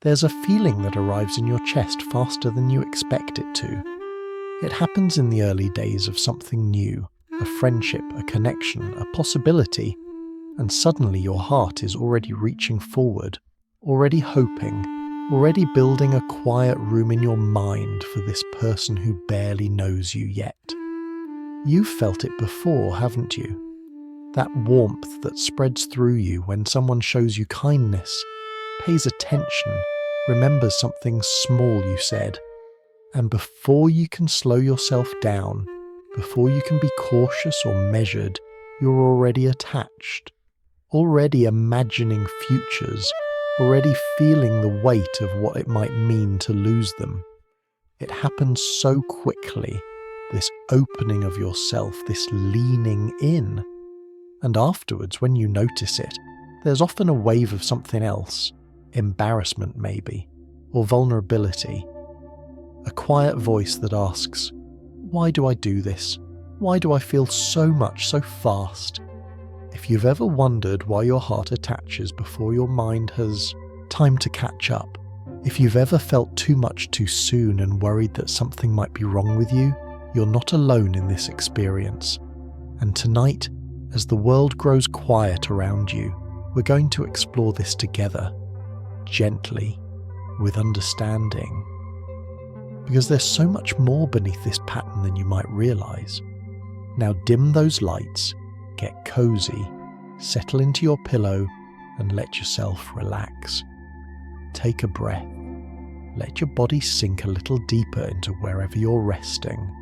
There's a feeling that arrives in your chest faster than you expect it to. It happens in the early days of something new, a friendship, a connection, a possibility, and suddenly your heart is already reaching forward, already hoping, already building a quiet room in your mind for this person who barely knows you yet. You've felt it before, haven't you? That warmth that spreads through you when someone shows you kindness, pays attention, remembers something small you said, and before you can slow yourself down, before you can be cautious or measured, you're already attached, already imagining futures, already feeling the weight of what it might mean to lose them. It happens so quickly, this opening of yourself, this leaning in. And afterwards, when you notice it, there's often a wave of something else, embarrassment maybe, or vulnerability. A quiet voice that asks, why do I do this? Why do I feel so much so fast? If you've ever wondered why your heart attaches before your mind has time to catch up, if you've ever felt too much too soon and worried that something might be wrong with you, you're not alone in this experience. And tonight, as the world grows quiet around you, we're going to explore this together, gently, with understanding. Because there's so much more beneath this pattern than you might realize. Now dim those lights, get cozy, settle into your pillow, and let yourself relax. Take a breath. Let your body sink a little deeper into wherever you're resting.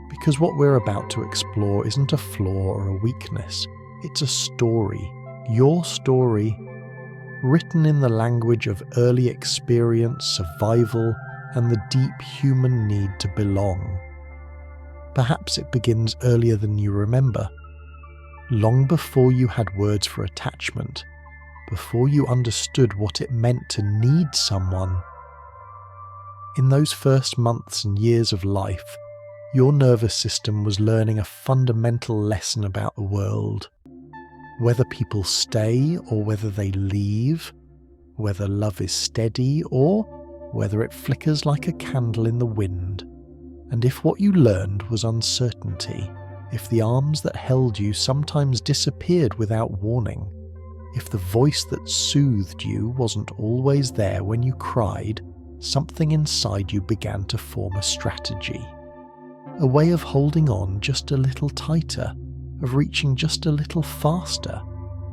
Because what we're about to explore isn't a flaw or a weakness, it's a story, your story, written in the language of early experience, survival, and the deep human need to belong. Perhaps it begins earlier than you remember, long before you had words for attachment, before you understood what it meant to need someone. In those first months and years of life, your nervous system was learning a fundamental lesson about the world. Whether people stay or whether they leave, whether love is steady or whether it flickers like a candle in the wind. And if what you learned was uncertainty, if the arms that held you sometimes disappeared without warning, if the voice that soothed you wasn't always there when you cried, something inside you began to form a strategy. A way of holding on just a little tighter, of reaching just a little faster,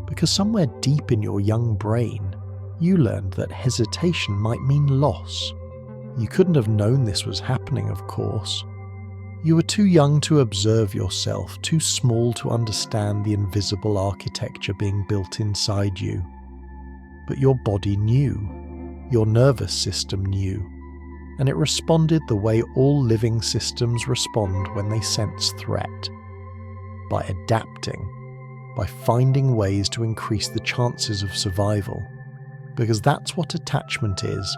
because somewhere deep in your young brain, you learned that hesitation might mean loss. You couldn't have known this was happening, of course. You were too young to observe yourself, too small to understand the invisible architecture being built inside you. But your body knew, your nervous system knew, and it responded the way all living systems respond when they sense threat. By adapting, by finding ways to increase the chances of survival. Because that's what attachment is,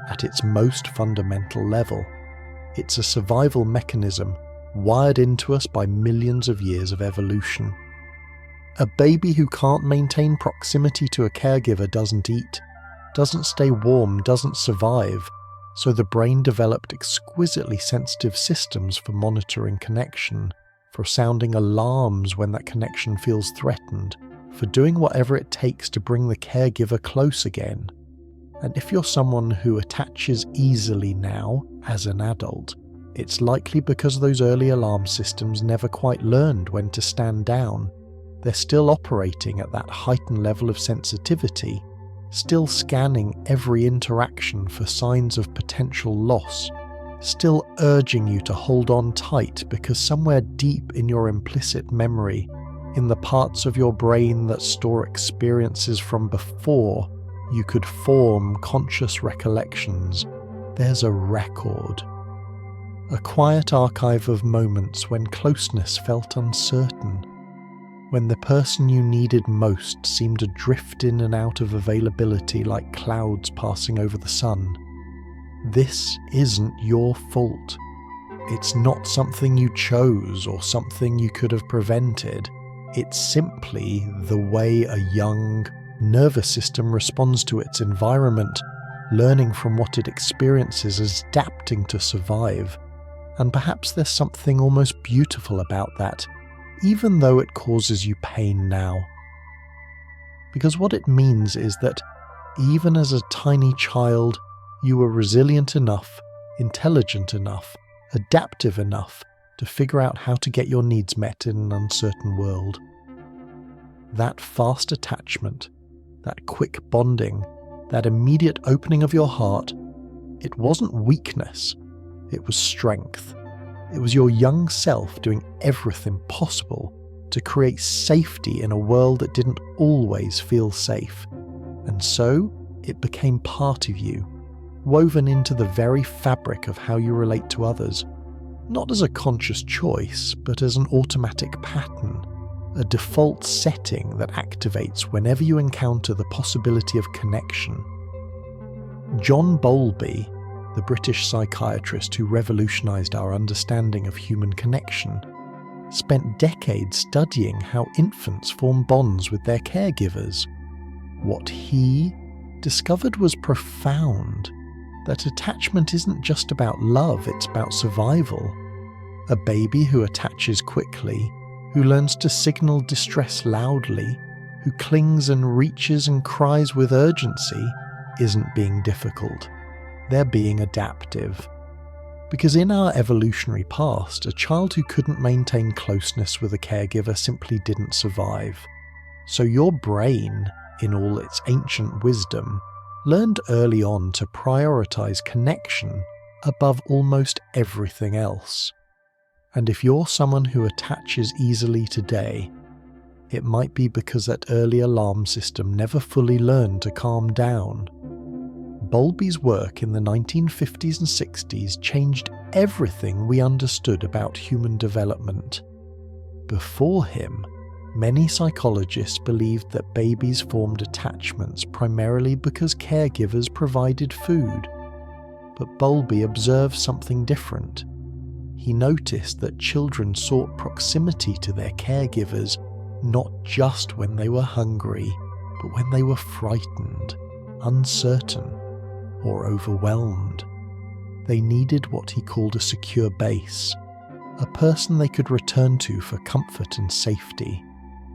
at its most fundamental level. It's a survival mechanism wired into us by millions of years of evolution. A baby who can't maintain proximity to a caregiver doesn't eat, doesn't stay warm, doesn't survive, so the brain developed exquisitely sensitive systems for monitoring connection, for sounding alarms when that connection feels threatened, for doing whatever it takes to bring the caregiver close again. And if you're someone who attaches easily now, as an adult, it's likely because those early alarm systems never quite learned when to stand down. They're still operating at that heightened level of sensitivity, still scanning every interaction for signs of potential loss, still urging you to hold on tight because somewhere deep in your implicit memory, in the parts of your brain that store experiences from before you could form conscious recollections, there's a record. A quiet archive of moments when closeness felt uncertain, when the person you needed most seemed to drift in and out of availability like clouds passing over the sun. This isn't your fault. It's not something you chose or something you could have prevented. It's simply the way a young nervous system responds to its environment, learning from what it experiences as adapting to survive. And perhaps there's something almost beautiful about that, even though it causes you pain now. Because what it means is that even as a tiny child, you were resilient enough, intelligent enough, adaptive enough to figure out how to get your needs met in an uncertain world. That fast attachment, that quick bonding, that immediate opening of your heart, it wasn't weakness, it was strength. It was your young self doing everything possible to create safety in a world that didn't always feel safe. And so, it became part of you, woven into the very fabric of how you relate to others, not as a conscious choice, but as an automatic pattern, a default setting that activates whenever you encounter the possibility of connection. John Bowlby, the British psychiatrist who revolutionized our understanding of human connection, spent decades studying how infants form bonds with their caregivers. What he discovered was profound, that attachment isn't just about love, it's about survival. A baby who attaches quickly, who learns to signal distress loudly, who clings and reaches and cries with urgency, isn't being difficult. They're being adaptive. Because in our evolutionary past, a child who couldn't maintain closeness with a caregiver simply didn't survive. So your brain, in all its ancient wisdom, learned early on to prioritize connection above almost everything else. And if you're someone who attaches easily today, it might be because that early alarm system never fully learned to calm down. Bowlby's work in the 1950s and 60s changed everything we understood about human development. Before him, many psychologists believed that babies formed attachments primarily because caregivers provided food. But Bowlby observed something different. He noticed that children sought proximity to their caregivers not just when they were hungry, but when they were frightened, uncertain, or overwhelmed. They needed what he called a secure base, a person they could return to for comfort and safety,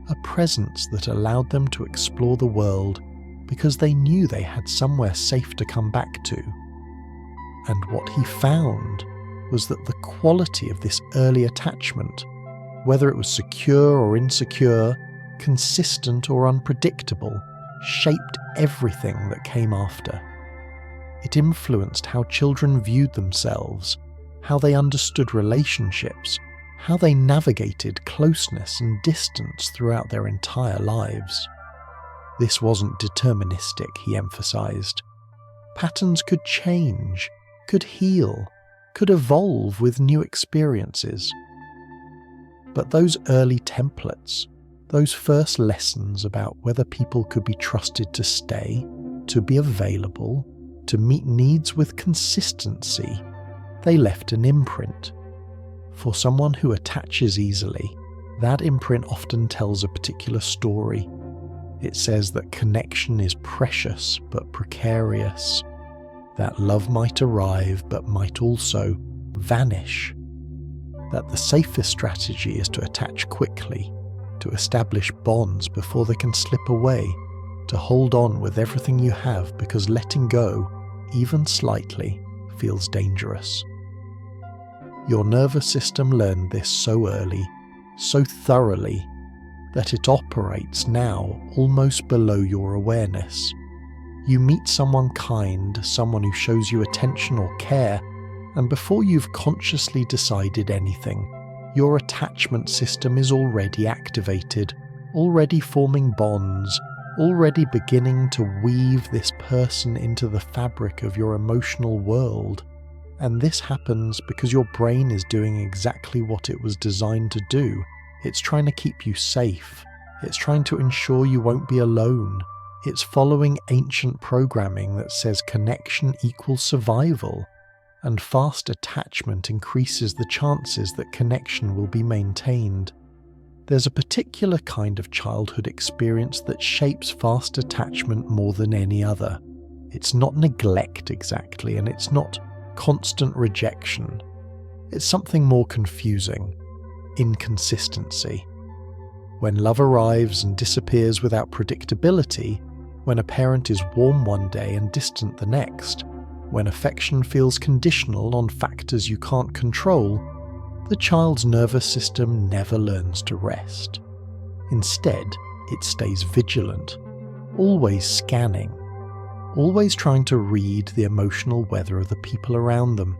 a presence that allowed them to explore the world because they knew they had somewhere safe to come back to. And what he found was that the quality of this early attachment, whether it was secure or insecure, consistent or unpredictable, shaped everything that came after. It influenced how children viewed themselves, how they understood relationships, how they navigated closeness and distance throughout their entire lives. This wasn't deterministic, he emphasized. Patterns could change, could heal, could evolve with new experiences. But those early templates, those first lessons about whether people could be trusted to stay, to be available, to meet needs with consistency, they left an imprint. For someone who attaches easily, that imprint often tells a particular story. It says that connection is precious but precarious, that love might arrive but might also vanish, that the safest strategy is to attach quickly, to establish bonds before they can slip away, to hold on with everything you have because letting go, even slightly, feels dangerous. Your nervous system learned this so early, so thoroughly, that it operates now almost below your awareness. You meet someone kind, someone who shows you attention or care, and before you've consciously decided anything, your attachment system is already activated, already forming bonds, already beginning to weave this person into the fabric of your emotional world. And this happens because your brain is doing exactly what it was designed to do. It's trying to keep you safe. It's trying to ensure you won't be alone. It's following ancient programming that says connection equals survival, and fast attachment increases the chances that connection will be maintained. There's a particular kind of childhood experience that shapes fast attachment more than any other. It's not neglect exactly, and it's not constant rejection. It's something more confusing: inconsistency. When love arrives and disappears without predictability, when a parent is warm one day and distant the next, when affection feels conditional on factors you can't control, the child's nervous system never learns to rest. Instead, it stays vigilant, always scanning, always trying to read the emotional weather of the people around them.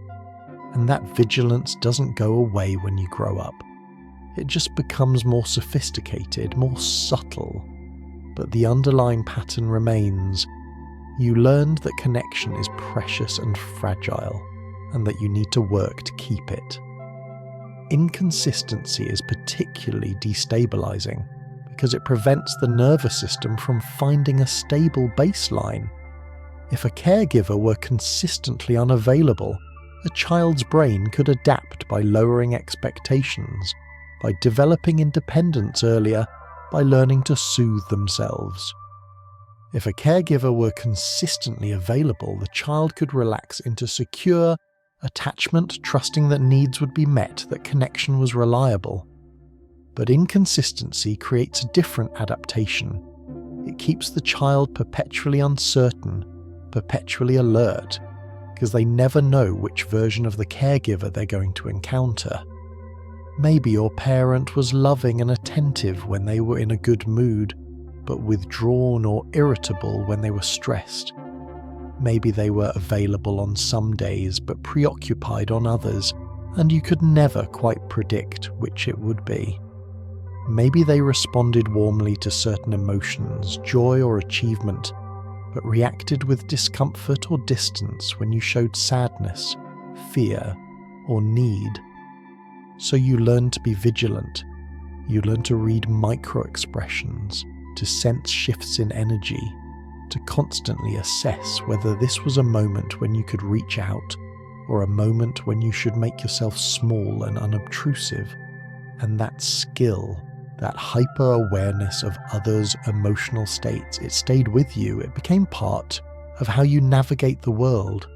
And that vigilance doesn't go away when you grow up. It just becomes more sophisticated, more subtle. But the underlying pattern remains. You learned that connection is precious and fragile, and that you need to work to keep it. Inconsistency is particularly destabilizing because it prevents the nervous system from finding a stable baseline. If a caregiver were consistently unavailable, a child's brain could adapt by lowering expectations, by developing independence earlier, by learning to soothe themselves. If a caregiver were consistently available, the child could relax into secure attachment, trusting that needs would be met, that connection was reliable. But inconsistency creates a different adaptation. It keeps the child perpetually uncertain, perpetually alert, because they never know which version of the caregiver they're going to encounter. Maybe your parent was loving and attentive when they were in a good mood, but withdrawn or irritable when they were stressed. Maybe they were available on some days but preoccupied on others, and you could never quite predict which it would be. Maybe they responded warmly to certain emotions, joy or achievement, but reacted with discomfort or distance when you showed sadness, fear, or need. So you learn to be vigilant. You learn to read micro-expressions, to sense shifts in energy, to constantly assess whether this was a moment when you could reach out, or a moment when you should make yourself small and unobtrusive. And that skill, that hyper-awareness of others' emotional states, it stayed with you. It became part of how you navigate the world.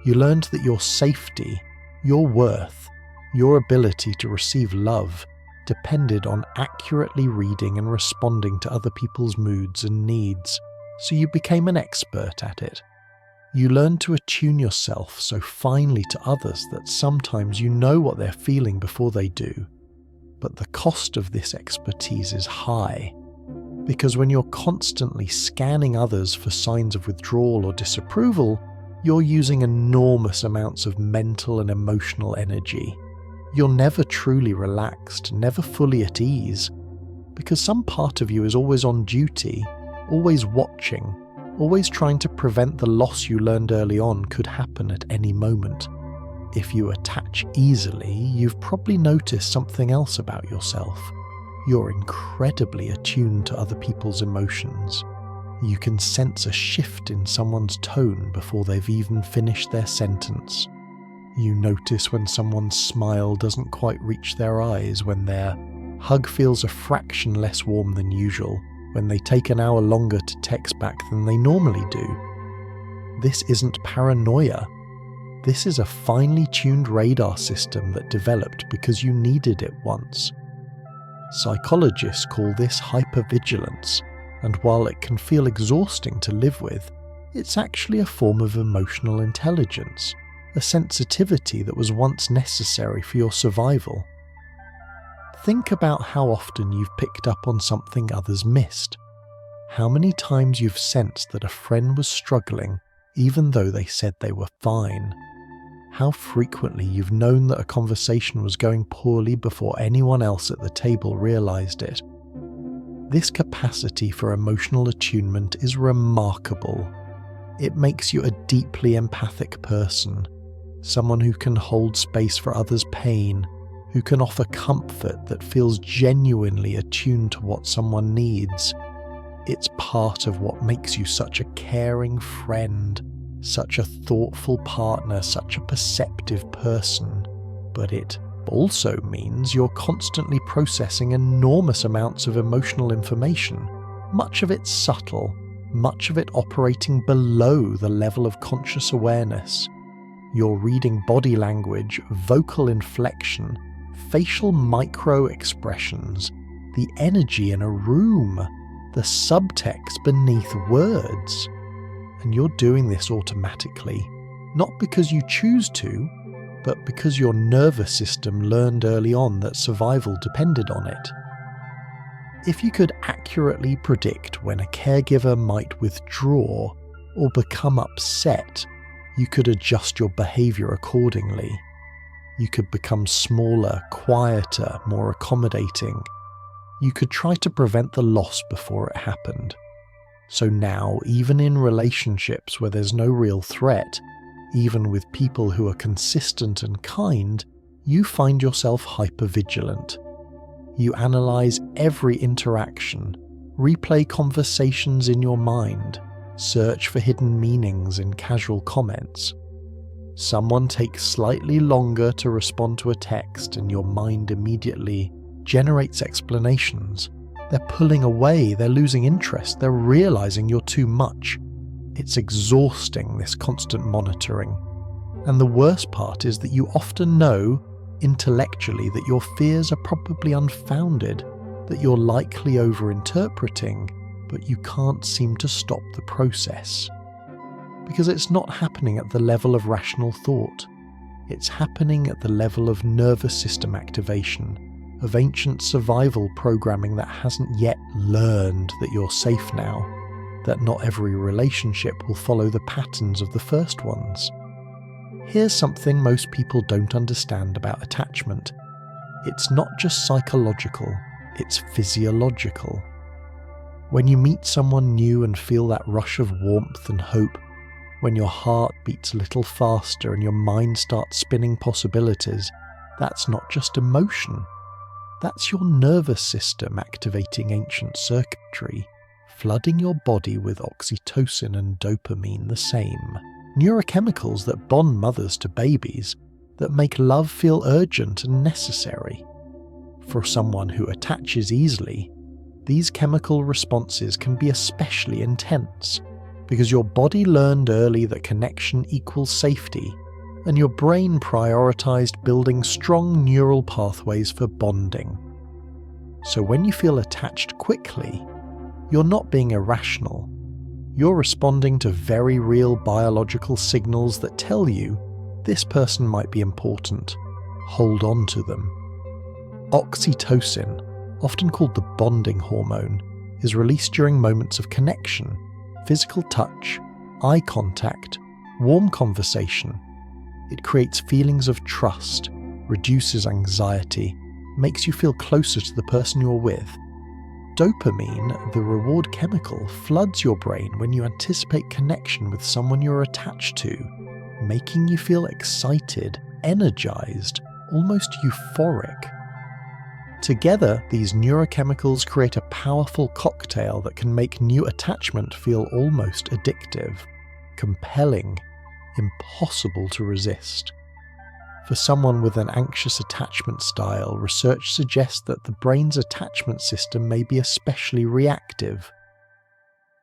You learned that your safety, your worth, your ability to receive love depended on accurately reading and responding to other people's moods and needs, so you became an expert at it. You learned to attune yourself so finely to others that sometimes you know what they're feeling before they do. But the cost of this expertise is high, because when you're constantly scanning others for signs of withdrawal or disapproval, you're using enormous amounts of mental and emotional energy. You're never truly relaxed, never fully at ease, because some part of you is always on duty, always watching, always trying to prevent the loss you learned early on could happen at any moment. If you attach easily, you've probably noticed something else about yourself. You're incredibly attuned to other people's emotions. You can sense a shift in someone's tone before they've even finished their sentence. You notice when someone's smile doesn't quite reach their eyes, when their hug feels a fraction less warm than usual, when they take an hour longer to text back than they normally do. This isn't paranoia. This is a finely tuned radar system that developed because you needed it once. Psychologists call this hypervigilance, and while it can feel exhausting to live with, it's actually a form of emotional intelligence, a sensitivity that was once necessary for your survival. Think about how often you've picked up on something others missed. How many times you've sensed that a friend was struggling even though they said they were fine. How frequently you've known that a conversation was going poorly before anyone else at the table realized it. This capacity for emotional attunement is remarkable. It makes you a deeply empathic person, someone who can hold space for others' pain, who can offer comfort that feels genuinely attuned to what someone needs. It's part of what makes you such a caring friend, such a thoughtful partner, such a perceptive person. But it also means you're constantly processing enormous amounts of emotional information. Much of it subtle, much of it operating below the level of conscious awareness. You're reading body language, vocal inflection, facial micro-expressions, the energy in a room, the subtext beneath words. And you're doing this automatically, not because you choose to, but because your nervous system learned early on that survival depended on it. If you could accurately predict when a caregiver might withdraw or become upset, you could adjust your behaviour accordingly. You could become smaller, quieter, more accommodating. You could try to prevent the loss before it happened. So now, even in relationships where there's no real threat, even with people who are consistent and kind, you find yourself hypervigilant. You analyse every interaction, replay conversations in your mind, search for hidden meanings in casual comments. Someone takes slightly longer to respond to a text and your mind immediately generates explanations. They're pulling away, they're losing interest, they're realising you're too much. It's exhausting, this constant monitoring. And the worst part is that you often know, intellectually, that your fears are probably unfounded, that you're likely overinterpreting, but you can't seem to stop the process. Because it's not happening at the level of rational thought. It's happening at the level of nervous system activation, of ancient survival programming that hasn't yet learned that you're safe now, that not every relationship will follow the patterns of the first ones. Here's something most people don't understand about attachment. It's not just psychological, it's physiological. When you meet someone new and feel that rush of warmth and hope, when your heart beats a little faster and your mind starts spinning possibilities, that's not just emotion. That's your nervous system activating ancient circuitry, flooding your body with oxytocin and dopamine, the same neurochemicals that bond mothers to babies, that make love feel urgent and necessary. For someone who attaches easily, these chemical responses can be especially intense, because your body learned early that connection equals safety, and your brain prioritized building strong neural pathways for bonding. So when you feel attached quickly, you're not being irrational. You're responding to very real biological signals that tell you this person might be important. Hold on to them. Oxytocin, often called the bonding hormone, is released during moments of connection, physical touch, eye contact, warm conversation. It creates feelings of trust, reduces anxiety, makes you feel closer to the person you're with. Dopamine, the reward chemical, floods your brain when you anticipate connection with someone you're attached to, making you feel excited, energized, almost euphoric. Together, these neurochemicals create a powerful cocktail that can make new attachment feel almost addictive, compelling, impossible to resist. For someone with an anxious attachment style, research suggests that the brain's attachment system may be especially reactive.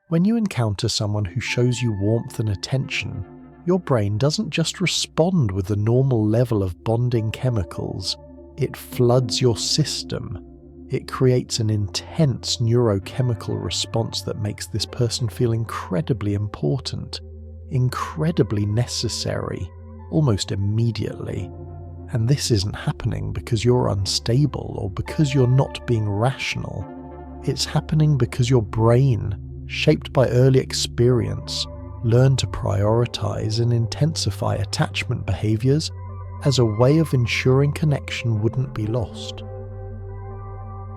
When you encounter someone who shows you warmth and attention, your brain doesn't just respond with the normal level of bonding chemicals, it floods your system. It creates an intense neurochemical response that makes this person feel incredibly important, incredibly necessary, almost immediately. And this isn't happening because you're unstable or because you're not being rational. It's happening because your brain, shaped by early experience, learned to prioritize and intensify attachment behaviors as a way of ensuring connection wouldn't be lost.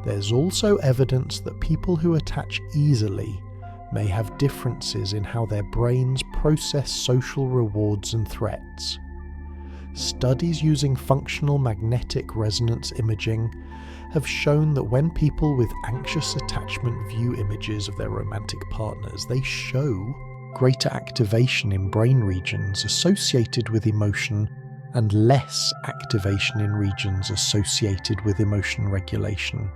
There's also evidence that people who attach easily may have differences in how their brains process social rewards and threats. Studies using functional magnetic resonance imaging have shown that when people with anxious attachment view images of their romantic partners, they show greater activation in brain regions associated with emotion and less activation in regions associated with emotion regulation.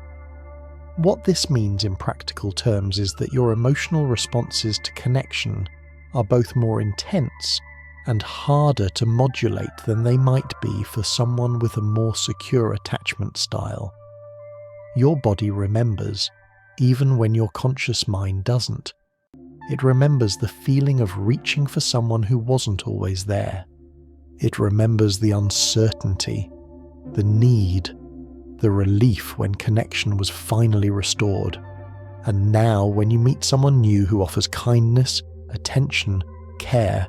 What this means in practical terms is that your emotional responses to connection are both more intense and harder to modulate than they might be for someone with a more secure attachment style. Your body remembers, even when your conscious mind doesn't. It remembers the feeling of reaching for someone who wasn't always there. It remembers the uncertainty, the need, the relief when connection was finally restored. And now, when you meet someone new who offers kindness, attention, care,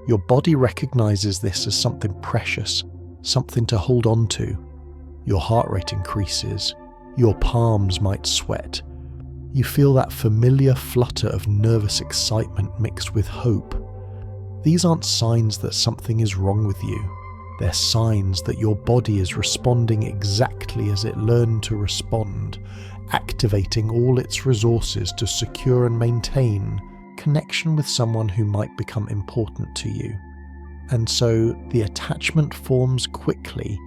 your body recognizes this as something precious, something to hold on to. Your heart rate increases. Your palms might sweat. You feel that familiar flutter of nervous excitement mixed with hope. These aren't signs that something is wrong with you. They're signs that your body is responding exactly as it learned to respond, activating all its resources to secure and maintain connection with someone who might become important to you. And so the attachment forms quickly,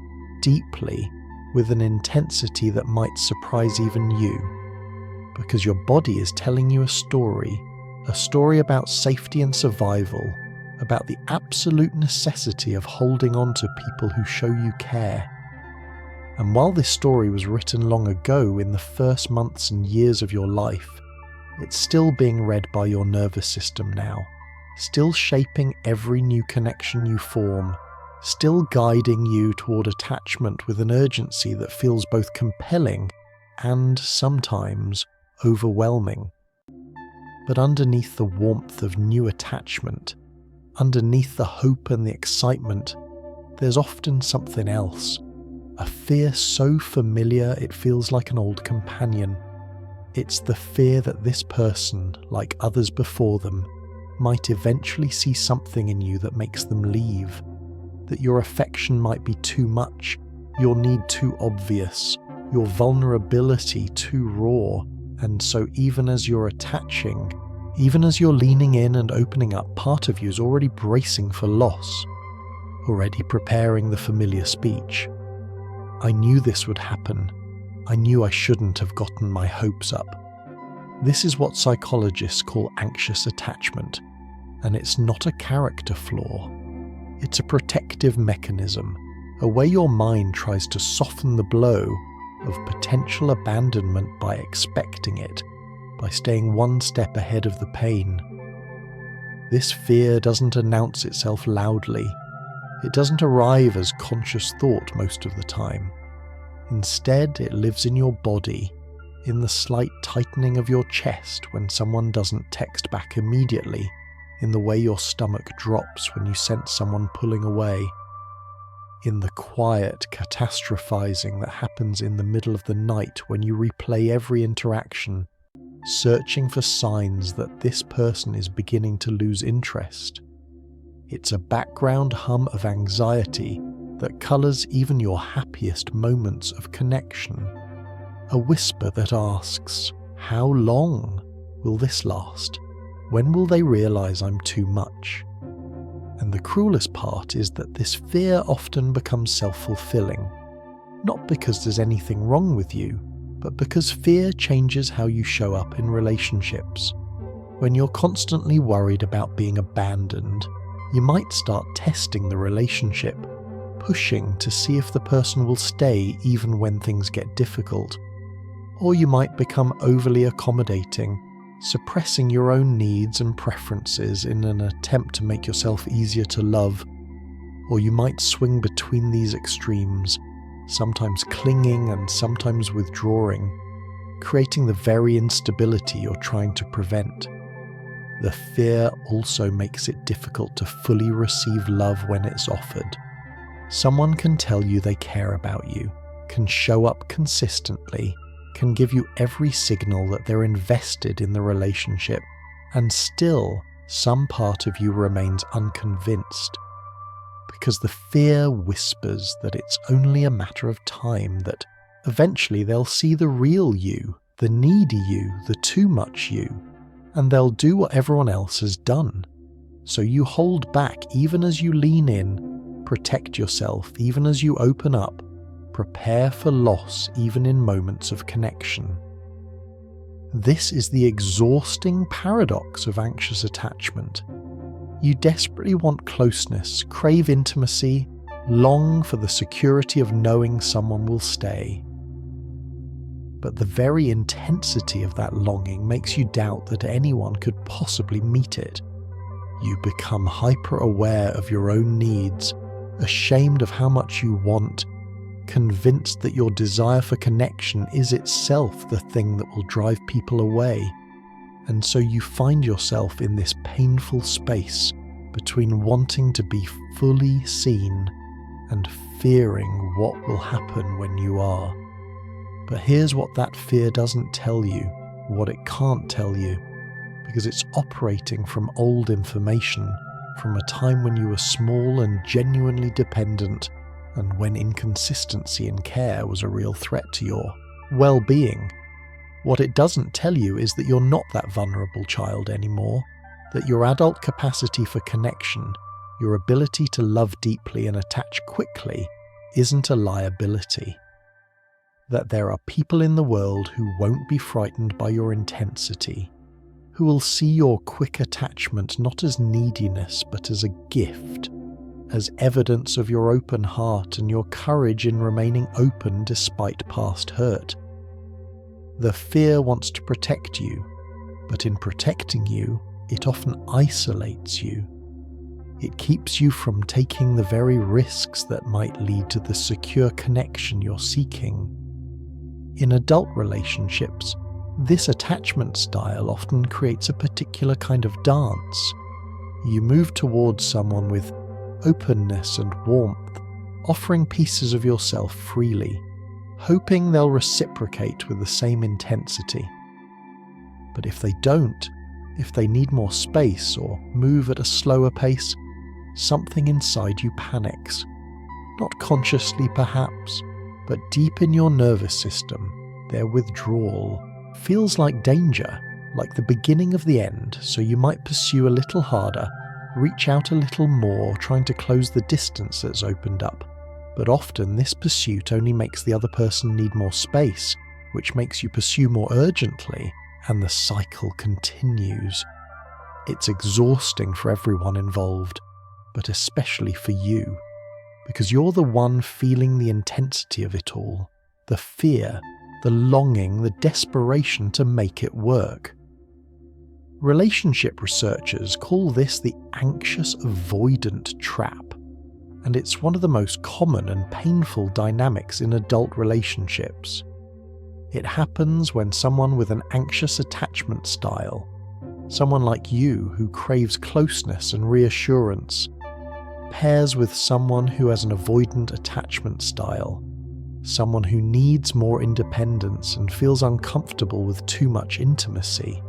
deeply, with an intensity that might surprise even you. Because your body is telling you a story about safety and survival, about the absolute necessity of holding on to people who show you care. And while this story was written long ago in the first months and years of your life, it's still being read by your nervous system now, still shaping every new connection you form, still guiding you toward attachment with an urgency that feels both compelling and sometimes overwhelming. But underneath the warmth of new attachment, underneath the hope and the excitement, there's often something else. A fear so familiar it feels like an old companion. It's the fear that this person, like others before them, might eventually see something in you that makes them leave. That your affection might be too much, your need too obvious, your vulnerability too raw. And so even as you're attaching, even as you're leaning in and opening up, part of you is already bracing for loss, already preparing the familiar speech. I knew this would happen. I knew I shouldn't have gotten my hopes up. This is what psychologists call anxious attachment, and it's not a character flaw. It's a protective mechanism, a way your mind tries to soften the blow of potential abandonment by expecting it, by staying one step ahead of the pain. This fear doesn't announce itself loudly. It doesn't arrive as conscious thought most of the time. Instead, it lives in your body, in the slight tightening of your chest when someone doesn't text back immediately, in the way your stomach drops when you sense someone pulling away, in the quiet catastrophizing that happens in the middle of the night when you replay every interaction, searching for signs that this person is beginning to lose interest. It's a background hum of anxiety that colours even your happiest moments of connection. A whisper that asks, how long will this last? When will they realise I'm too much? And the cruelest part is that this fear often becomes self-fulfilling, not because there's anything wrong with you, but because fear changes how you show up in relationships. When you're constantly worried about being abandoned, you might start testing the relationship, pushing to see if the person will stay even when things get difficult. Or you might become overly accommodating, suppressing your own needs and preferences in an attempt to make yourself easier to love. Or you might swing between these extremes, sometimes clinging and sometimes withdrawing, creating the very instability you're trying to prevent. The fear also makes it difficult to fully receive love when it's offered. Someone can tell you they care about you, can show up consistently, can give you every signal that they're invested in the relationship, and still some part of you remains unconvinced. Because the fear whispers that it's only a matter of time, that eventually they'll see the real you, the needy you, the too much you, and they'll do what everyone else has done. So you hold back even as you lean in, protect yourself even as you open up, prepare for loss even in moments of connection. This is the exhausting paradox of anxious attachment. You desperately want closeness, crave intimacy, long for the security of knowing someone will stay. But the very intensity of that longing makes you doubt that anyone could possibly meet it. You become hyper-aware of your own needs, ashamed of how much you want, convinced that your desire for connection is itself the thing that will drive people away. And so you find yourself in this painful space between wanting to be fully seen and fearing what will happen when you are. But here's what that fear doesn't tell you, what it can't tell you, because it's operating from old information, from a time when you were small and genuinely dependent, and when inconsistency in care was a real threat to your well-being. What it doesn't tell you is that you're not that vulnerable child anymore, that your adult capacity for connection, your ability to love deeply and attach quickly, isn't a liability. That there are people in the world who won't be frightened by your intensity, who will see your quick attachment not as neediness but as a gift, as evidence of your open heart and your courage in remaining open despite past hurt. The fear wants to protect you, but in protecting you, it often isolates you. It keeps you from taking the very risks that might lead to the secure connection you're seeking. In adult relationships, this attachment style often creates a particular kind of dance. You move towards someone with openness and warmth, offering pieces of yourself freely, hoping they'll reciprocate with the same intensity. But if they don't, if they need more space or move at a slower pace, something inside you panics. Not consciously perhaps, but deep in your nervous system, their withdrawal feels like danger, like the beginning of the end, so you might pursue a little harder, reach out a little more, trying to close the distance that's opened up. But often this pursuit only makes the other person need more space, which makes you pursue more urgently, and the cycle continues. It's exhausting for everyone involved, but especially for you, because you're the one feeling the intensity of it all, the fear, the longing, the desperation to make it work. Relationship researchers call this the anxious-avoidant trap, and it's one of the most common and painful dynamics in adult relationships. It happens when someone with an anxious attachment style, someone like you who craves closeness and reassurance, pairs with someone who has an avoidant attachment style, someone who needs more independence and feels uncomfortable with too much intimacy.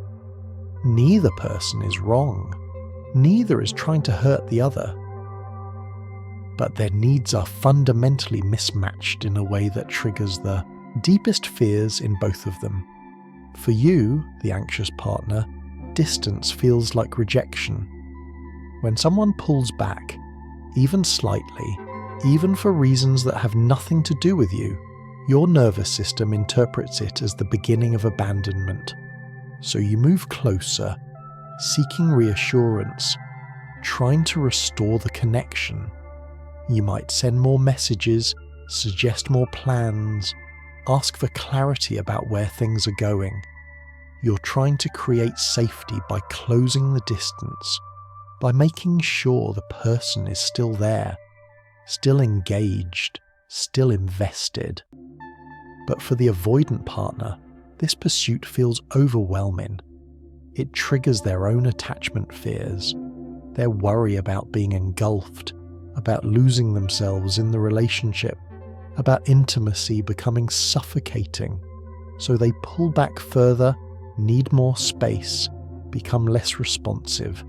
Neither person is wrong. Neither is trying to hurt the other. But their needs are fundamentally mismatched in a way that triggers the deepest fears in both of them. For you, the anxious partner, distance feels like rejection. When someone pulls back, even slightly, even for reasons that have nothing to do with you, your nervous system interprets it as the beginning of abandonment. So you move closer, seeking reassurance, trying to restore the connection. You might send more messages, suggest more plans, ask for clarity about where things are going. You're trying to create safety by closing the distance, by making sure the person is still there, still engaged, still invested. But for the avoidant partner, this pursuit feels overwhelming. It triggers their own attachment fears, their worry about being engulfed, about losing themselves in the relationship, about intimacy becoming suffocating. So they pull back further, need more space, become less responsive.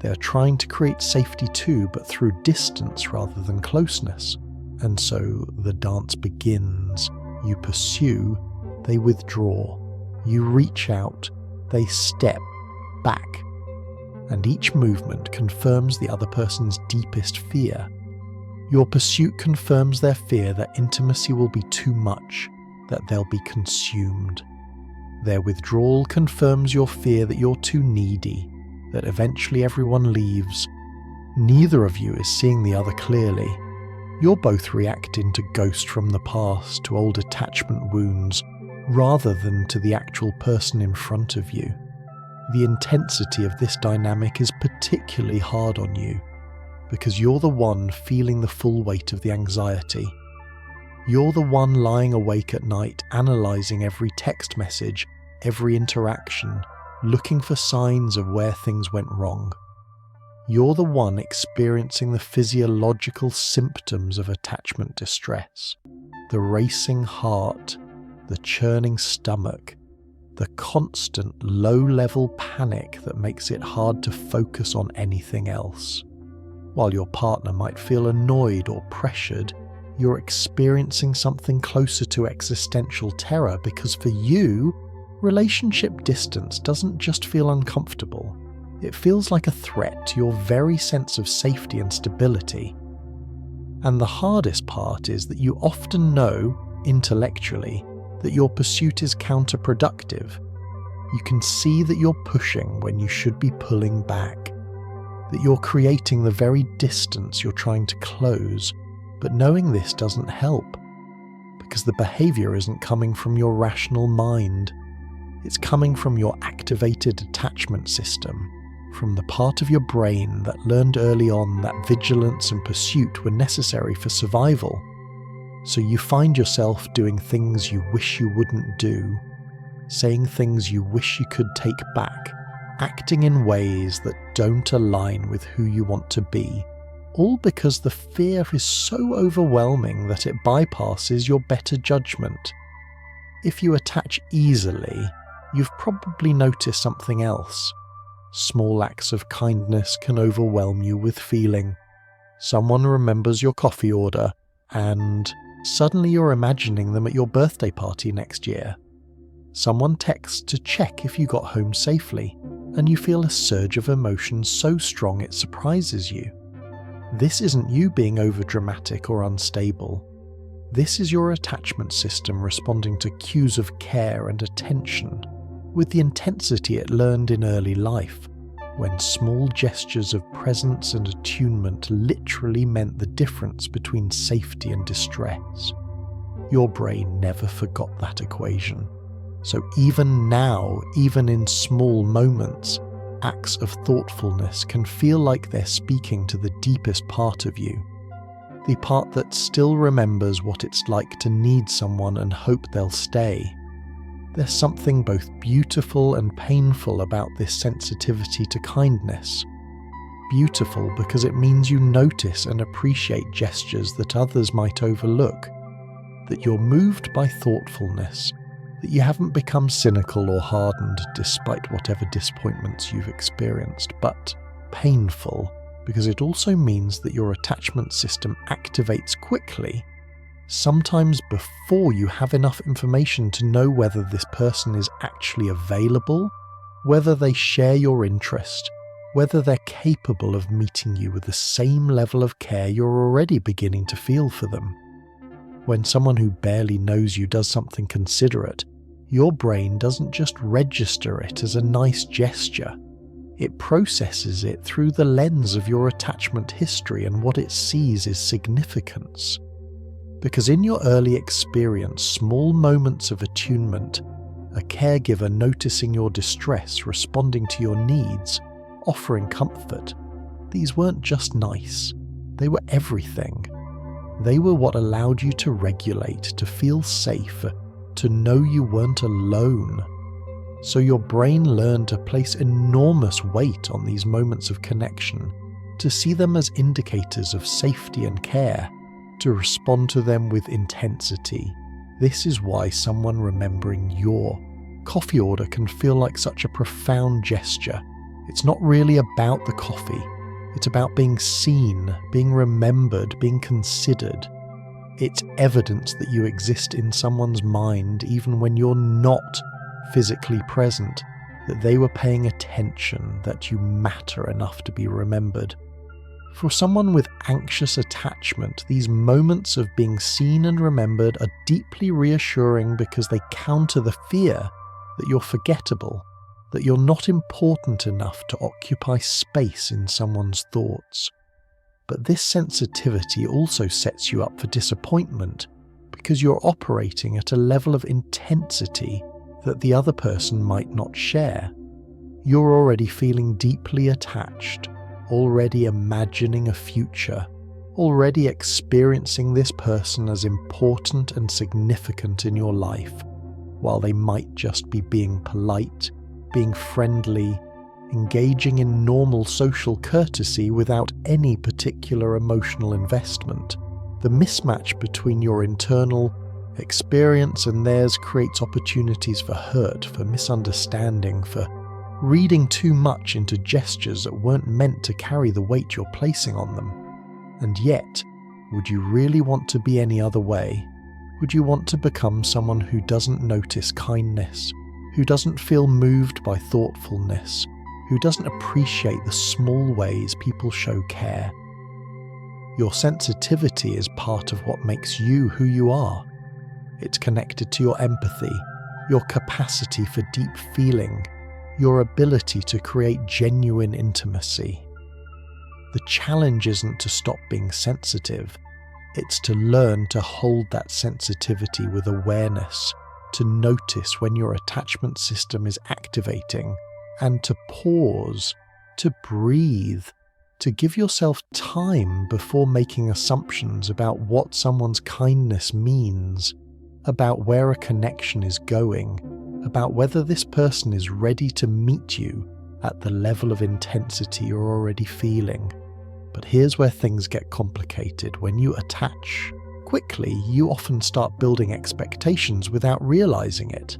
They're trying to create safety too, but through distance rather than closeness. And so the dance begins. You pursue, they withdraw. You reach out, they step back. And each movement confirms the other person's deepest fear. Your pursuit confirms their fear that intimacy will be too much, that they'll be consumed. Their withdrawal confirms your fear that you're too needy, that eventually everyone leaves. Neither of you is seeing the other clearly. You're both reacting to ghosts from the past, to old attachment wounds, rather than to the actual person in front of you. The intensity of this dynamic is particularly hard on you, because you're the one feeling the full weight of the anxiety. You're the one lying awake at night, analysing every text message, every interaction, looking for signs of where things went wrong. You're the one experiencing the physiological symptoms of attachment distress, the racing heart, the churning stomach, the constant low-level panic that makes it hard to focus on anything else. While your partner might feel annoyed or pressured, you're experiencing something closer to existential terror because for you, relationship distance doesn't just feel uncomfortable. It feels like a threat to your very sense of safety and stability. And the hardest part is that you often know, intellectually, that your pursuit is counterproductive. You can see that you're pushing when you should be pulling back, that you're creating the very distance you're trying to close, but knowing this doesn't help, because the behaviour isn't coming from your rational mind. It's coming from your activated attachment system, from the part of your brain that learned early on that vigilance and pursuit were necessary for survival. So you find yourself doing things you wish you wouldn't do, saying things you wish you could take back, acting in ways that don't align with who you want to be, all because the fear is so overwhelming that it bypasses your better judgment. If you attach easily, you've probably noticed something else. Small acts of kindness can overwhelm you with feeling. Someone remembers your coffee order, and suddenly you're imagining them at your birthday party next year. Someone texts to check if you got home safely, and you feel a surge of emotion so strong it surprises you. This isn't you being overdramatic or unstable. This is your attachment system responding to cues of care and attention with the intensity it learned in early life, when small gestures of presence and attunement literally meant the difference between safety and distress. Your brain never forgot that equation. So even now, even in small moments, acts of thoughtfulness can feel like they're speaking to the deepest part of you, the part that still remembers what it's like to need someone and hope they'll stay. There's something both beautiful and painful about this sensitivity to kindness. Beautiful because it means you notice and appreciate gestures that others might overlook, that you're moved by thoughtfulness, that you haven't become cynical or hardened despite whatever disappointments you've experienced, but painful because it also means that your attachment system activates quickly, sometimes before you have enough information to know whether this person is actually available, whether they share your interest, whether they're capable of meeting you with the same level of care you're already beginning to feel for them. When someone who barely knows you does something considerate, your brain doesn't just register it as a nice gesture. It processes it through the lens of your attachment history, and what it sees is significance. Because in your early experience, small moments of attunement, a caregiver noticing your distress, responding to your needs, offering comfort, these weren't just nice, they were everything. They were what allowed you to regulate, to feel safe, to know you weren't alone. So your brain learned to place enormous weight on these moments of connection, to see them as indicators of safety and care, to respond to them with intensity. This is why someone remembering your coffee order can feel like such a profound gesture. It's not really about the coffee. It's about being seen, being remembered, being considered. It's evidence that you exist in someone's mind even when you're not physically present, that they were paying attention, that you matter enough to be remembered. For someone with anxious attachment, these moments of being seen and remembered are deeply reassuring because they counter the fear that you're forgettable, that you're not important enough to occupy space in someone's thoughts. But this sensitivity also sets you up for disappointment because you're operating at a level of intensity that the other person might not share. You're already feeling deeply attached, already imagining a future, already experiencing this person as important and significant in your life, while they might just be being polite, being friendly, engaging in normal social courtesy without any particular emotional investment. The mismatch between your internal experience and theirs creates opportunities for hurt, for misunderstanding, for reading too much into gestures that weren't meant to carry the weight you're placing on them. And yet, would you really want to be any other way? Would you want to become someone who doesn't notice kindness, who doesn't feel moved by thoughtfulness, who doesn't appreciate the small ways people show care? Your sensitivity is part of what makes you who you are. It's connected to your empathy, your capacity for deep feeling, your ability to create genuine intimacy. The challenge isn't to stop being sensitive, it's to learn to hold that sensitivity with awareness, to notice when your attachment system is activating, and to pause, to breathe, to give yourself time before making assumptions about what someone's kindness means, about where a connection is going, about whether this person is ready to meet you at the level of intensity you're already feeling. But here's where things get complicated. When you attach quickly, you often start building expectations without realizing it.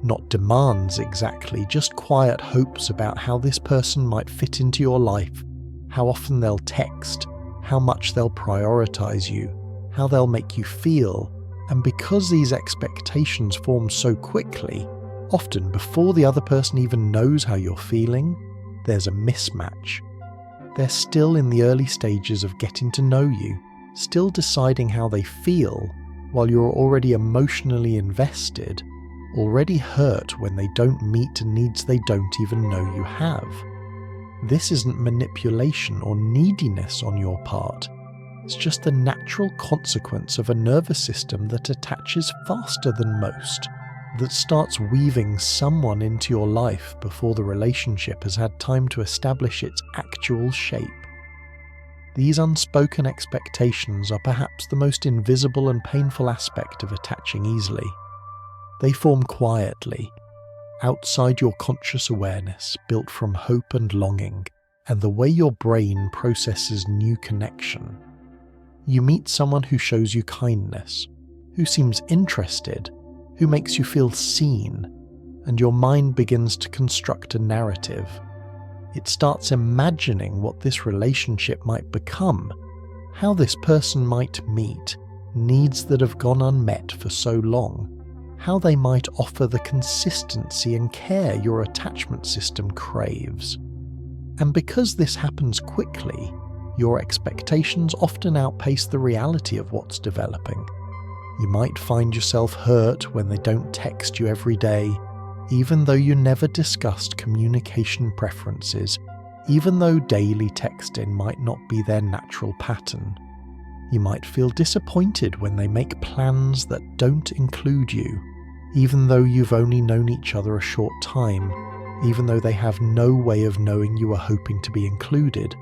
Not demands exactly, just quiet hopes about how this person might fit into your life, how often they'll text, how much they'll prioritize you, how they'll make you feel. And because these expectations form so quickly, often before the other person even knows how you're feeling, there's a mismatch. They're still in the early stages of getting to know you, still deciding how they feel, while you're already emotionally invested, already hurt when they don't meet needs they don't even know you have. This isn't manipulation or neediness on your part. It's just the natural consequence of a nervous system that attaches faster than most, that starts weaving someone into your life before the relationship has had time to establish its actual shape. These unspoken expectations are perhaps the most invisible and painful aspect of attaching easily. They form quietly, outside your conscious awareness, built from hope and longing, and the way your brain processes new connection. You meet someone who shows you kindness, who seems interested, who makes you feel seen, and your mind begins to construct a narrative. It starts imagining what this relationship might become, how this person might meet needs that have gone unmet for so long, how they might offer the consistency and care your attachment system craves. And because this happens quickly, your expectations often outpace the reality of what's developing. You might find yourself hurt when they don't text you every day, even though you never discussed communication preferences, even though daily texting might not be their natural pattern. You might feel disappointed when they make plans that don't include you, even though you've only known each other a short time, even though they have no way of knowing you are hoping to be included.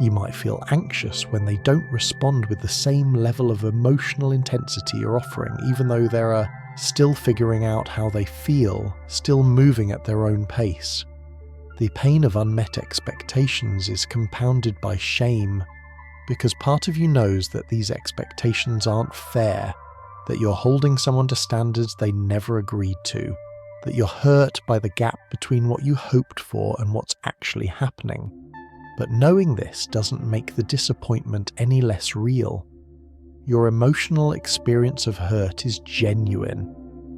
You might feel anxious when they don't respond with the same level of emotional intensity you're offering, even though they're still figuring out how they feel, still moving at their own pace. The pain of unmet expectations is compounded by shame, because part of you knows that these expectations aren't fair, that you're holding someone to standards they never agreed to, that you're hurt by the gap between what you hoped for and what's actually happening. But knowing this doesn't make the disappointment any less real. Your emotional experience of hurt is genuine,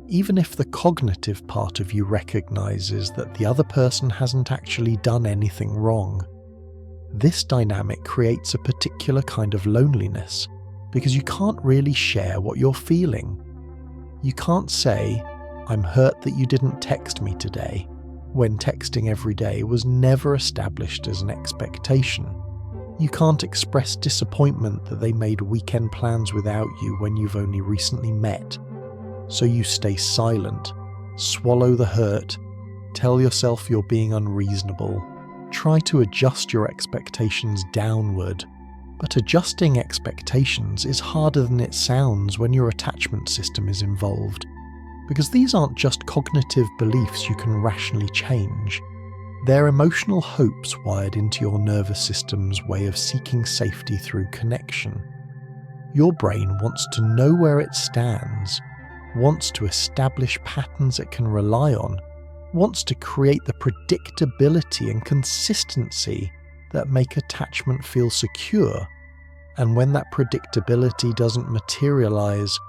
even if the cognitive part of you recognizes that the other person hasn't actually done anything wrong. This dynamic creates a particular kind of loneliness, because you can't really share what you're feeling. You can't say, "I'm hurt that you didn't text me today," when texting every day was never established as an expectation. You can't express disappointment that they made weekend plans without you when you've only recently met. So you stay silent, swallow the hurt, tell yourself you're being unreasonable, try to adjust your expectations downward. But adjusting expectations is harder than it sounds when your attachment system is involved, because these aren't just cognitive beliefs you can rationally change. They're emotional hopes wired into your nervous system's way of seeking safety through connection. Your brain wants to know where it stands, wants to establish patterns it can rely on, wants to create the predictability and consistency that make attachment feel secure. And when that predictability doesn't materialize,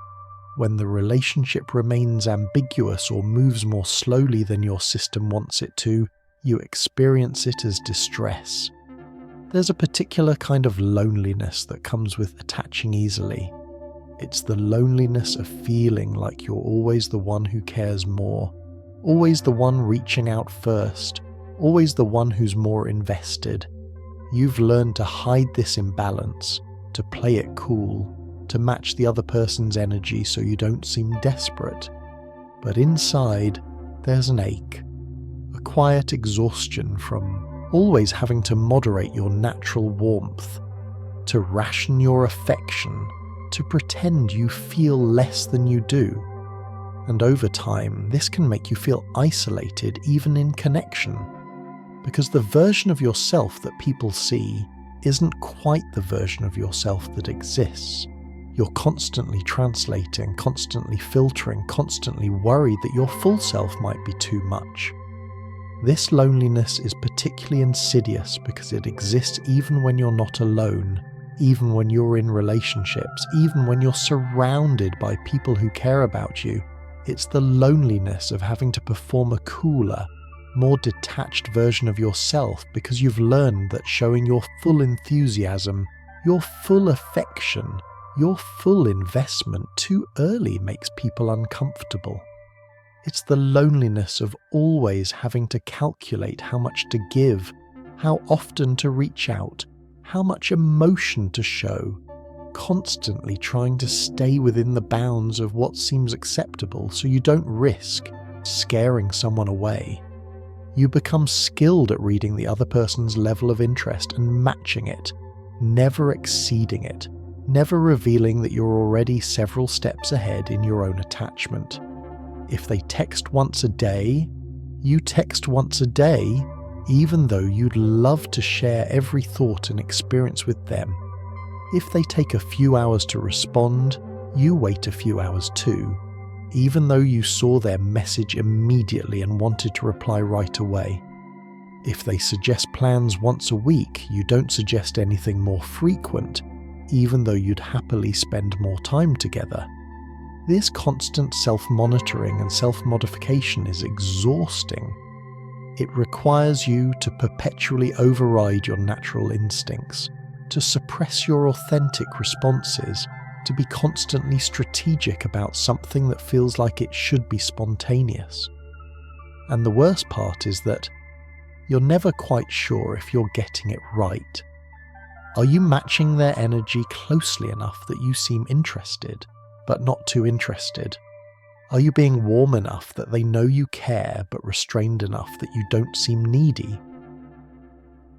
when the relationship remains ambiguous or moves more slowly than your system wants it to, you experience it as distress. There's a particular kind of loneliness that comes with attaching easily. It's the loneliness of feeling like you're always the one who cares more, always the one reaching out first, always the one who's more invested. You've learned to hide this imbalance, to play it cool, to match the other person's energy so you don't seem desperate. But inside, there's an ache, a quiet exhaustion from always having to moderate your natural warmth, to ration your affection, to pretend you feel less than you do. And over time, this can make you feel isolated even in connection, because the version of yourself that people see isn't quite the version of yourself that exists. You're constantly translating, constantly filtering, constantly worried that your full self might be too much. This loneliness is particularly insidious because it exists even when you're not alone, even when you're in relationships, even when you're surrounded by people who care about you. It's the loneliness of having to perform a cooler, more detached version of yourself because you've learned that showing your full enthusiasm, your full affection, your full investment too early makes people uncomfortable. It's the loneliness of always having to calculate how much to give, how often to reach out, how much emotion to show, constantly trying to stay within the bounds of what seems acceptable so you don't risk scaring someone away. You become skilled at reading the other person's level of interest and matching it, never exceeding it, never revealing that you're already several steps ahead in your own attachment. If they text once a day, you text once a day, even though you'd love to share every thought and experience with them. If they take a few hours to respond, you wait a few hours too, even though you saw their message immediately and wanted to reply right away. If they suggest plans once a week, you don't suggest anything more frequent, even though you'd happily spend more time together. This constant self-monitoring and self-modification is exhausting. It requires you to perpetually override your natural instincts, to suppress your authentic responses, to be constantly strategic about something that feels like it should be spontaneous. And the worst part is that you're never quite sure if you're getting it right. Are you matching their energy closely enough that you seem interested, but not too interested? Are you being warm enough that they know you care, but restrained enough that you don't seem needy?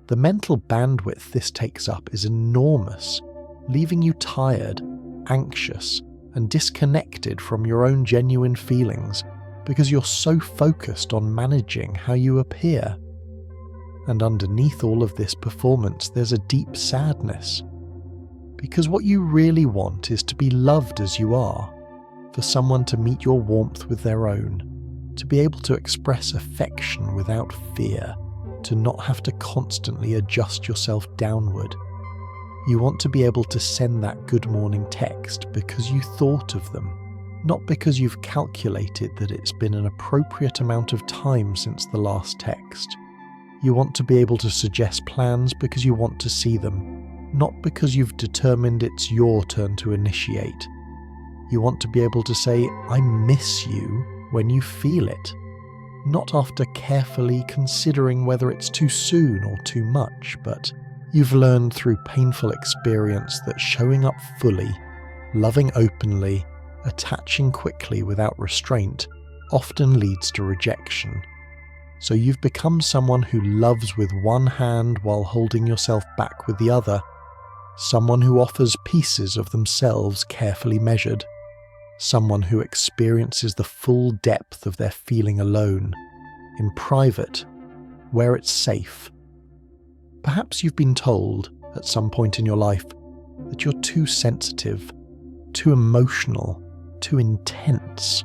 The mental bandwidth this takes up is enormous, leaving you tired, anxious, and disconnected from your own genuine feelings because you're so focused on managing how you appear. And underneath all of this performance, there's a deep sadness. Because what you really want is to be loved as you are, for someone to meet your warmth with their own, to be able to express affection without fear, to not have to constantly adjust yourself downward. You want to be able to send that good morning text because you thought of them, not because you've calculated that it's been an appropriate amount of time since the last text. You want to be able to suggest plans because you want to see them, not because you've determined it's your turn to initiate. You want to be able to say, "I miss you," when you feel it, not after carefully considering whether it's too soon or too much, but you've learned through painful experience that showing up fully, loving openly, attaching quickly without restraint often leads to rejection. So you've become someone who loves with one hand while holding yourself back with the other, someone who offers pieces of themselves carefully measured, someone who experiences the full depth of their feeling alone, in private, where it's safe. Perhaps you've been told, at some point in your life, that you're too sensitive, too emotional, too intense,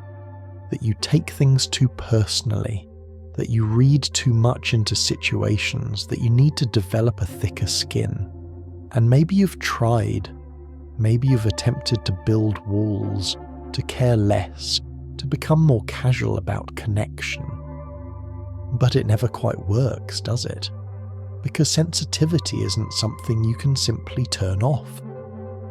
that you take things too personally, that you read too much into situations, that you need to develop a thicker skin. And maybe you've tried, maybe you've attempted to build walls, to care less, to become more casual about connection. But it never quite works, does it? Because sensitivity isn't something you can simply turn off.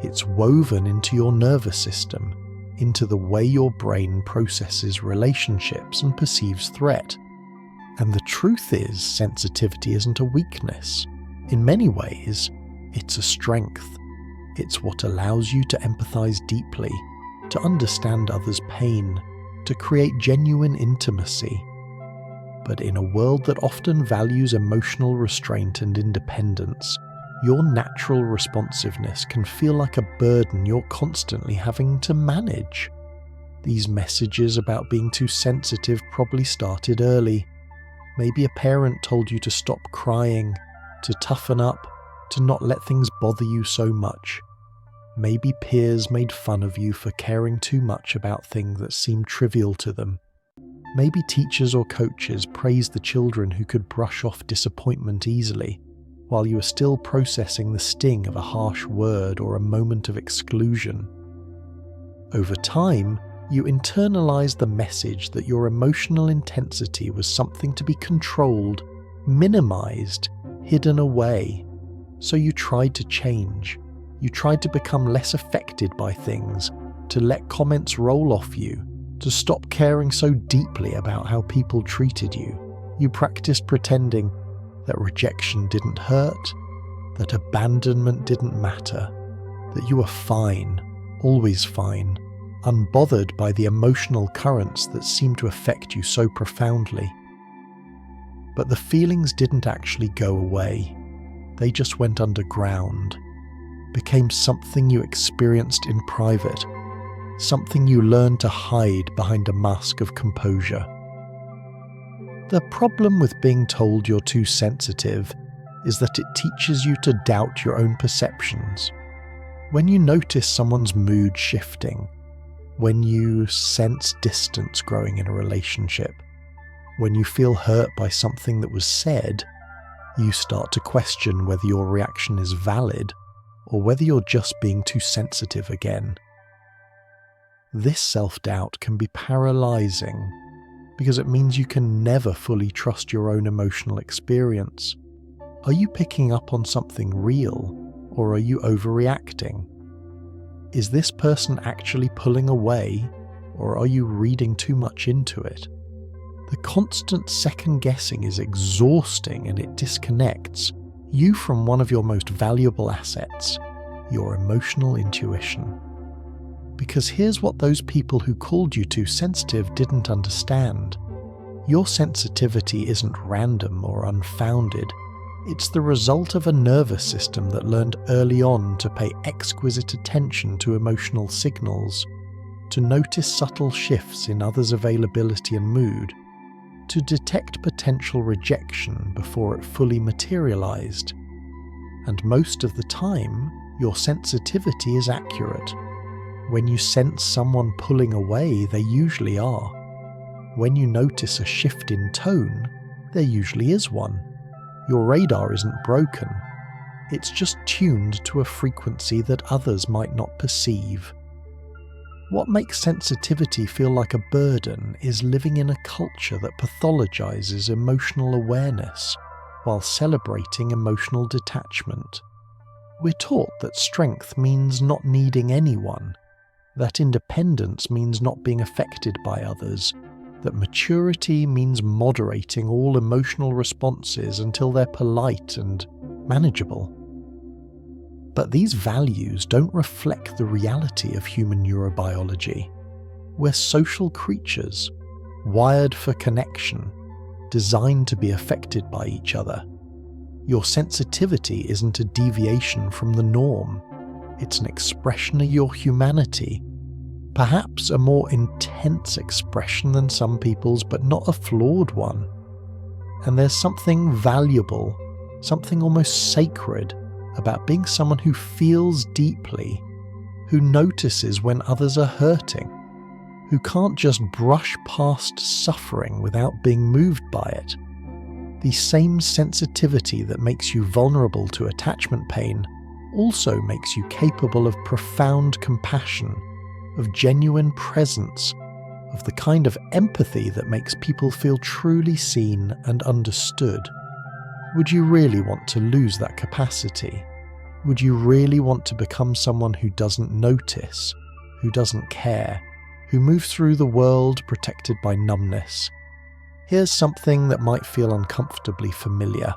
It's woven into your nervous system, into the way your brain processes relationships and perceives threat. And the truth is, sensitivity isn't a weakness. In many ways, it's a strength. It's what allows you to empathize deeply, to understand others' pain, to create genuine intimacy. But in a world that often values emotional restraint and independence, your natural responsiveness can feel like a burden you're constantly having to manage. These messages about being too sensitive probably started early. Maybe a parent told you to stop crying, to toughen up, to not let things bother you so much. Maybe peers made fun of you for caring too much about things that seemed trivial to them. Maybe teachers or coaches praised the children who could brush off disappointment easily, while you were still processing the sting of a harsh word or a moment of exclusion. Over time, you internalized the message that your emotional intensity was something to be controlled, minimized, hidden away. So you tried to change. You tried to become less affected by things, to let comments roll off you, to stop caring so deeply about how people treated you. You practiced pretending that rejection didn't hurt, that abandonment didn't matter, that you were fine, always fine, unbothered by the emotional currents that seemed to affect you so profoundly. But the feelings didn't actually go away. They just went underground, became something you experienced in private, something you learned to hide behind a mask of composure. The problem with being told you're too sensitive is that it teaches you to doubt your own perceptions. When you notice someone's mood shifting, when you sense distance growing in a relationship, when you feel hurt by something that was said, you start to question whether your reaction is valid or whether you're just being too sensitive again. This self-doubt can be paralyzing because it means you can never fully trust your own emotional experience. Are you picking up on something real, or are you overreacting? Is this person actually pulling away, or are you reading too much into it? The constant second-guessing is exhausting, and it disconnects you from one of your most valuable assets, your emotional intuition. Because here's what those people who called you too sensitive didn't understand. Your sensitivity isn't random or unfounded. It's the result of a nervous system that learned early on to pay exquisite attention to emotional signals, to notice subtle shifts in others' availability and mood, to detect potential rejection before it fully materialized. And most of the time, your sensitivity is accurate. When you sense someone pulling away, they usually are. When you notice a shift in tone, there usually is one. Your radar isn't broken. It's just tuned to a frequency that others might not perceive. What makes sensitivity feel like a burden is living in a culture that pathologizes emotional awareness while celebrating emotional detachment. We're taught that strength means not needing anyone, that independence means not being affected by others, that maturity means moderating all emotional responses until they're polite and manageable. But these values don't reflect the reality of human neurobiology. We're social creatures, wired for connection, designed to be affected by each other. Your sensitivity isn't a deviation from the norm. It's an expression of your humanity. Perhaps a more intense expression than some people's, but not a flawed one. And there's something valuable, something almost sacred, about being someone who feels deeply, who notices when others are hurting, who can't just brush past suffering without being moved by it. The same sensitivity that makes you vulnerable to attachment pain also makes you capable of profound compassion, of genuine presence, of the kind of empathy that makes people feel truly seen and understood. Would you really want to lose that capacity? Would you really want to become someone who doesn't notice, who doesn't care, who moves through the world protected by numbness? Here's something that might feel uncomfortably familiar.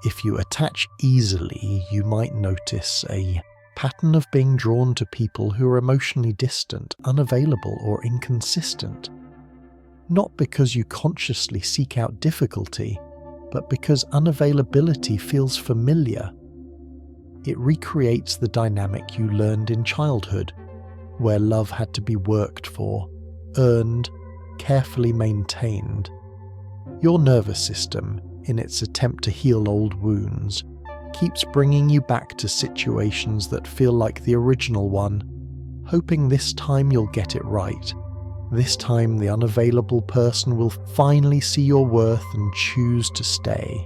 If you attach easily, you might notice a pattern of being drawn to people who are emotionally distant, unavailable, or inconsistent. Not because you consciously seek out difficulty, but because unavailability feels familiar. It recreates the dynamic you learned in childhood, where love had to be worked for, earned, carefully maintained. Your nervous system, in its attempt to heal old wounds, keeps bringing you back to situations that feel like the original one, hoping this time you'll get it right. This time the unavailable person will finally see your worth and choose to stay.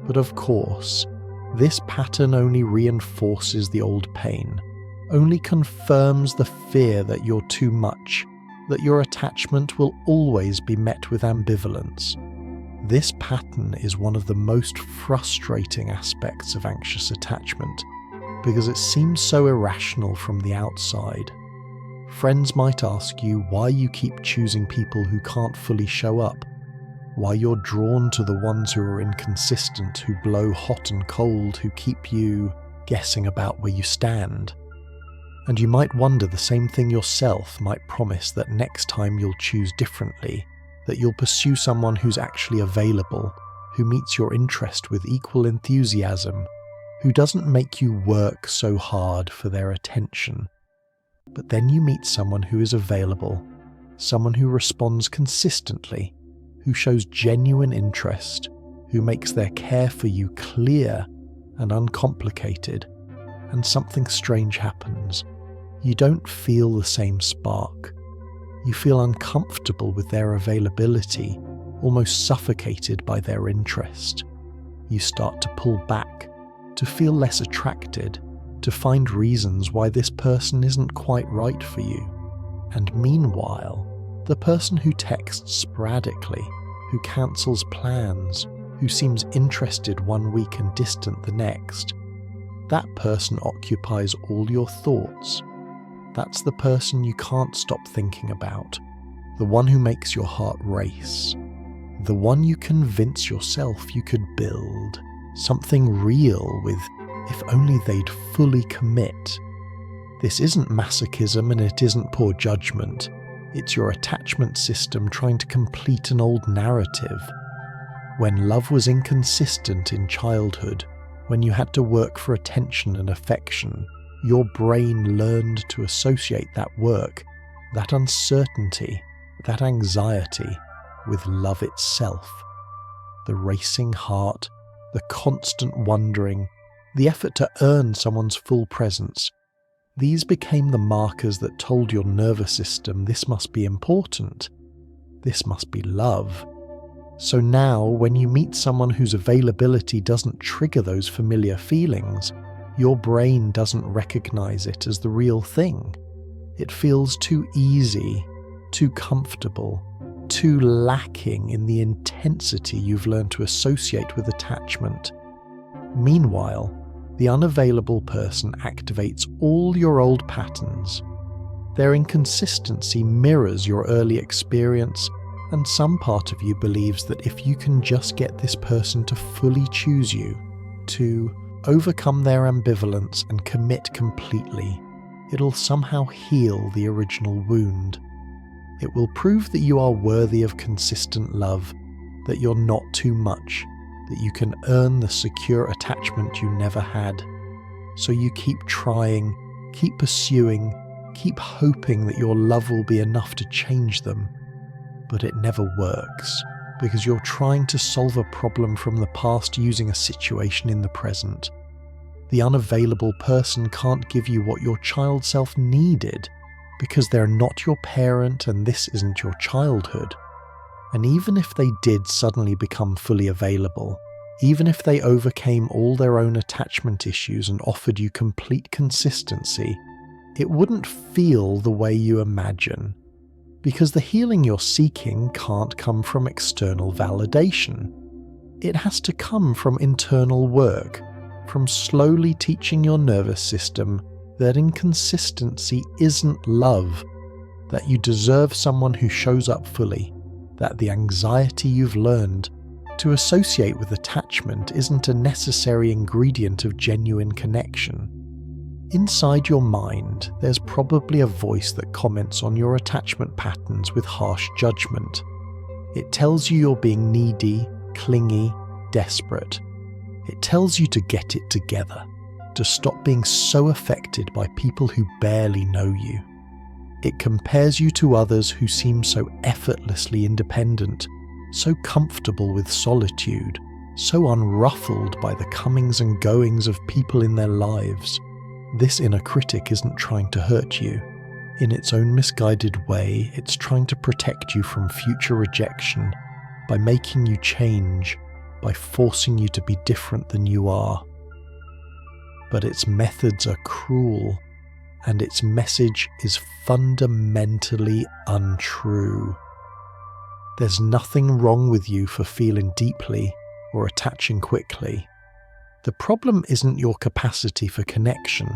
But of course, this pattern only reinforces the old pain, only confirms the fear that you're too much, that your attachment will always be met with ambivalence. This pattern is one of the most frustrating aspects of anxious attachment, because it seems so irrational from the outside. Friends might ask you why you keep choosing people who can't fully show up, why you're drawn to the ones who are inconsistent, who blow hot and cold, who keep you guessing about where you stand. And you might wonder the same thing yourself, might promise that next time you'll choose differently, that you'll pursue someone who's actually available, who meets your interest with equal enthusiasm, who doesn't make you work so hard for their attention. But then you meet someone who is available, someone who responds consistently, who shows genuine interest, who makes their care for you clear and uncomplicated, and something strange happens. You don't feel the same spark. You feel uncomfortable with their availability, almost suffocated by their interest. You start to pull back, to feel less attracted, to find reasons why this person isn't quite right for you. And meanwhile, the person who texts sporadically, who cancels plans, who seems interested one week and distant the next, that person occupies all your thoughts. That's the person you can't stop thinking about, the one who makes your heart race, the one you convince yourself you could build something real with if only they'd fully commit. This isn't masochism and it isn't poor judgment. It's your attachment system trying to complete an old narrative. When love was inconsistent in childhood, when you had to work for attention and affection, your brain learned to associate that work, that uncertainty, that anxiety, with love itself. The racing heart, the constant wondering, the effort to earn someone's full presence. These became the markers that told your nervous system this must be important, this must be love. So now, when you meet someone whose availability doesn't trigger those familiar feelings, your brain doesn't recognize it as the real thing. It feels too easy, too comfortable, too lacking in the intensity you've learned to associate with attachment. Meanwhile, the unavailable person activates all your old patterns. Their inconsistency mirrors your early experience, And some part of you believes that if you can just get this person to fully choose you, to overcome their ambivalence and commit completely, it'll somehow heal the original wound. It will prove that you are worthy of consistent love, that you're not too much, that you can earn the secure attachment you never had. So you keep trying, keep pursuing, keep hoping that your love will be enough to change them. But it never works, because you're trying to solve a problem from the past using a situation in the present. The unavailable person can't give you what your child self needed, because they're not your parent and this isn't your childhood. And even if they did suddenly become fully available, even if they overcame all their own attachment issues and offered you complete consistency, it wouldn't feel the way you imagine. Because the healing you're seeking can't come from external validation. It has to come from internal work, from slowly teaching your nervous system that inconsistency isn't love, that you deserve someone who shows up fully, that the anxiety you've learned to associate with attachment isn't a necessary ingredient of genuine connection. Inside your mind, there's probably a voice that comments on your attachment patterns with harsh judgment. It tells you you're being needy, clingy, desperate. It tells you to get it together, to stop being so affected by people who barely know you. It compares you to others who seem so effortlessly independent, so comfortable with solitude, so unruffled by the comings and goings of people in their lives. This inner critic isn't trying to hurt you. In its own misguided way, it's trying to protect you from future rejection by making you change, by forcing you to be different than you are. But its methods are cruel, and its message is fundamentally untrue. There's nothing wrong with you for feeling deeply or attaching quickly. The problem isn't your capacity for connection.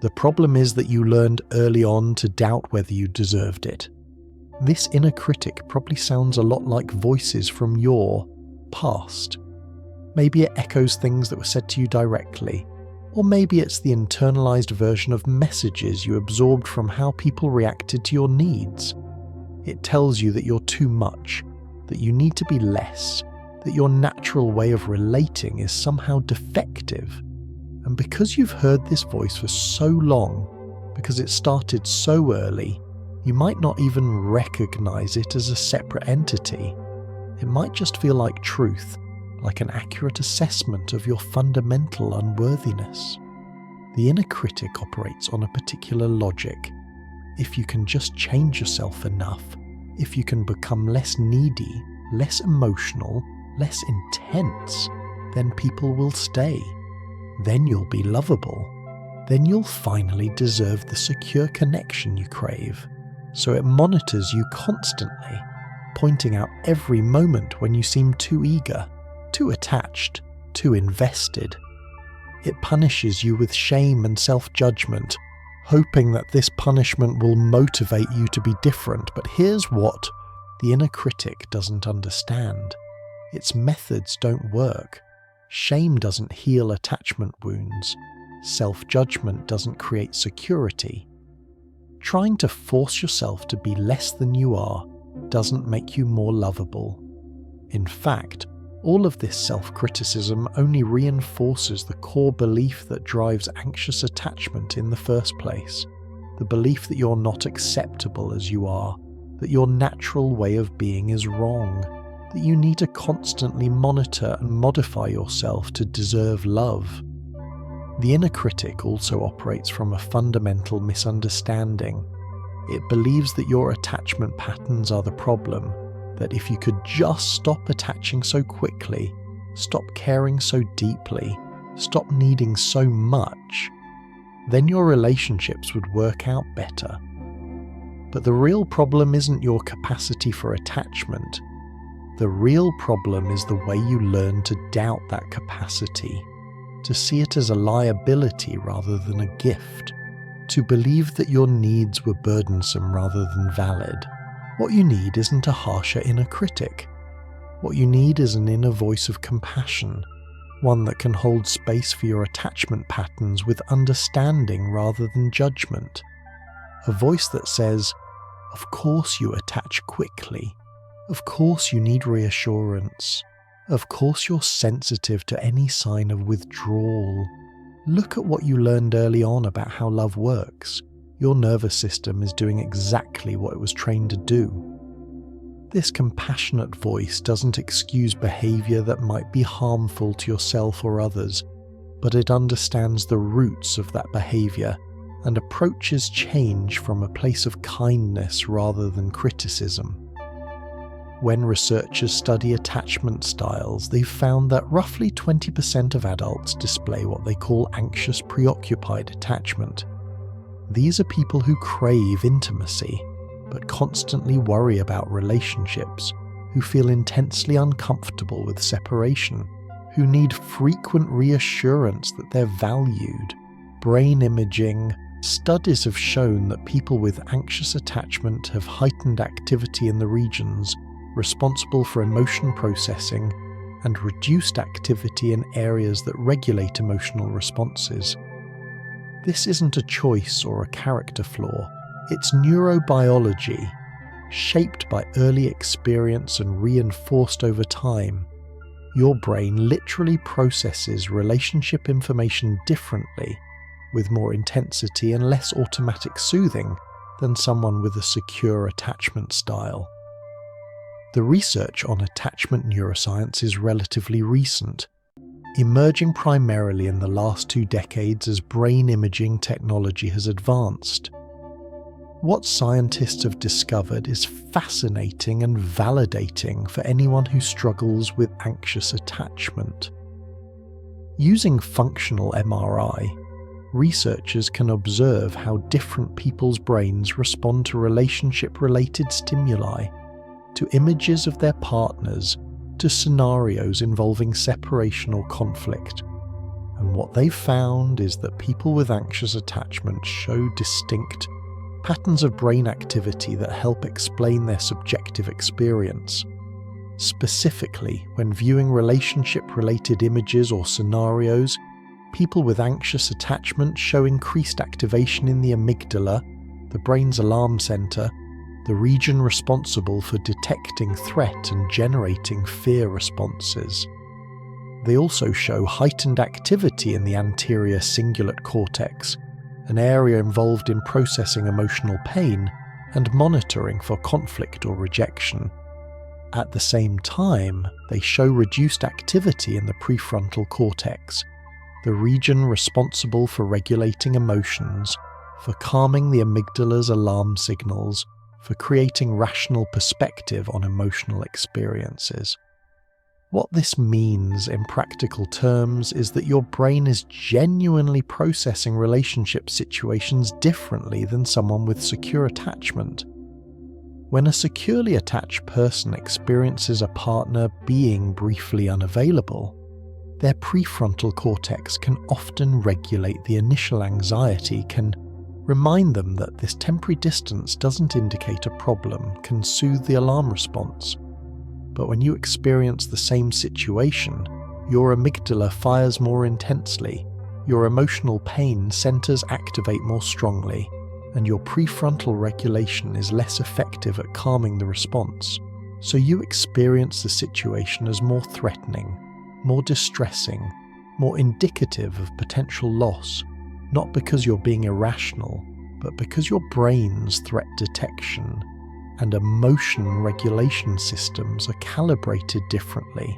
The problem is that you learned early on to doubt whether you deserved it. This inner critic probably sounds a lot like voices from your past. Maybe it echoes things that were said to you directly, or maybe it's the internalized version of messages you absorbed from how people reacted to your needs. It tells you that you're too much, that you need to be less, that your natural way of relating is somehow defective. And because you've heard this voice for so long, because it started so early, you might not even recognize it as a separate entity. It might just feel like truth, like an accurate assessment of your fundamental unworthiness. The inner critic operates on a particular logic. If you can just change yourself enough, if you can become less needy, less emotional, less intense, then people will stay. Then you'll be lovable. Then you'll finally deserve the secure connection you crave. So it monitors you constantly, pointing out every moment when you seem too eager, too attached, too invested. It punishes you with shame and self-judgment, hoping that this punishment will motivate you to be different. But here's what the inner critic doesn't understand. Its methods don't work. Shame doesn't heal attachment wounds. Self-judgment doesn't create security. Trying to force yourself to be less than you are doesn't make you more lovable. In fact, all of this self-criticism only reinforces the core belief that drives anxious attachment in the first place. The belief that you're not acceptable as you are, that your natural way of being is wrong, that you need to constantly monitor and modify yourself to deserve love. The inner critic also operates from a fundamental misunderstanding. It believes that your attachment patterns are the problem, that if you could just stop attaching so quickly, stop caring so deeply, stop needing so much, then your relationships would work out better. But the real problem isn't your capacity for attachment. The real problem is the way you learn to doubt that capacity, to see it as a liability rather than a gift, to believe that your needs were burdensome rather than valid. What you need isn't a harsher inner critic. What you need is an inner voice of compassion, one that can hold space for your attachment patterns with understanding rather than judgment. A voice that says, "Of course you attach quickly. Of course you need reassurance. Of course you're sensitive to any sign of withdrawal. Look at what you learned early on about how love works. Your nervous system is doing exactly what it was trained to do." This compassionate voice doesn't excuse behavior that might be harmful to yourself or others, but it understands the roots of that behavior and approaches change from a place of kindness rather than criticism. When researchers study attachment styles, they've found that roughly 20% of adults display what they call anxious-preoccupied attachment. These are people who crave intimacy, but constantly worry about relationships, who feel intensely uncomfortable with separation, who need frequent reassurance that they're valued. Brain imaging studies have shown that people with anxious attachment have heightened activity in the regions responsible for emotion processing and reduced activity in areas that regulate emotional responses. This isn't a choice or a character flaw. It's neurobiology, shaped by early experience and reinforced over time. Your brain literally processes relationship information differently, with more intensity and less automatic soothing than someone with a secure attachment style. The research on attachment neuroscience is relatively recent, emerging primarily in the last 2 decades as brain imaging technology has advanced. What scientists have discovered is fascinating and validating for anyone who struggles with anxious attachment. Using functional MRI, researchers can observe how different people's brains respond to relationship-related stimuli, to images of their partners, to scenarios involving separation or conflict. And what they've found is that people with anxious attachment show distinct patterns of brain activity that help explain their subjective experience. Specifically, when viewing relationship-related images or scenarios, people with anxious attachment show increased activation in the amygdala, the brain's alarm center, the region responsible for detecting threat and generating fear responses. They also show heightened activity in the anterior cingulate cortex, an area involved in processing emotional pain and monitoring for conflict or rejection. At the same time, they show reduced activity in the prefrontal cortex, the region responsible for regulating emotions, for calming the amygdala's alarm signals, for creating rational perspective on emotional experiences. What this means in practical terms is that your brain is genuinely processing relationship situations differently than someone with secure attachment. When a securely attached person experiences a partner being briefly unavailable, their prefrontal cortex can often regulate the initial anxiety, can remind them that this temporary distance doesn't indicate a problem, can soothe the alarm response. But when you experience the same situation, your amygdala fires more intensely, your emotional pain centers activate more strongly, and your prefrontal regulation is less effective at calming the response. So you experience the situation as more threatening, more distressing, more indicative of potential loss, not because you're being irrational, but because your brain's threat detection and emotion regulation systems are calibrated differently.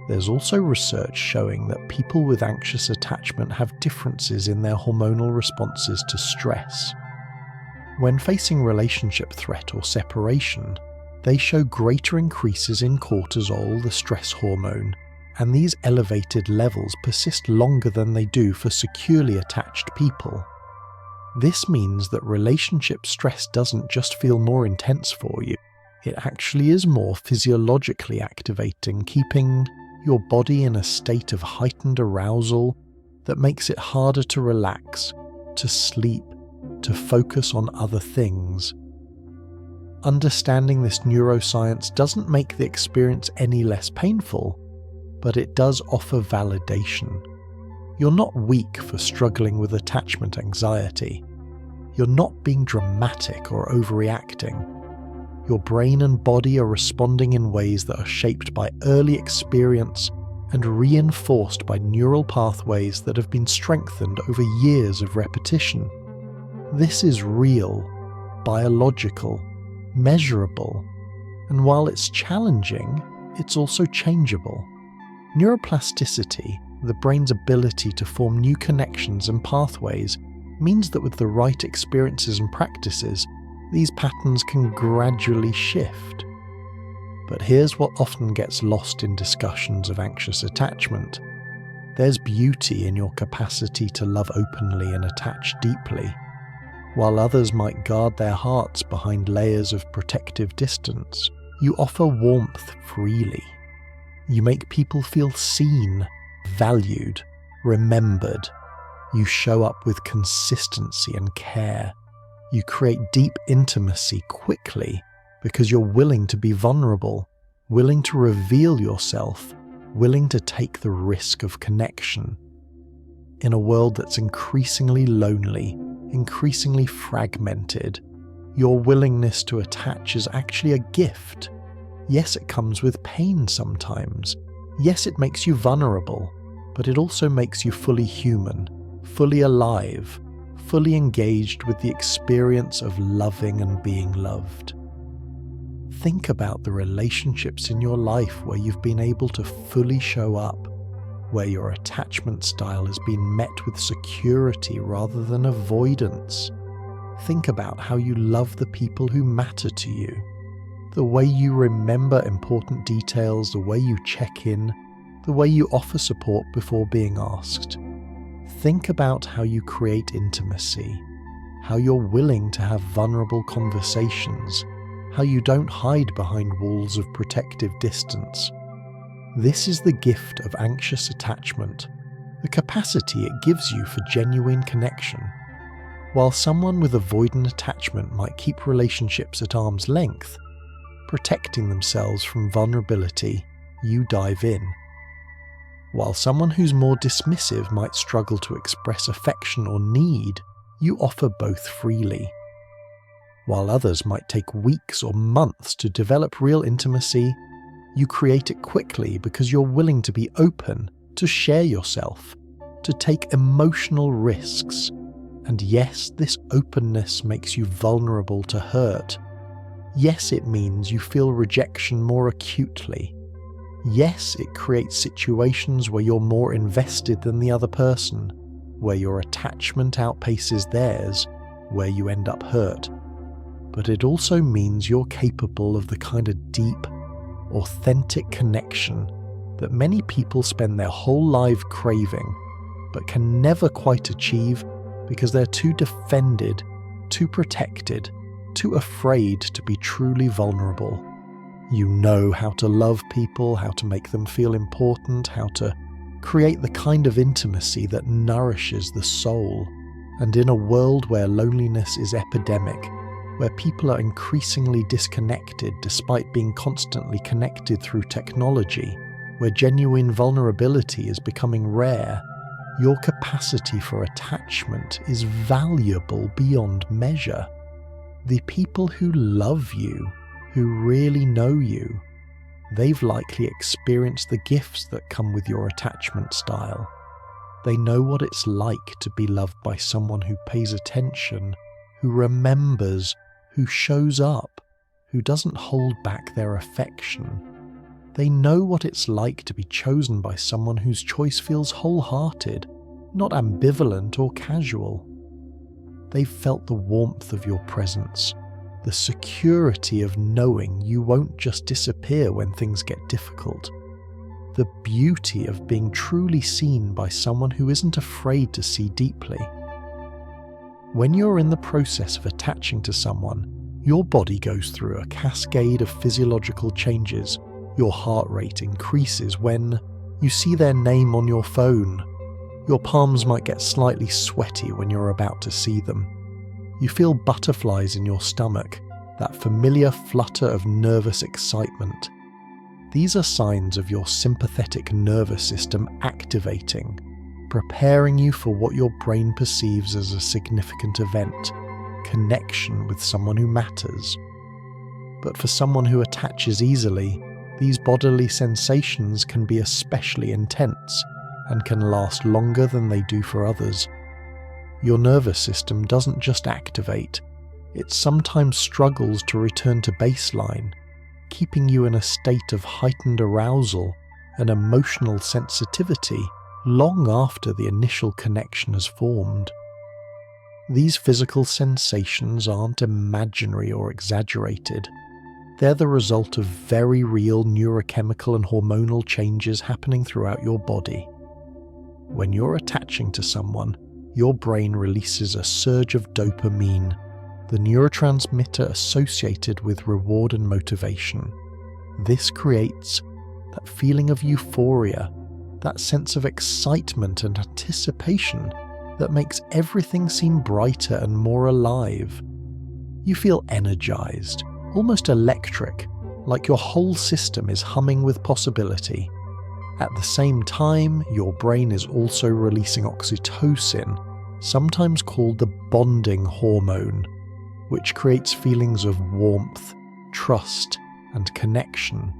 There's also research showing that people with anxious attachment have differences in their hormonal responses to stress. When facing relationship threat or separation, they show greater increases in cortisol, the stress hormone, and these elevated levels persist longer than they do for securely attached people. This means that relationship stress doesn't just feel more intense for you, it actually is more physiologically activating, keeping your body in a state of heightened arousal that makes it harder to relax, to sleep, to focus on other things. Understanding this neuroscience doesn't make the experience any less painful, but it does offer validation. You're not weak for struggling with attachment anxiety. You're not being dramatic or overreacting. Your brain and body are responding in ways that are shaped by early experience and reinforced by neural pathways that have been strengthened over years of repetition. This is real, biological, measurable, and while it's challenging, it's also changeable. Neuroplasticity, the brain's ability to form new connections and pathways, means that with the right experiences and practices, these patterns can gradually shift. But here's what often gets lost in discussions of anxious attachment. There's beauty in your capacity to love openly and attach deeply. While others might guard their hearts behind layers of protective distance, you offer warmth freely. You make people feel seen, valued, remembered. You show up with consistency and care. You create deep intimacy quickly because you're willing to be vulnerable, willing to reveal yourself, willing to take the risk of connection. In a world that's increasingly lonely, increasingly fragmented, your willingness to attach is actually a gift. Yes, it comes with pain sometimes. Yes, it makes you vulnerable, but it also makes you fully human, fully alive, fully engaged with the experience of loving and being loved. Think about the relationships in your life where you've been able to fully show up, where your attachment style has been met with security rather than avoidance. Think about how you love the people who matter to you, the way you remember important details, the way you check in, the way you offer support before being asked. Think about how you create intimacy, how you're willing to have vulnerable conversations, how you don't hide behind walls of protective distance. This is the gift of anxious attachment, the capacity it gives you for genuine connection. While someone with avoidant attachment might keep relationships at arm's length, protecting themselves from vulnerability, you dive in. While someone who's more dismissive might struggle to express affection or need, you offer both freely. While others might take weeks or months to develop real intimacy, you create it quickly because you're willing to be open, to share yourself, to take emotional risks. And yes, this openness makes you vulnerable to hurt. Yes, it means you feel rejection more acutely. Yes, it creates situations where you're more invested than the other person, where your attachment outpaces theirs, where you end up hurt. But it also means you're capable of the kind of deep, authentic connection that many people spend their whole life craving, but can never quite achieve because they're too defended, too protected, too afraid to be truly vulnerable. You know how to love people, how to make them feel important, how to create the kind of intimacy that nourishes the soul. And in a world where loneliness is epidemic, where people are increasingly disconnected despite being constantly connected through technology, where genuine vulnerability is becoming rare, your capacity for attachment is valuable beyond measure. The people who love you, who really know you, they've likely experienced the gifts that come with your attachment style. They know what it's like to be loved by someone who pays attention, who remembers, who shows up, who doesn't hold back their affection. They know what it's like to be chosen by someone whose choice feels wholehearted, not ambivalent or casual. They've felt the warmth of your presence, the security of knowing you won't just disappear when things get difficult, the beauty of being truly seen by someone who isn't afraid to see deeply. When you're in the process of attaching to someone, your body goes through a cascade of physiological changes. Your heart rate increases when you see their name on your phone. Your palms might get slightly sweaty when you're about to see them. You feel butterflies in your stomach, that familiar flutter of nervous excitement. These are signs of your sympathetic nervous system activating, preparing you for what your brain perceives as a significant event, connection with someone who matters. But for someone who attaches easily, these bodily sensations can be especially intense and can last longer than they do for others. Your nervous system doesn't just activate, it sometimes struggles to return to baseline, keeping you in a state of heightened arousal and emotional sensitivity long after the initial connection has formed. These physical sensations aren't imaginary or exaggerated. They're the result of very real neurochemical and hormonal changes happening throughout your body. When you're attaching to someone, your brain releases a surge of dopamine, the neurotransmitter associated with reward and motivation. This creates that feeling of euphoria, that sense of excitement and anticipation that makes everything seem brighter and more alive. You feel energized, almost electric, like your whole system is humming with possibility. At the same time, your brain is also releasing oxytocin, sometimes called the bonding hormone, which creates feelings of warmth, trust, and connection.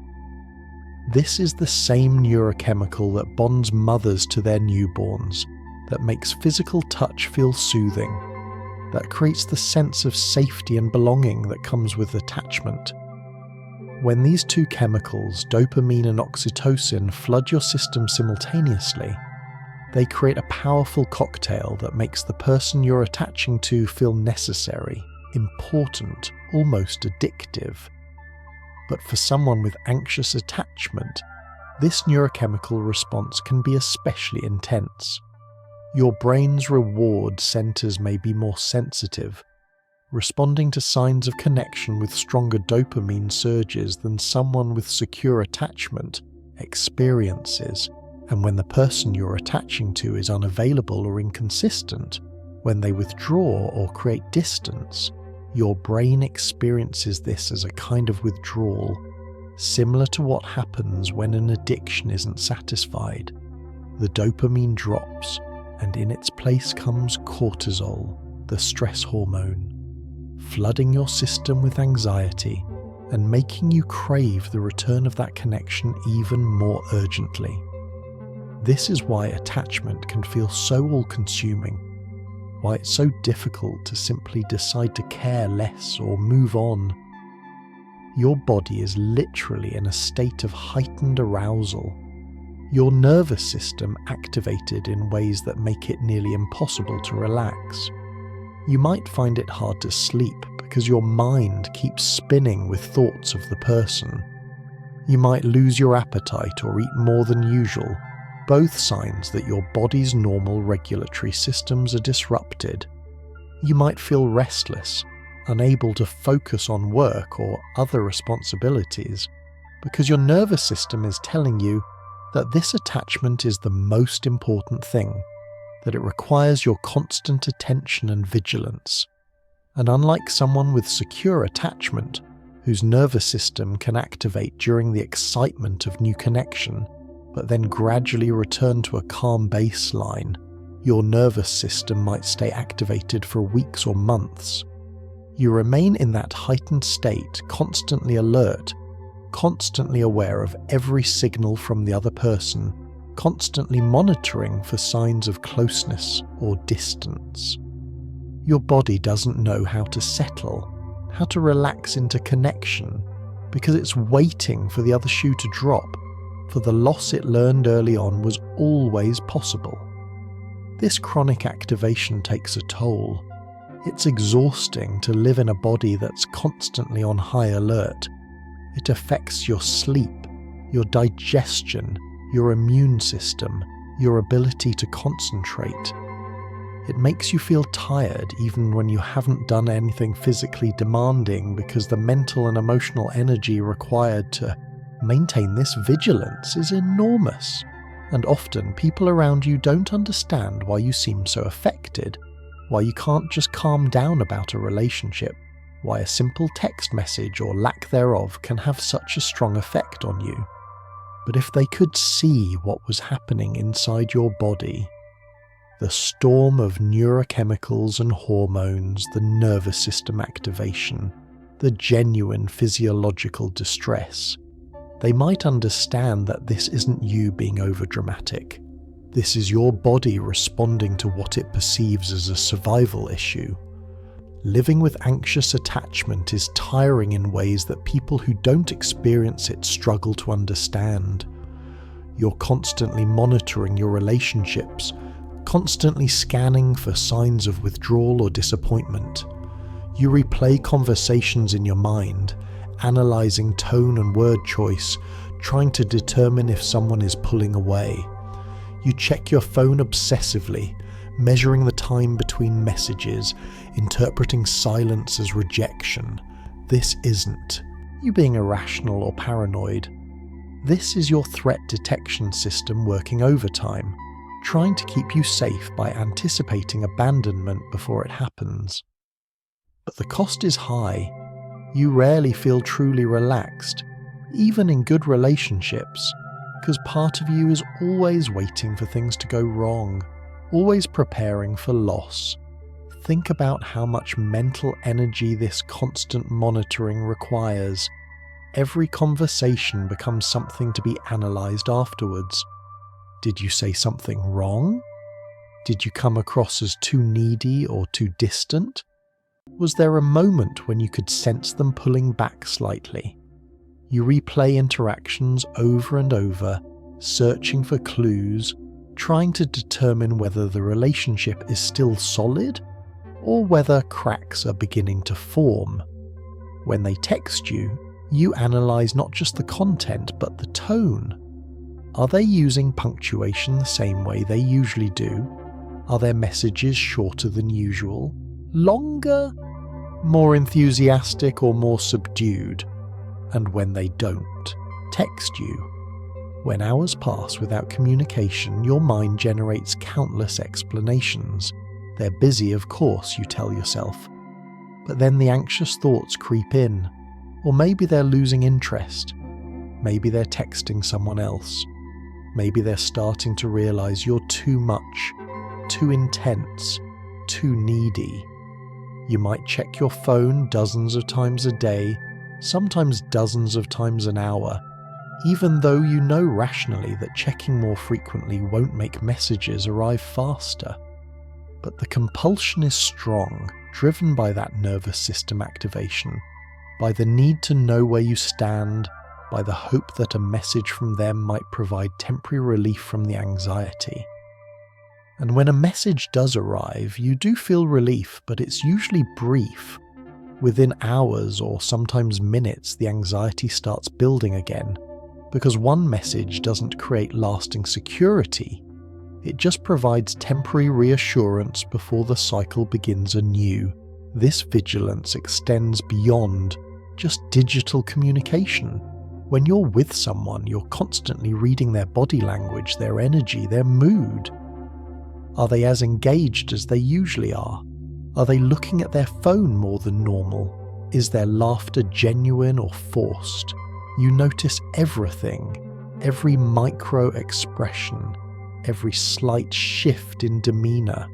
This is the same neurochemical that bonds mothers to their newborns, that makes physical touch feel soothing, that creates the sense of safety and belonging that comes with attachment. When these two chemicals, dopamine and oxytocin, flood your system simultaneously, they create a powerful cocktail that makes the person you're attaching to feel necessary, important, almost addictive. But for someone with anxious attachment, this neurochemical response can be especially intense. Your brain's reward centers may be more sensitive, responding to signs of connection with stronger dopamine surges than someone with secure attachment experiences. And when the person you're attaching to is unavailable or inconsistent, when they withdraw or create distance, your brain experiences this as a kind of withdrawal, similar to what happens when an addiction isn't satisfied. The dopamine drops, and in its place comes cortisol, the stress hormone, flooding your system with anxiety and making you crave the return of that connection even more urgently. This is why attachment can feel so all-consuming, why it's so difficult to simply decide to care less or move on. Your body is literally in a state of heightened arousal, your nervous system activated in ways that make it nearly impossible to relax. You might find it hard to sleep because your mind keeps spinning with thoughts of the person. You might lose your appetite or eat more than usual, both signs that your body's normal regulatory systems are disrupted. You might feel restless, unable to focus on work or other responsibilities, because your nervous system is telling you that this attachment is the most important thing, that it requires your constant attention and vigilance. And unlike someone with secure attachment, whose nervous system can activate during the excitement of new connection, but then gradually return to a calm baseline, your nervous system might stay activated for weeks or months. You remain in that heightened state, constantly alert, constantly aware of every signal from the other person, constantly monitoring for signs of closeness or distance. Your body doesn't know how to settle, how to relax into connection, because it's waiting for the other shoe to drop, for the loss it learned early on was always possible. This chronic activation takes a toll. It's exhausting to live in a body that's constantly on high alert. It affects your sleep, your digestion, your immune system, your ability to concentrate. It makes you feel tired even when you haven't done anything physically demanding, because the mental and emotional energy required to maintain this vigilance is enormous. And often people around you don't understand why you seem so affected, why you can't just calm down about a relationship, why a simple text message or lack thereof can have such a strong effect on you. But if they could see what was happening inside your body, the storm of neurochemicals and hormones, the nervous system activation, the genuine physiological distress, they might understand that this isn't you being overdramatic. This is your body responding to what it perceives as a survival issue. Living with anxious attachment is tiring in ways that people who don't experience it struggle to understand. You're constantly monitoring your relationships, constantly scanning for signs of withdrawal or disappointment. You replay conversations in your mind, analysing tone and word choice, trying to determine if someone is pulling away. You check your phone obsessively, measuring the time between messages, interpreting silence as rejection. This isn't you being irrational or paranoid. This is your threat detection system working overtime, trying to keep you safe by anticipating abandonment before it happens. But the cost is high. You rarely feel truly relaxed, even in good relationships, because part of you is always waiting for things to go wrong, always preparing for loss. Think about how much mental energy this constant monitoring requires. Every conversation becomes something to be analysed afterwards. Did you say something wrong? Did you come across as too needy or too distant? Was there a moment when you could sense them pulling back slightly? You replay interactions over and over, searching for clues, trying to determine whether the relationship is still solid or whether cracks are beginning to form. When they text you, you analyse not just the content but the tone. Are they using punctuation the same way they usually do? Are their messages shorter than usual? Longer? More enthusiastic or more subdued? And when they don't text you? When hours pass without communication, your mind generates countless explanations. They're busy, of course, you tell yourself. But then the anxious thoughts creep in. Or maybe they're losing interest. Maybe they're texting someone else. Maybe they're starting to realise you're too much, too intense, too needy. You might check your phone dozens of times a day, sometimes dozens of times an hour, even though you know rationally that checking more frequently won't make messages arrive faster. But the compulsion is strong, driven by that nervous system activation, by the need to know where you stand, by the hope that a message from them might provide temporary relief from the anxiety. And when a message does arrive, you do feel relief, but it's usually brief. Within hours or sometimes minutes, the anxiety starts building again, because one message doesn't create lasting security. It just provides temporary reassurance before the cycle begins anew. This vigilance extends beyond just digital communication. When you're with someone, you're constantly reading their body language, their energy, their mood. Are they as engaged as they usually are? Are they looking at their phone more than normal? Is their laughter genuine or forced? You notice everything, every micro expression, every slight shift in demeanour,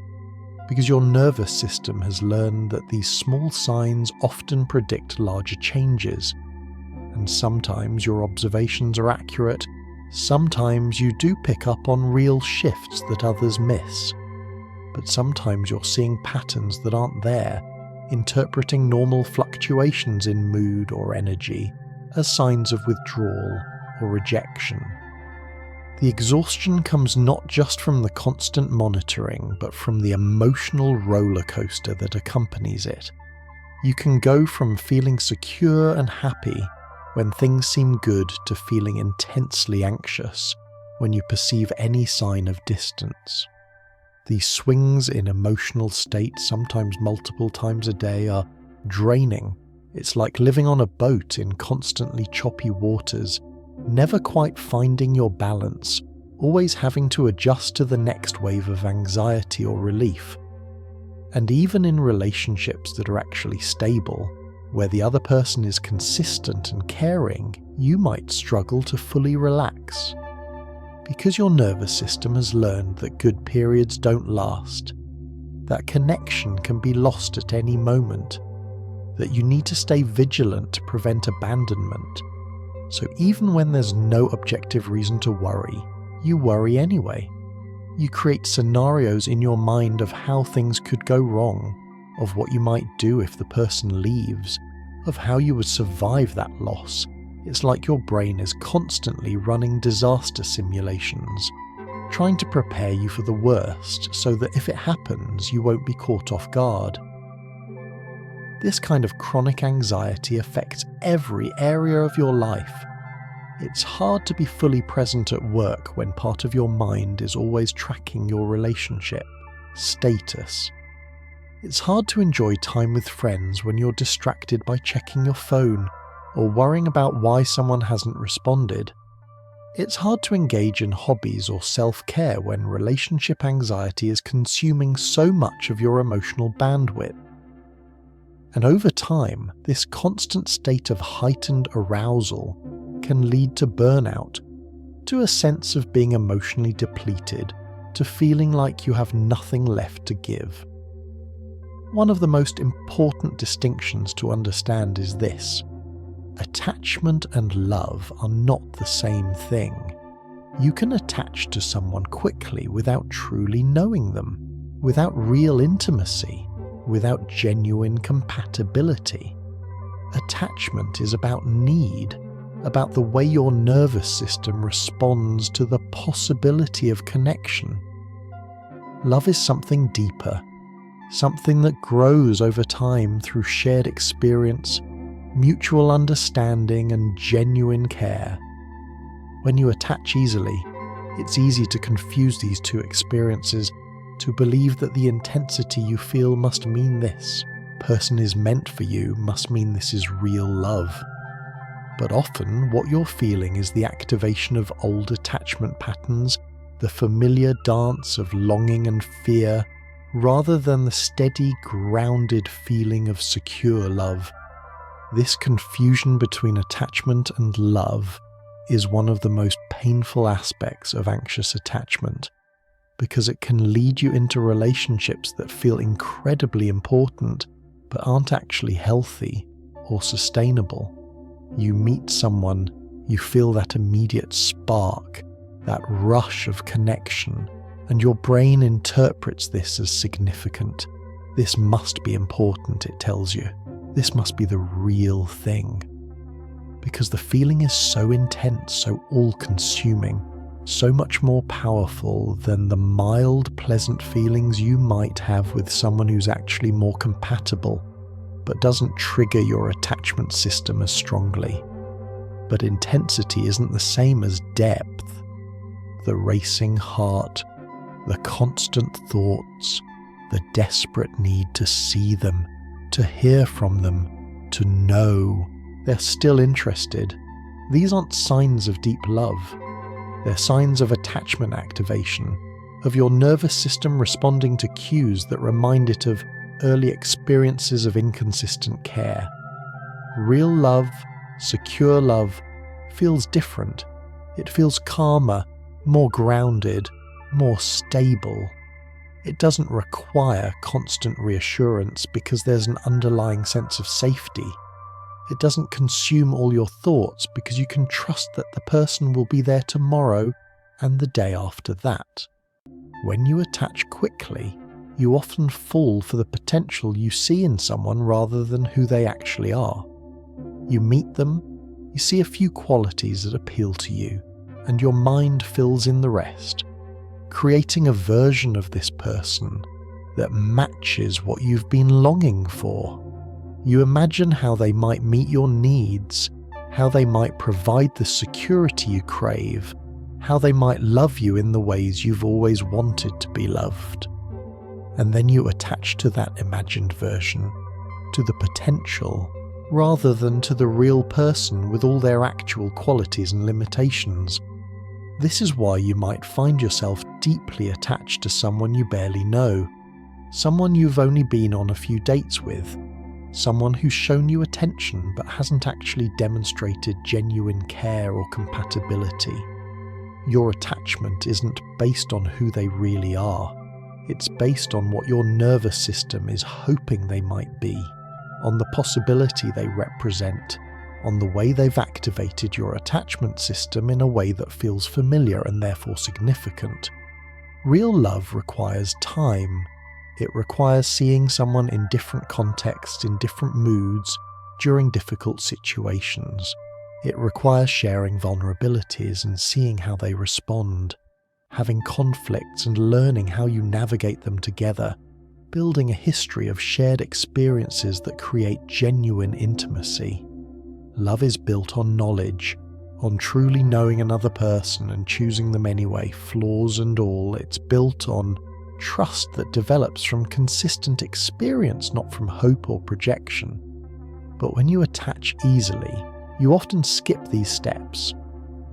because your nervous system has learned that these small signs often predict larger changes. And sometimes your observations are accurate, sometimes you do pick up on real shifts that others miss. But sometimes you're seeing patterns that aren't there, interpreting normal fluctuations in mood or energy as signs of withdrawal or rejection. The exhaustion comes not just from the constant monitoring, but from the emotional roller coaster that accompanies it. You can go from feeling secure and happy when things seem good to feeling intensely anxious when you perceive any sign of distance. These swings in emotional state, sometimes multiple times a day, are draining. It's like living on a boat in constantly choppy waters, never quite finding your balance, always having to adjust to the next wave of anxiety or relief. And even in relationships that are actually stable, Where the other person is consistent and caring, you might struggle to fully relax. Because your nervous system has learned that good periods don't last, that connection can be lost at any moment, that you need to stay vigilant to prevent abandonment. So even when there's no objective reason to worry, you worry anyway. You create scenarios in your mind of how things could go wrong, of what you might do if the person leaves, of how you would survive that loss. It's like your brain is constantly running disaster simulations, trying to prepare you for the worst so that if it happens, you won't be caught off guard. This kind of chronic anxiety affects every area of your life. It's hard to be fully present at work when part of your mind is always tracking your relationship, status. It's hard to enjoy time with friends when you're distracted by checking your phone or worrying about why someone hasn't responded. It's hard to engage in hobbies or self-care when relationship anxiety is consuming so much of your emotional bandwidth. And over time, this constant state of heightened arousal can lead to burnout, to a sense of being emotionally depleted, to feeling like you have nothing left to give. One of the most important distinctions to understand is this: attachment and love are not the same thing. You can attach to someone quickly without truly knowing them, without real intimacy, without genuine compatibility. Attachment is about need, about the way your nervous system responds to the possibility of connection. Love is something deeper, something that grows over time through shared experience, mutual understanding, and genuine care. When you attach easily, it's easy to confuse these two experiences, to believe that the intensity you feel must mean this person is meant for you, must mean this is real love. But often what you're feeling is the activation of old attachment patterns, the familiar dance of longing and fear, rather than the steady, grounded feeling of secure love. This confusion between attachment and love is one of the most painful aspects of anxious attachment, because it can lead you into relationships that feel incredibly important but aren't actually healthy or sustainable. You meet someone, you feel that immediate spark, that rush of connection, and your brain interprets this as significant. This must be important, it tells you. This must be the real thing. Because the feeling is so intense, so all-consuming, so much more powerful than the mild, pleasant feelings you might have with someone who's actually more compatible, but doesn't trigger your attachment system as strongly. But intensity isn't the same as depth. The racing heart, the constant thoughts, the desperate need to see them, to hear from them, to know they're still interested. These aren't signs of deep love. They're signs of attachment activation, of your nervous system responding to cues that remind it of early experiences of inconsistent care. Real love, secure love, feels different. It feels calmer, more grounded, more stable. It doesn't require constant reassurance because there's an underlying sense of safety. It doesn't consume all your thoughts because you can trust that the person will be there tomorrow and the day after that. When you attach quickly, you often fall for the potential you see in someone rather than who they actually are. You meet them, you see a few qualities that appeal to you, and your mind fills in the rest, creating a version of this person that matches what you've been longing for. You imagine how they might meet your needs, how they might provide the security you crave, how they might love you in the ways you've always wanted to be loved. And then you attach to that imagined version, to the potential, rather than to the real person with all their actual qualities and limitations. This is why you might find yourself deeply attached to someone you barely know, someone you've only been on a few dates with, someone who's shown you attention but hasn't actually demonstrated genuine care or compatibility. Your attachment isn't based on who they really are. It's based on what your nervous system is hoping they might be, on the possibility they represent, on the way they've activated your attachment system in a way that feels familiar and therefore significant. Real love requires time. It requires seeing someone in different contexts, in different moods, during difficult situations. It requires sharing vulnerabilities and seeing how they respond, having conflicts and learning how you navigate them together, building a history of shared experiences that create genuine intimacy. Love is built on knowledge, on truly knowing another person and choosing them anyway, flaws and all. It's built on trust that develops from consistent experience, not from hope or projection. But when you attach easily, you often skip these steps.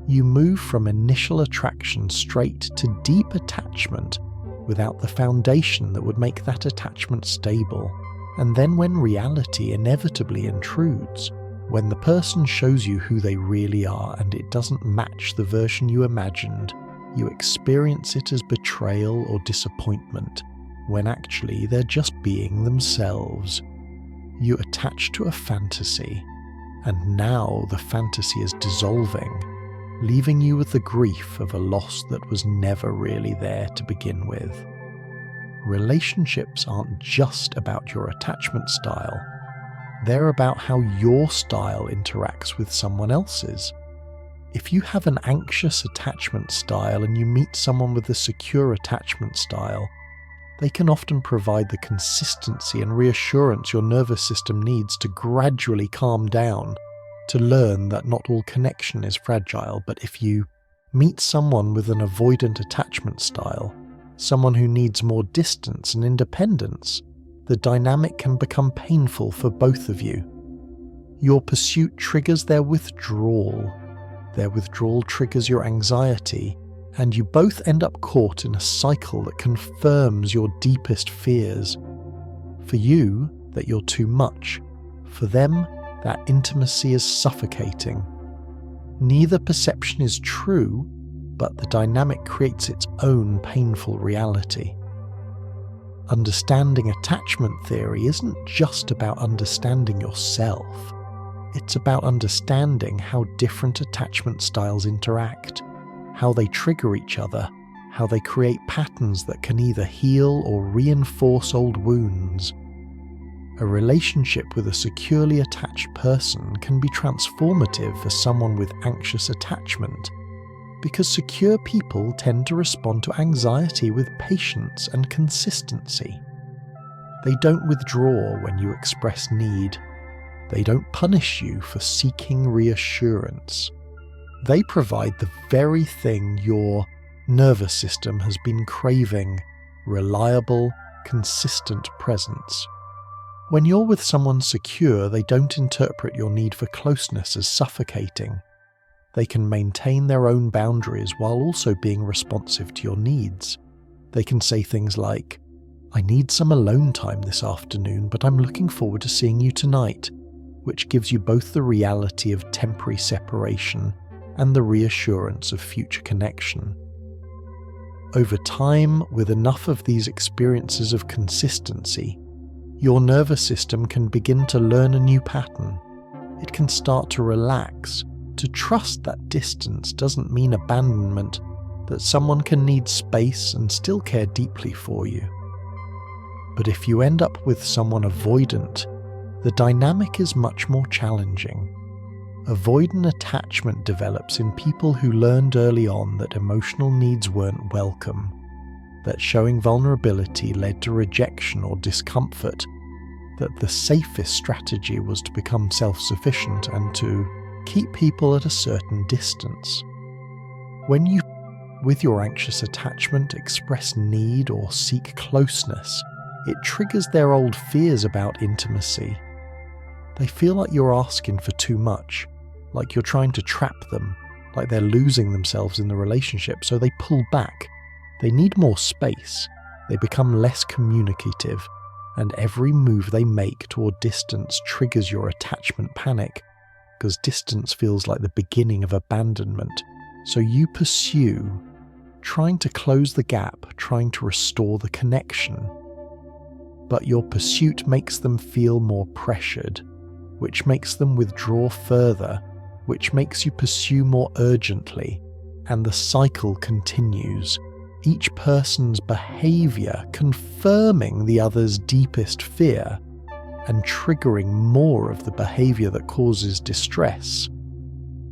You move from initial attraction straight to deep attachment without the foundation that would make that attachment stable. And then when reality inevitably intrudes, when the person shows you who they really are and it doesn't match the version you imagined, you experience it as betrayal or disappointment, when actually they're just being themselves. You attach to a fantasy, and now the fantasy is dissolving, leaving you with the grief of a loss that was never really there to begin with. Relationships aren't just about your attachment style. They're about how your style interacts with someone else's. If you have an anxious attachment style and you meet someone with a secure attachment style, they can often provide the consistency and reassurance your nervous system needs to gradually calm down, to learn that not all connection is fragile. But if you meet someone with an avoidant attachment style, someone who needs more distance and independence, the dynamic can become painful for both of you. Your pursuit triggers their withdrawal. Their withdrawal triggers your anxiety, and you both end up caught in a cycle that confirms your deepest fears. For you, that you're too much. For them, that intimacy is suffocating. Neither perception is true, but the dynamic creates its own painful reality. Understanding attachment theory isn't just about understanding yourself. It's about understanding how different attachment styles interact, how they trigger each other, how they create patterns that can either heal or reinforce old wounds. A relationship with a securely attached person can be transformative for someone with anxious attachment, because secure people tend to respond to anxiety with patience and consistency. They don't withdraw when you express need. They don't punish you for seeking reassurance. They provide the very thing your nervous system has been craving: reliable, consistent presence. When you're with someone secure, they don't interpret your need for closeness as suffocating. They can maintain their own boundaries while also being responsive to your needs. They can say things like, "I need some alone time this afternoon, but I'm looking forward to seeing you tonight," which gives you both the reality of temporary separation and the reassurance of future connection. Over time, with enough of these experiences of consistency, your nervous system can begin to learn a new pattern. It can start to relax, to trust that distance doesn't mean abandonment, that someone can need space and still care deeply for you. But if you end up with someone avoidant, the dynamic is much more challenging. Avoidant attachment develops in people who learned early on that emotional needs weren't welcome, that showing vulnerability led to rejection or discomfort, that the safest strategy was to become self-sufficient and to keep people at a certain distance. When you, with your anxious attachment, express need or seek closeness, it triggers their old fears about intimacy. They feel like you're asking for too much, like you're trying to trap them, like they're losing themselves in the relationship, so they pull back. They need more space. They become less communicative. and every move they make toward distance triggers your attachment panic, because distance feels like the beginning of abandonment. So you pursue, trying to close the gap, trying to restore the connection. But your pursuit makes them feel more pressured, which makes them withdraw further, which makes you pursue more urgently, and the cycle continues, each person's behaviour confirming the other's deepest fear and triggering more of the behaviour that causes distress.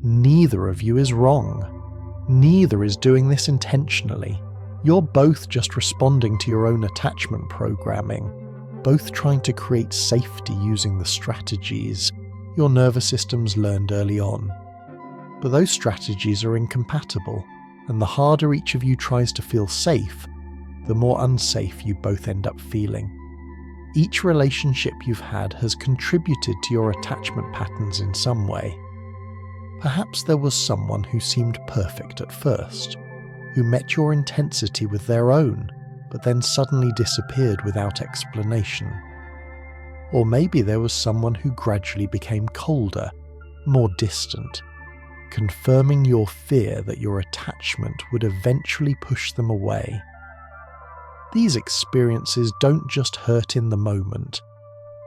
Neither of you is wrong. Neither is doing this intentionally. You're both just responding to your own attachment programming, both trying to create safety using the strategies your nervous systems learned early on. But those strategies are incompatible, and the harder each of you tries to feel safe, the more unsafe you both end up feeling. Each relationship you've had has contributed to your attachment patterns in some way. Perhaps there was someone who seemed perfect at first, who met your intensity with their own, but then suddenly disappeared without explanation. Or maybe there was someone who gradually became colder, more distant, confirming your fear that your attachment would eventually push them away. These experiences don't just hurt in the moment.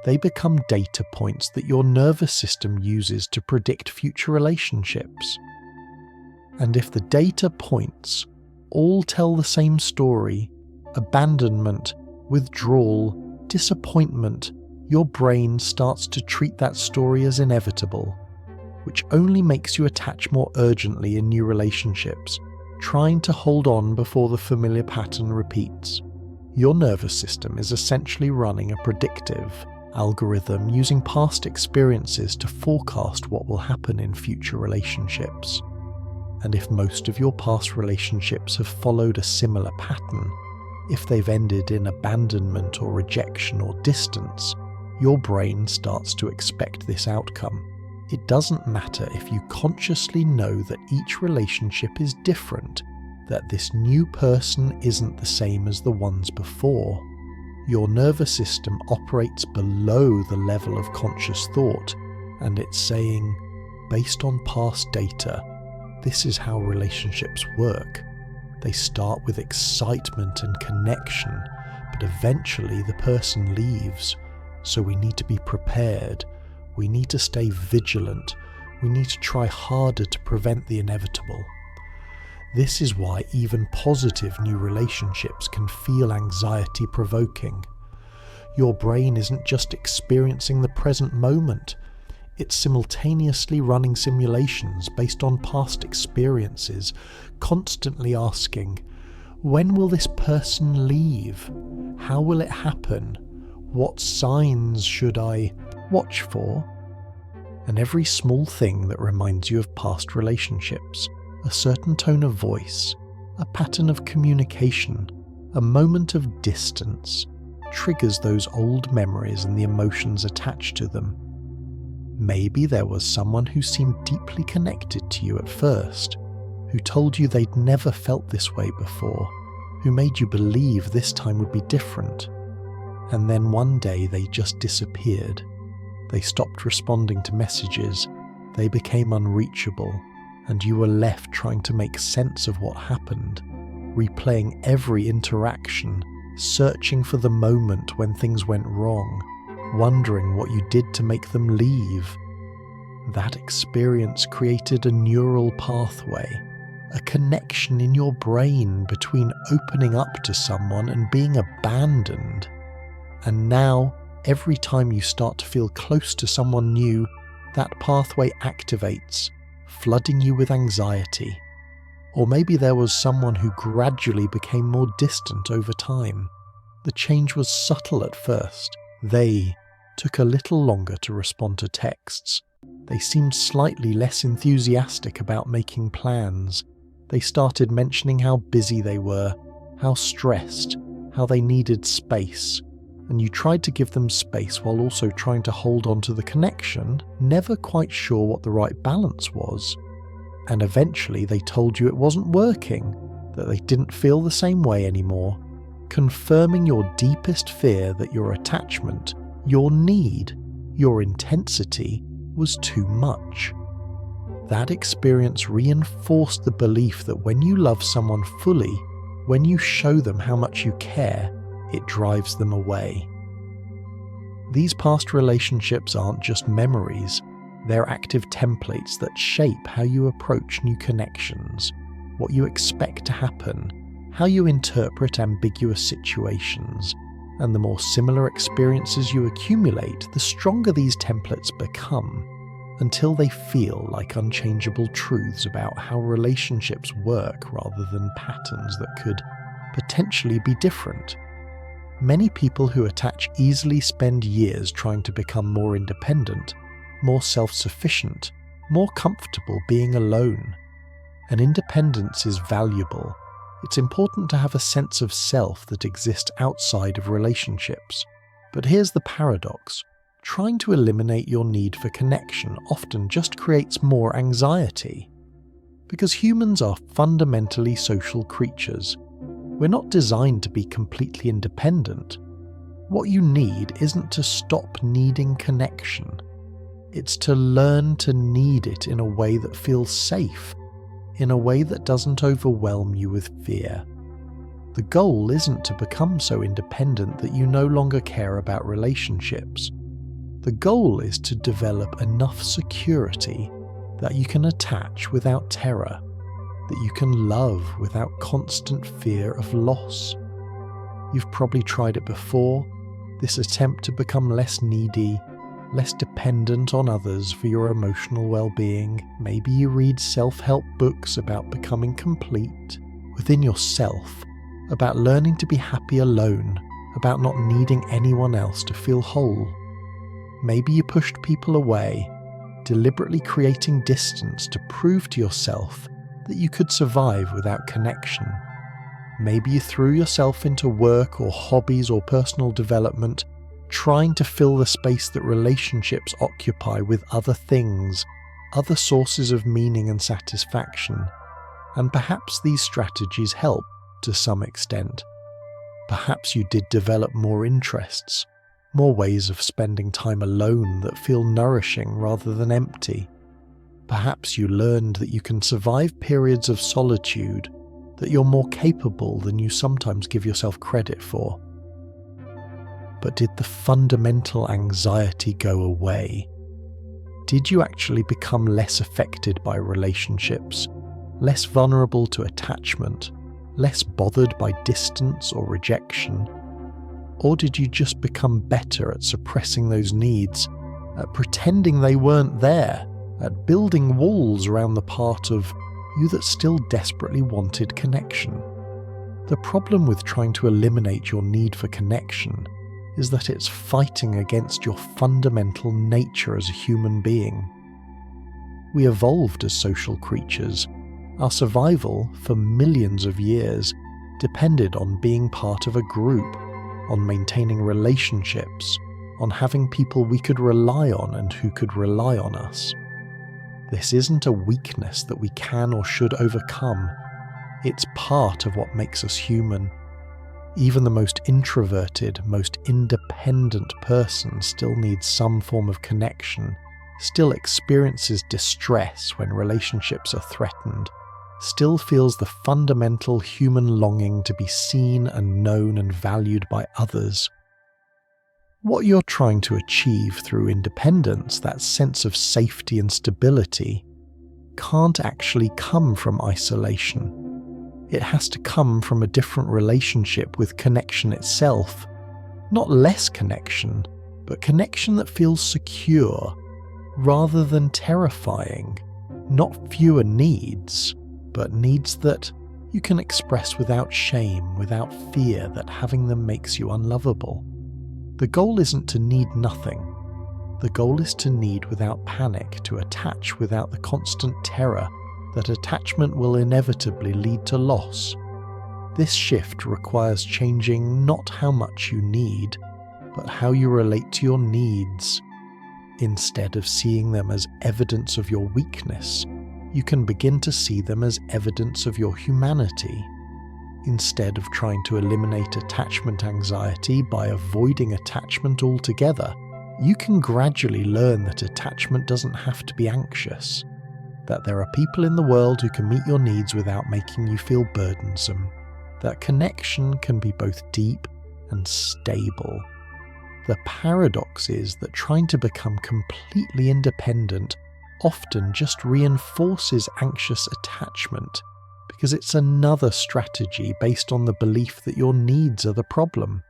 They become data points that your nervous system uses to predict future relationships. And if the data points all tell the same story, abandonment, withdrawal, disappointment, your brain starts to treat that story as inevitable, which only makes you attach more urgently in new relationships, trying to hold on before the familiar pattern repeats. Your nervous system is essentially running a predictive algorithm using past experiences to forecast what will happen in future relationships. And if most of your past relationships have followed a similar pattern, if they've ended in abandonment or rejection or distance, your brain starts to expect this outcome. It doesn't matter if you consciously know that each relationship is different, that this new person isn't the same as the ones before. Your nervous system operates below the level of conscious thought, and it's saying, based on past data, this is how relationships work. They start with excitement and connection, but eventually the person leaves, so we need to be prepared. We need to stay vigilant. We need to try harder to prevent the inevitable. This is why even positive new relationships can feel anxiety-provoking. Your brain isn't just experiencing the present moment. It's simultaneously running simulations based on past experiences, constantly asking, when will this person leave? How will it happen? What signs should I watch for? And every small thing that reminds you of past relationships, a certain tone of voice, a pattern of communication, a moment of distance, triggers those old memories and the emotions attached to them. Maybe there was someone who seemed deeply connected to you at first, who told you they'd never felt this way before, who made you believe this time would be different. And then one day they just disappeared. They stopped responding to messages, they became unreachable, and you were left trying to make sense of what happened, replaying every interaction, searching for the moment when things went wrong, wondering what you did to make them leave. That experience created a neural pathway, a connection in your brain between opening up to someone and being abandoned. And now, every time you start to feel close to someone new, that pathway activates, flooding you with anxiety. Or maybe there was someone who gradually became more distant over time. The change was subtle at first. They took a little longer to respond to texts. They seemed slightly less enthusiastic about making plans. They started mentioning how busy they were, how stressed, how they needed space. And you tried to give them space while also trying to hold on to the connection, never quite sure what the right balance was. And eventually they told you it wasn't working, that they didn't feel the same way anymore, confirming your deepest fear that your attachment, your need, your intensity was too much. That experience reinforced the belief that when you love someone fully, when you show them how much you care, it drives them away. These past relationships aren't just memories, they're active templates that shape how you approach new connections, what you expect to happen, how you interpret ambiguous situations, and the more similar experiences you accumulate, the stronger these templates become, until they feel like unchangeable truths about how relationships work rather than patterns that could potentially be different. Many people who attach easily spend years trying to become more independent, more self-sufficient, more comfortable being alone. And independence is valuable. It's important to have a sense of self that exists outside of relationships. But here's the paradox. Trying to eliminate your need for connection often just creates more anxiety. Because humans are fundamentally social creatures. We're not designed to be completely independent. What you need isn't to stop needing connection. It's to learn to need it in a way that feels safe, in a way that doesn't overwhelm you with fear. The goal isn't to become so independent that you no longer care about relationships. The goal is to develop enough security that you can attach without terror, that you can love without constant fear of loss. You've probably tried it before, this attempt to become less needy, less dependent on others for your emotional well-being. Maybe you read self-help books about becoming complete within yourself, about learning to be happy alone, about not needing anyone else to feel whole. Maybe you pushed people away, deliberately creating distance to prove to yourself that you could survive without connection. Maybe you threw yourself into work or hobbies or personal development, trying to fill the space that relationships occupy with other things, other sources of meaning and satisfaction. And perhaps these strategies help to some extent. Perhaps you did develop more interests, more ways of spending time alone that feel nourishing rather than empty. Perhaps you learned that you can survive periods of solitude, that you're more capable than you sometimes give yourself credit for. But did the fundamental anxiety go away? Did you actually become less affected by relationships, less vulnerable to attachment, less bothered by distance or rejection? Or did you just become better at suppressing those needs, at pretending they weren't there, at building walls around the part of you that still desperately wanted connection? The problem with trying to eliminate your need for connection is that it's fighting against your fundamental nature as a human being. We evolved as social creatures. Our survival, for millions of years, depended on being part of a group, on maintaining relationships, on having people we could rely on and who could rely on us. This isn't a weakness that we can or should overcome. It's part of what makes us human. Even the most introverted, most independent person still needs some form of connection, still experiences distress when relationships are threatened, still feels the fundamental human longing to be seen and known and valued by others. What you're trying to achieve through independence, that sense of safety and stability, can't actually come from isolation. It has to come from a different relationship with connection itself. Not less connection, but connection that feels secure, rather than terrifying. Not fewer needs, but needs that you can express without shame, without fear that having them makes you unlovable. The goal isn't to need nothing. The goal is to need without panic, to attach without the constant terror that attachment will inevitably lead to loss. This shift requires changing not how much you need, but how you relate to your needs. Instead of seeing them as evidence of your weakness, you can begin to see them as evidence of your humanity. Instead of trying to eliminate attachment anxiety by avoiding attachment altogether, you can gradually learn that attachment doesn't have to be anxious, that there are people in the world who can meet your needs without making you feel burdensome, that connection can be both deep and stable. The paradox is that trying to become completely independent often just reinforces anxious attachment, because it's another strategy based on the belief that your needs are the problem.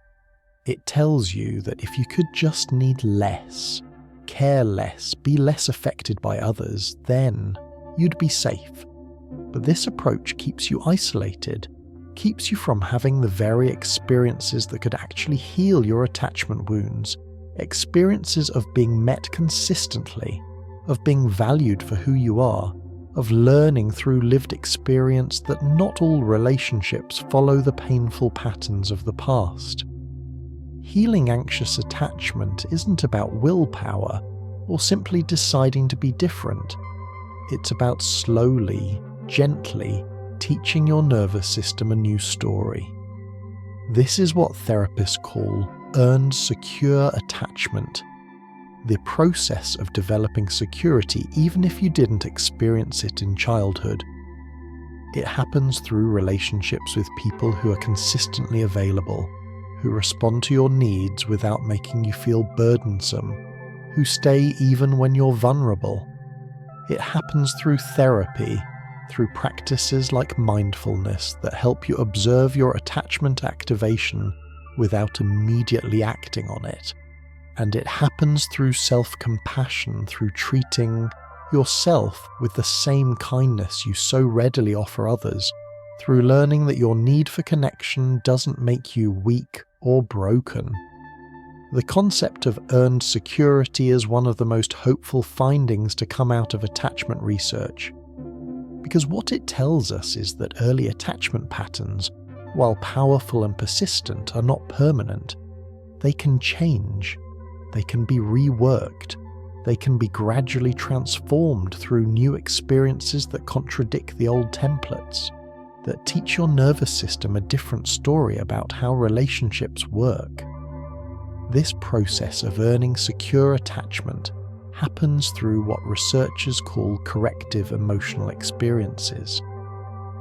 It tells you that if you could just need less, care less, be less affected by others, then you'd be safe. But this approach keeps you isolated, keeps you from having the very experiences that could actually heal your attachment wounds, experiences of being met consistently, of being valued for who you are, of learning through lived experience that not all relationships follow the painful patterns of the past. Healing anxious attachment isn't about willpower or simply deciding to be different. It's about slowly, gently teaching your nervous system a new story. This is what therapists call earned secure attachment, the process of developing security even if you didn't experience it in childhood. It happens through relationships with people who are consistently available, who respond to your needs without making you feel burdensome, who stay even when you're vulnerable. It happens through therapy, through practices like mindfulness that help you observe your attachment activation without immediately acting on it. And it happens through self-compassion, through treating yourself with the same kindness you so readily offer others, through learning that your need for connection doesn't make you weak or broken. The concept of earned security is one of the most hopeful findings to come out of attachment research, because what it tells us is that early attachment patterns, while powerful and persistent, are not permanent. They can change. They can be reworked. They can be gradually transformed through new experiences that contradict the old templates, that teach your nervous system a different story about how relationships work. This process of earning secure attachment happens through what researchers call corrective emotional experiences.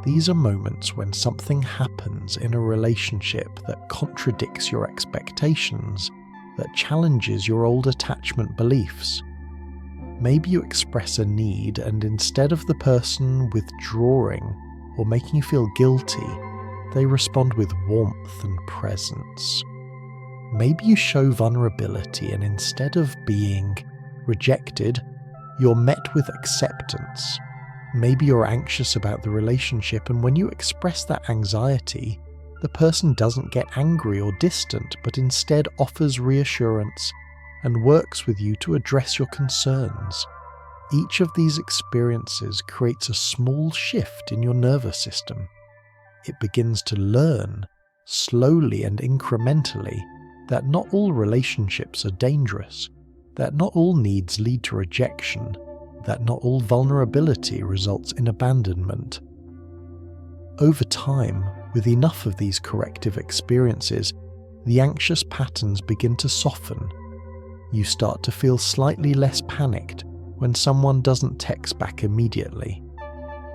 These are moments when something happens in a relationship that contradicts your expectations, that challenges your old attachment beliefs. Maybe you express a need, and instead of the person withdrawing or making you feel guilty, they respond with warmth and presence. Maybe you show vulnerability, and instead of being rejected, you're met with acceptance. Maybe you're anxious about the relationship, and when you express that anxiety, the person doesn't get angry or distant, but instead offers reassurance and works with you to address your concerns. Each of these experiences creates a small shift in your nervous system. It begins to learn, slowly and incrementally, that not all relationships are dangerous, that not all needs lead to rejection, that not all vulnerability results in abandonment. Over time, with enough of these corrective experiences, the anxious patterns begin to soften. You start to feel slightly less panicked when someone doesn't text back immediately.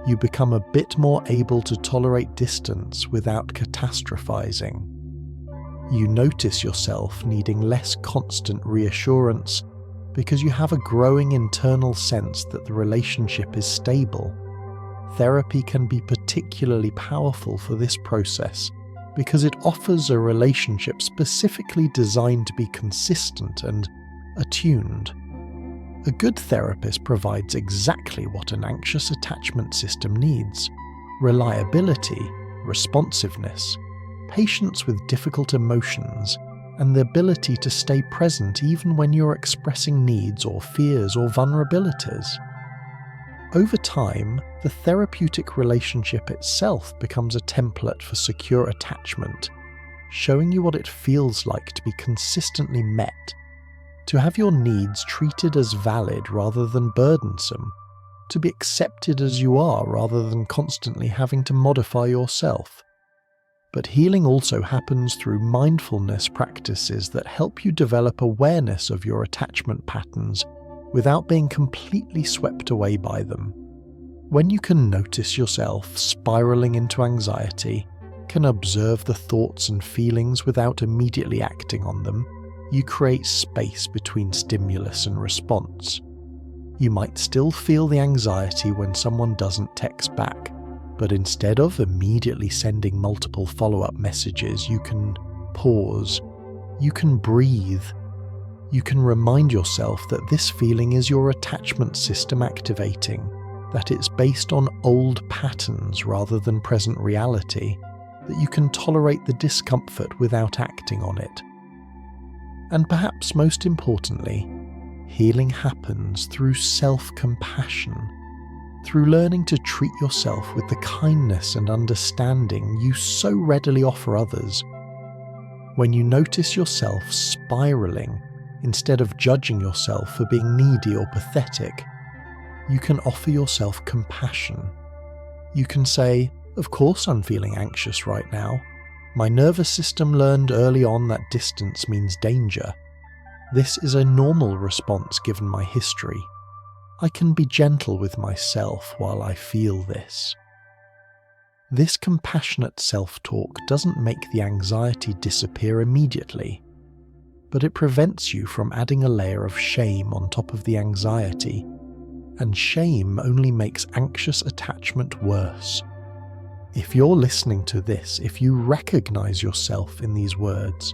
You become a bit more able to tolerate distance without catastrophizing. You notice yourself needing less constant reassurance because you have a growing internal sense that the relationship is stable. Therapy can be particularly powerful for this process because it offers a relationship specifically designed to be consistent and attuned. A good therapist provides exactly what an anxious attachment system needs: reliability, responsiveness, patience with difficult emotions, and the ability to stay present even when you're expressing needs or fears or vulnerabilities. Over time, the therapeutic relationship itself becomes a template for secure attachment, showing you what it feels like to be consistently met, to have your needs treated as valid rather than burdensome, to be accepted as you are rather than constantly having to modify yourself. But healing also happens through mindfulness practices that help you develop awareness of your attachment patterns without being completely swept away by them. When you can notice yourself spiraling into anxiety, can observe the thoughts and feelings without immediately acting on them, you create space between stimulus and response. You might still feel the anxiety when someone doesn't text back, but instead of immediately sending multiple follow-up messages, you can pause, you can breathe, you can remind yourself that this feeling is your attachment system activating, that it's based on old patterns rather than present reality, that you can tolerate the discomfort without acting on it. And perhaps most importantly, healing happens through self-compassion, through learning to treat yourself with the kindness and understanding you so readily offer others. When you notice yourself spiraling, instead of judging yourself for being needy or pathetic, you can offer yourself compassion. You can say, "Of course I'm feeling anxious right now. My nervous system learned early on that distance means danger. This is a normal response given my history. I can be gentle with myself while I feel this." This compassionate self-talk doesn't make the anxiety disappear immediately, but it prevents you from adding a layer of shame on top of the anxiety, and shame only makes anxious attachment worse. If you're listening to this, if you recognize yourself in these words,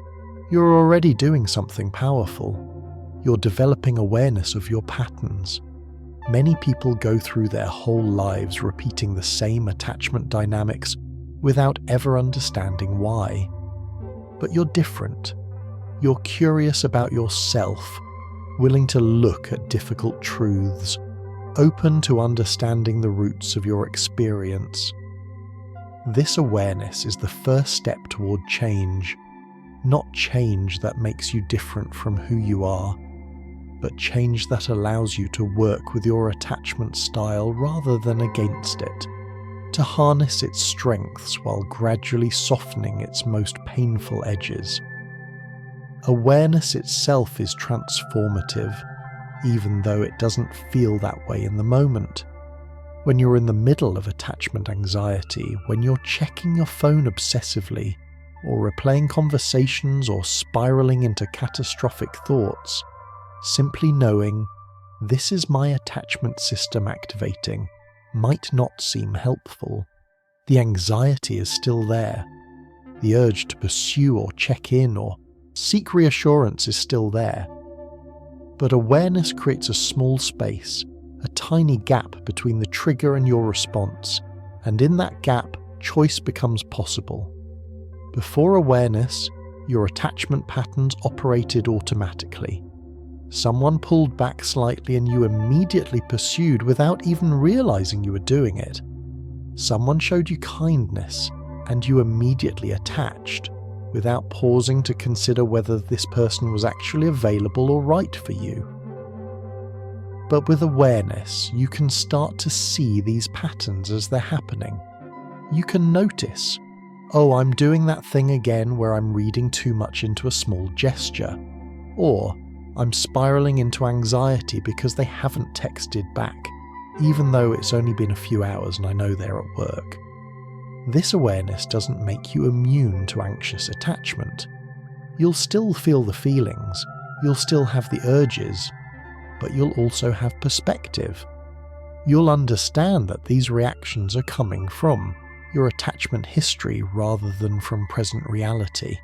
you're already doing something powerful. You're developing awareness of your patterns. Many people go through their whole lives repeating the same attachment dynamics without ever understanding why. But you're different. You're curious about yourself, willing to look at difficult truths, open to understanding the roots of your experience. This awareness is the first step toward change, not change that makes you different from who you are, but change that allows you to work with your attachment style rather than against it, to harness its strengths while gradually softening its most painful edges. Awareness itself is transformative, even though it doesn't feel that way in the moment. When you're in the middle of attachment anxiety, when you're checking your phone obsessively, or replaying conversations or spiraling into catastrophic thoughts, simply knowing, "This is my attachment system activating," might not seem helpful. The anxiety is still there. The urge to pursue or check in or seek reassurance is still there. But awareness creates a small space, a tiny gap between the trigger and your response, and in that gap, choice becomes possible. Before awareness, your attachment patterns operated automatically. Someone pulled back slightly and you immediately pursued without even realizing you were doing it. Someone showed you kindness and you immediately attached, without pausing to consider whether this person was actually available or right for you. But with awareness, you can start to see these patterns as they're happening. You can notice, "Oh, I'm doing that thing again where I'm reading too much into a small gesture," or "I'm spiraling into anxiety because they haven't texted back, even though it's only been a few hours and I know they're at work." This awareness doesn't make you immune to anxious attachment. You'll still feel the feelings, you'll still have the urges, but you'll also have perspective. You'll understand that these reactions are coming from your attachment history rather than from present reality.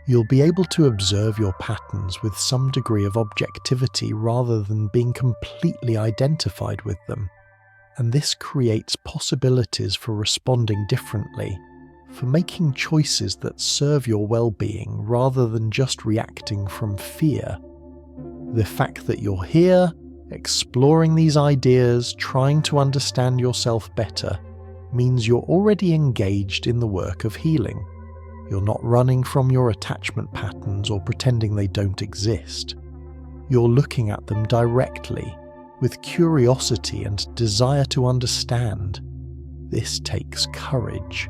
You'll be able to observe your patterns with some degree of objectivity rather than being completely identified with them, and this creates possibilities for responding differently, for making choices that serve your well-being rather than just reacting from fear. The fact that you're here, exploring these ideas, trying to understand yourself better, means you're already engaged in the work of healing. You're not running from your attachment patterns or pretending they don't exist. You're looking at them directly, with curiosity and desire to understand. This takes courage.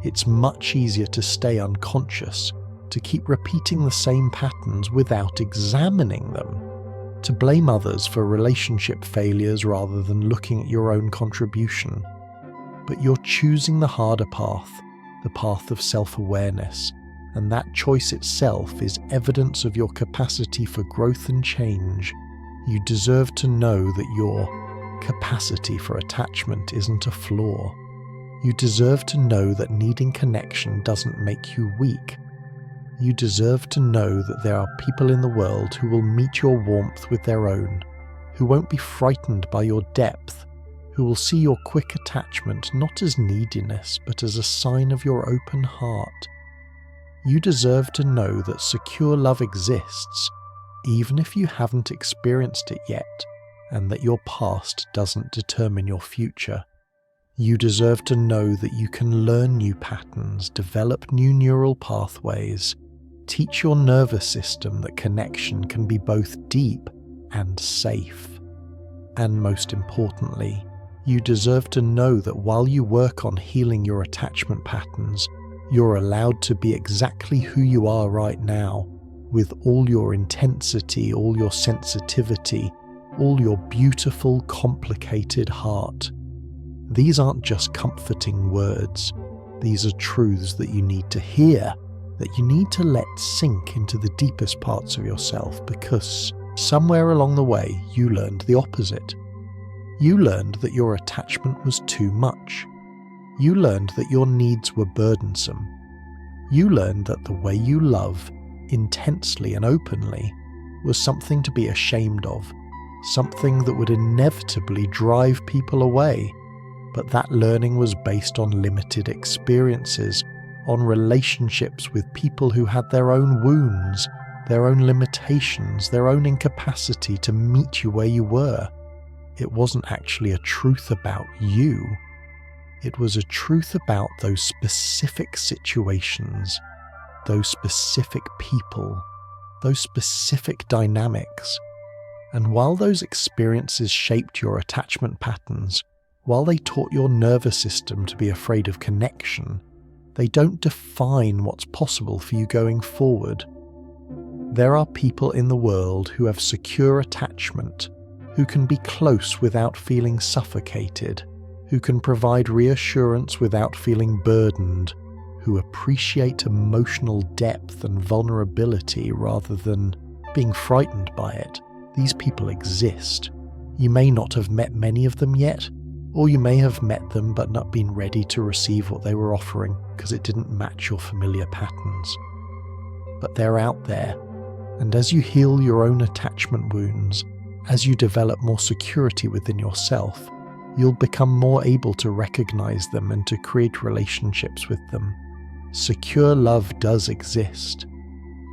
It's much easier to stay unconscious, to keep repeating the same patterns without examining them, to blame others for relationship failures rather than looking at your own contribution. But you're choosing the harder path, the path of self-awareness, and that choice itself is evidence of your capacity for growth and change. You deserve to know that your capacity for attachment isn't a flaw. You deserve to know that needing connection doesn't make you weak. You deserve to know that there are people in the world who will meet your warmth with their own, who won't be frightened by your depth, who will see your quick attachment not as neediness but as a sign of your open heart. You deserve to know that secure love exists, even if you haven't experienced it yet, and that your past doesn't determine your future. You deserve to know that you can learn new patterns, develop new neural pathways, teach your nervous system that connection can be both deep and safe. And most importantly, you deserve to know that while you work on healing your attachment patterns, you're allowed to be exactly who you are right now, with all your intensity, all your sensitivity, all your beautiful, complicated heart. These aren't just comforting words. These are truths that you need to hear, that you need to let sink into the deepest parts of yourself, because somewhere along the way you learned the opposite. You learned that your attachment was too much. You learned that your needs were burdensome. You learned that the way you love, intensely and openly, was something to be ashamed of, something that would inevitably drive people away. But that learning was based on limited experiences, on relationships with people who had their own wounds, their own limitations, their own incapacity to meet you where you were. It wasn't actually a truth about you. It was a truth about those specific situations, those specific people, those specific dynamics. And while those experiences shaped your attachment patterns, while they taught your nervous system to be afraid of connection, they don't define what's possible for you going forward. There are people in the world who have secure attachment, who can be close without feeling suffocated, who can provide reassurance without feeling burdened, who appreciate emotional depth and vulnerability rather than being frightened by it. These people exist. You may not have met many of them yet, or you may have met them but not been ready to receive what they were offering because it didn't match your familiar patterns. But they're out there, and as you heal your own attachment wounds, as you develop more security within yourself, you'll become more able to recognize them and to create relationships with them. Secure love does exist.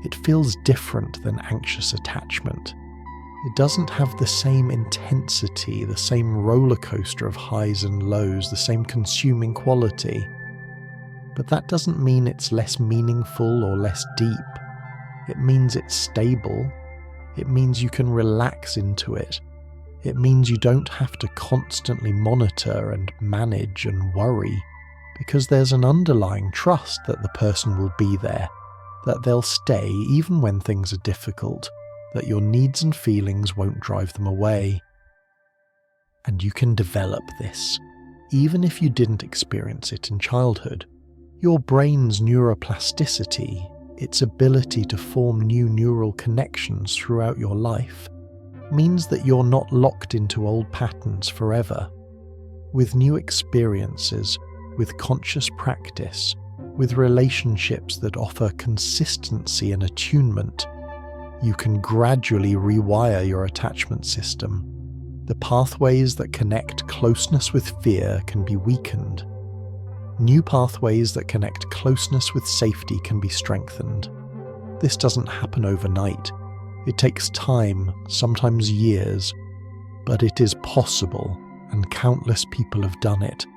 It feels different than anxious attachment. It doesn't have the same intensity, the same roller coaster of highs and lows, the same consuming quality. But that doesn't mean it's less meaningful or less deep. It means it's stable. It means you can relax into it. It means you don't have to constantly monitor and manage and worry, because there's an underlying trust that the person will be there, that they'll stay even when things are difficult, that your needs and feelings won't drive them away. And you can develop this, even if you didn't experience it in childhood. Your brain's neuroplasticity, its ability to form new neural connections throughout your life, means that you're not locked into old patterns forever. With new experiences, with conscious practice, with relationships that offer consistency and attunement, you can gradually rewire your attachment system. The pathways that connect closeness with fear can be weakened. New pathways that connect closeness with safety can be strengthened. This doesn't happen overnight. It takes time, sometimes years, but it is possible, and countless people have done it.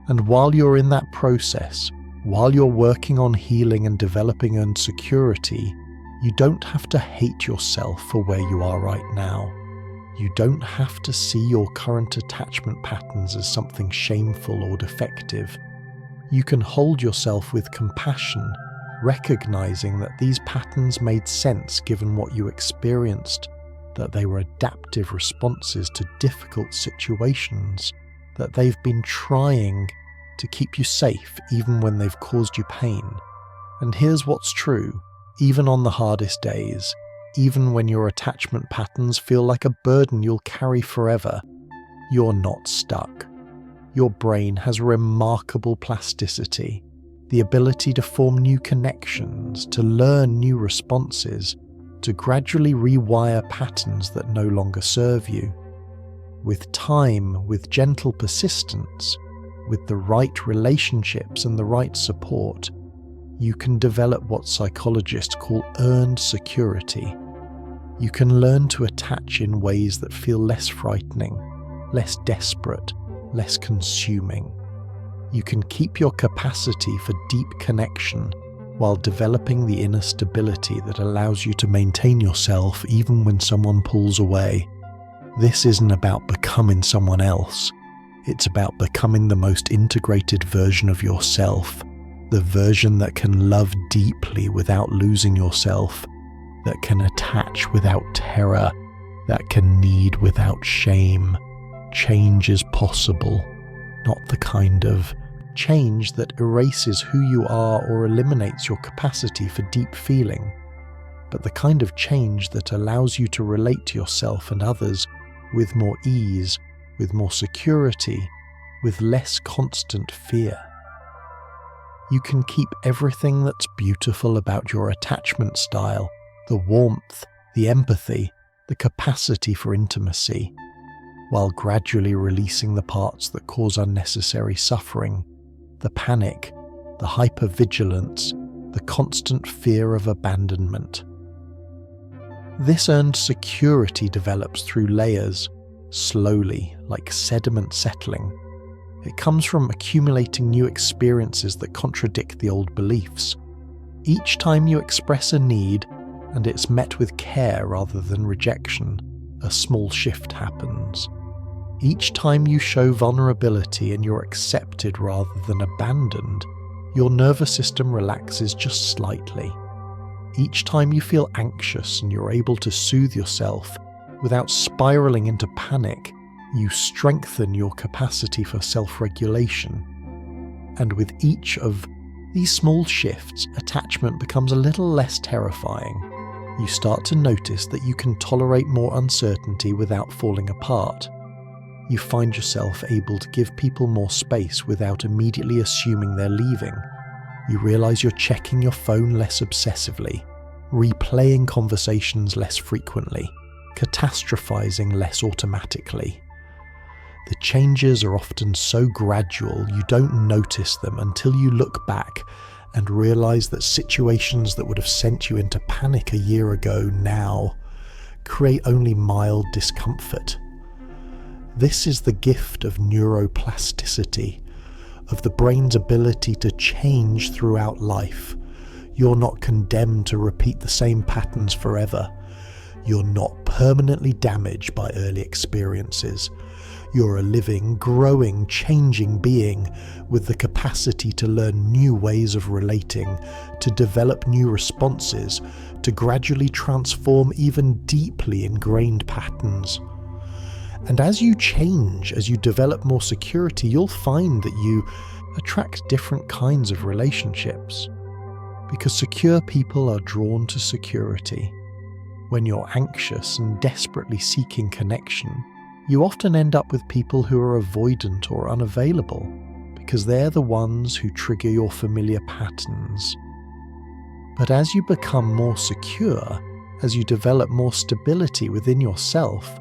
And while you're in that process, while you're working on healing and developing own security, you don't have to hate yourself for where you are right now. You don't have to see your current attachment patterns as something shameful or defective. You can hold yourself with compassion, recognizing that these patterns made sense given what you experienced, that they were adaptive responses to difficult situations, that they've been trying to keep you safe even when they've caused you pain. And here's what's true: even on the hardest days, even when your attachment patterns feel like a burden you'll carry forever, you're not stuck. Your brain has remarkable plasticity, the ability to form new connections, to learn new responses, to gradually rewire patterns that no longer serve you. With time, with gentle persistence, with the right relationships and the right support, you can develop what psychologists call earned security. You can learn to attach in ways that feel less frightening, less desperate, less consuming. You can keep your capacity for deep connection while developing the inner stability that allows you to maintain yourself even when someone pulls away. This isn't about becoming someone else. It's about becoming the most integrated version of yourself, the version that can love deeply without losing yourself, that can attach without terror, that can need without shame. Change is possible, not the kind of change that erases who you are or eliminates your capacity for deep feeling, but the kind of change that allows you to relate to yourself and others with more ease, with more security, with less constant fear. You can keep everything that's beautiful about your attachment style, the warmth, the empathy, the capacity for intimacy, while gradually releasing the parts that cause unnecessary suffering, the panic, the hypervigilance, the constant fear of abandonment. This earned security develops through layers, slowly, like sediment settling. It comes from accumulating new experiences that contradict the old beliefs. Each time you express a need, and it's met with care rather than rejection, a small shift happens. Each time you show vulnerability and you're accepted rather than abandoned, your nervous system relaxes just slightly. Each time you feel anxious and you're able to soothe yourself without spiraling into panic, you strengthen your capacity for self-regulation. And with each of these small shifts, attachment becomes a little less terrifying. You start to notice that you can tolerate more uncertainty without falling apart. You find yourself able to give people more space without immediately assuming they're leaving. You realize you're checking your phone less obsessively, replaying conversations less frequently, catastrophizing less automatically. The changes are often so gradual you don't notice them until you look back and realize that situations that would have sent you into panic a year ago now create only mild discomfort. This is the gift of neuroplasticity, of the brain's ability to change throughout life. You're not condemned to repeat the same patterns forever. You're not permanently damaged by early experiences. You're a living, growing, changing being with the capacity to learn new ways of relating, to develop new responses, to gradually transform even deeply ingrained patterns. And as you change, as you develop more security, you'll find that you attract different kinds of relationships. Because secure people are drawn to security. When you're anxious and desperately seeking connection, you often end up with people who are avoidant or unavailable, because they're the ones who trigger your familiar patterns. But as you become more secure, as you develop more stability within yourself,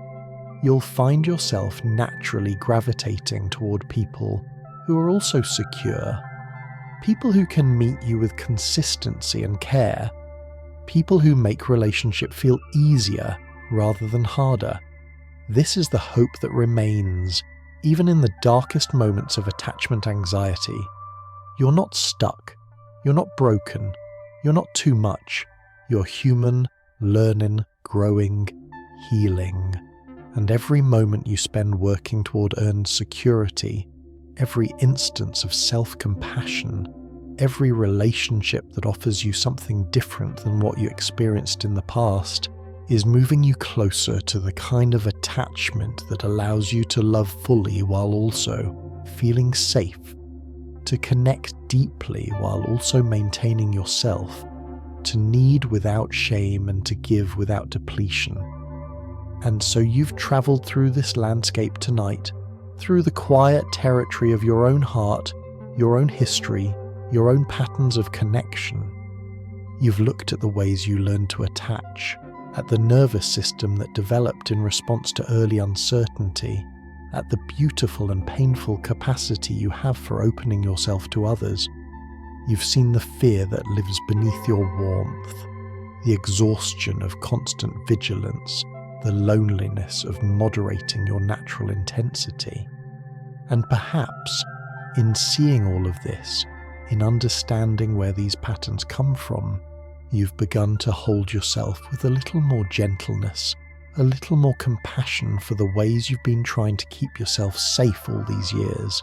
you'll find yourself naturally gravitating toward people who are also secure, people who can meet you with consistency and care, people who make relationship feel easier rather than harder. This is the hope that remains, even in the darkest moments of attachment anxiety. You're not stuck. You're not broken. You're not too much. You're human, learning, growing, healing. And every moment you spend working toward earned security every instance of self-compassion, every relationship that offers you something different than what you experienced in the past, is moving you closer to the kind of attachment that allows you to love fully while also feeling safe, to connect deeply while also maintaining yourself, to need without shame and to give without depletion. And so you've travelled through this landscape tonight, through the quiet territory of your own heart, your own history, your own patterns of connection. You've looked at the ways you learned to attach, at the nervous system that developed in response to early uncertainty, at the beautiful and painful capacity you have for opening yourself to others. You've seen the fear that lives beneath your warmth, the exhaustion of constant vigilance, the loneliness of moderating your natural intensity. And perhaps, in seeing all of this, in understanding where these patterns come from, you've begun to hold yourself with a little more gentleness, a little more compassion for the ways you've been trying to keep yourself safe all these years.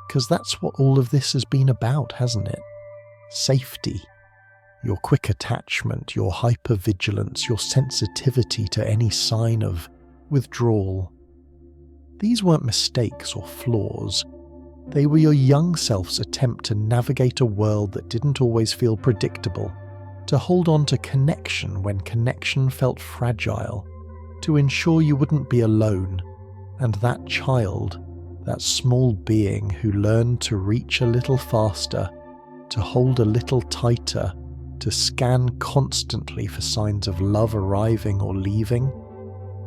Because that's what all of this has been about, hasn't it? Safety. Your quick attachment, your hypervigilance, your sensitivity to any sign of withdrawal. These weren't mistakes or flaws. They were your young self's attempt to navigate a world that didn't always feel predictable, to hold on to connection when connection felt fragile, to ensure you wouldn't be alone, and that child, that small being who learned to reach a little faster, to hold a little tighter, to scan constantly for signs of love arriving or leaving,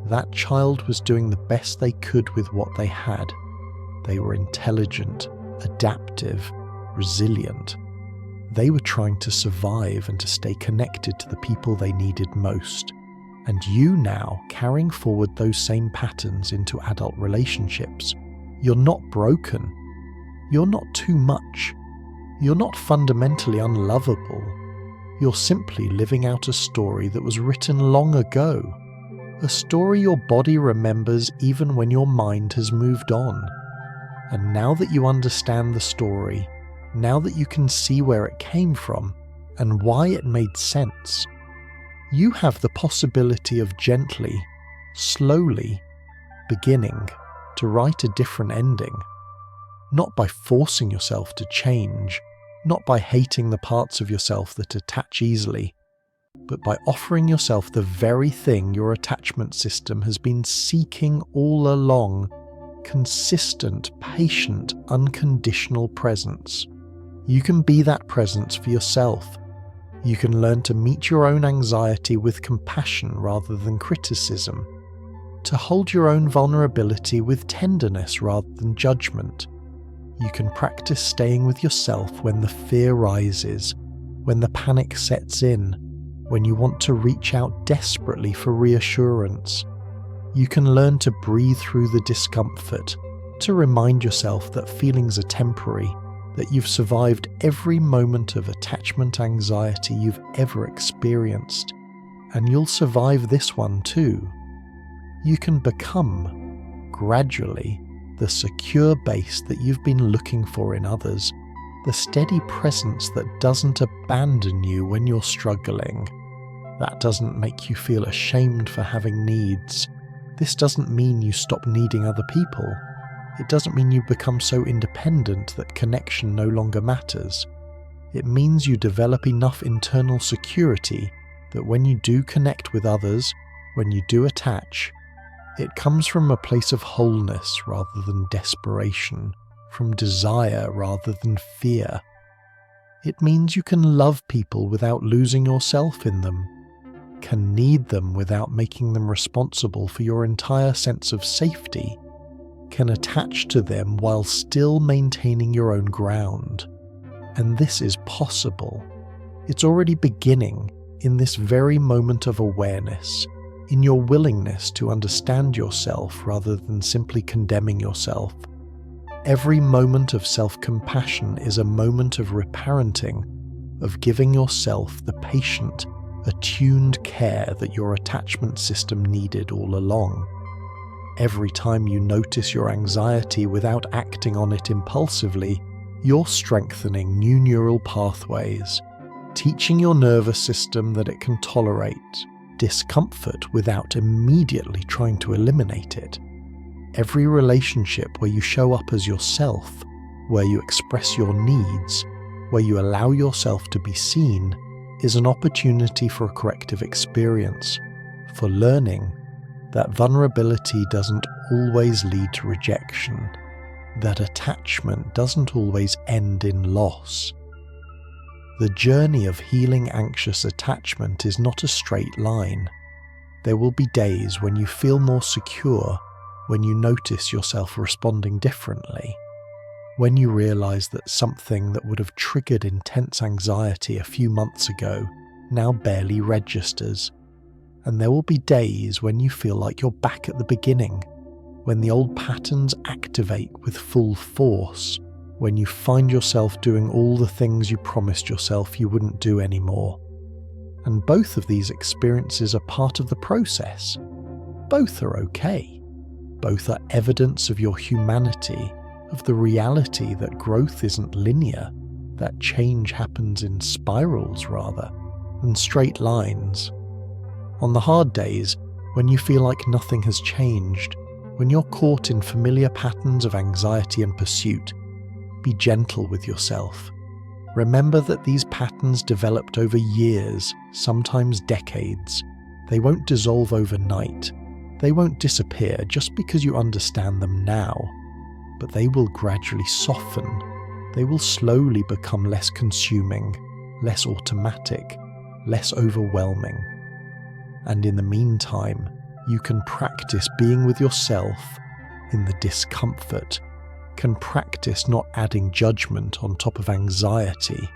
that child was doing the best they could with what they had. They were intelligent, adaptive, resilient. They were trying to survive and to stay connected to the people they needed most. And you now, carrying forward those same patterns into adult relationships, you're not broken. You're not too much. You're not fundamentally unlovable. You're simply living out a story that was written long ago. A story your body remembers even when your mind has moved on. And now that you understand the story, now that you can see where it came from and why it made sense, you have the possibility of gently, slowly, beginning to write a different ending. Not by forcing yourself to change, not by hating the parts of yourself that attach easily, but by offering yourself the very thing your attachment system has been seeking all along: consistent, patient, unconditional presence. You can be that presence for yourself. You can learn to meet your own anxiety with compassion rather than criticism, to hold your own vulnerability with tenderness rather than judgment. You can practice staying with yourself when the fear rises, when the panic sets in, when you want to reach out desperately for reassurance. You can learn to breathe through the discomfort, to remind yourself that feelings are temporary, that you've survived every moment of attachment anxiety you've ever experienced, and you'll survive this one too. You can become, gradually, the secure base that you've been looking for in others, the steady presence that doesn't abandon you when you're struggling. That doesn't make you feel ashamed for having needs. This doesn't mean you stop needing other people. It doesn't mean you become so independent that connection no longer matters. It means you develop enough internal security that when you do connect with others, when you do attach, it comes from a place of wholeness rather than desperation, from desire rather than fear. It means you can love people without losing yourself in them, can need them without making them responsible for your entire sense of safety, can attach to them while still maintaining your own ground. And this is possible. It's already beginning in this very moment of awareness, in your willingness to understand yourself rather than simply condemning yourself. Every moment of self-compassion is a moment of reparenting, of giving yourself the patient, attuned care that your attachment system needed all along. Every time you notice your anxiety without acting on it impulsively, you're strengthening new neural pathways, teaching your nervous system that it can tolerate discomfort without immediately trying to eliminate it. Every relationship where you show up as yourself, where you express your needs, where you allow yourself to be seen, is an opportunity for a corrective experience, for learning that vulnerability doesn't always lead to rejection, that attachment doesn't always end in loss. The journey of healing anxious attachment is not a straight line. There will be days when you feel more secure, when you notice yourself responding differently, when you realize that something that would have triggered intense anxiety a few months ago now barely registers. And there will be days when you feel like you're back at the beginning, when the old patterns activate with full force, when you find yourself doing all the things you promised yourself you wouldn't do anymore. And both of these experiences are part of the process. Both are okay. Both are evidence of your humanity, of the reality that growth isn't linear, that change happens in spirals rather than straight lines. On the hard days, when you feel like nothing has changed, when you're caught in familiar patterns of anxiety and pursuit, be gentle with yourself. Remember that these patterns developed over years, sometimes decades. They won't dissolve overnight. They won't disappear just because you understand them now. But they will gradually soften. They will slowly become less consuming, less automatic, less overwhelming. And in the meantime, you can practice being with yourself in the discomfort, can practice not adding judgment on top of anxiety,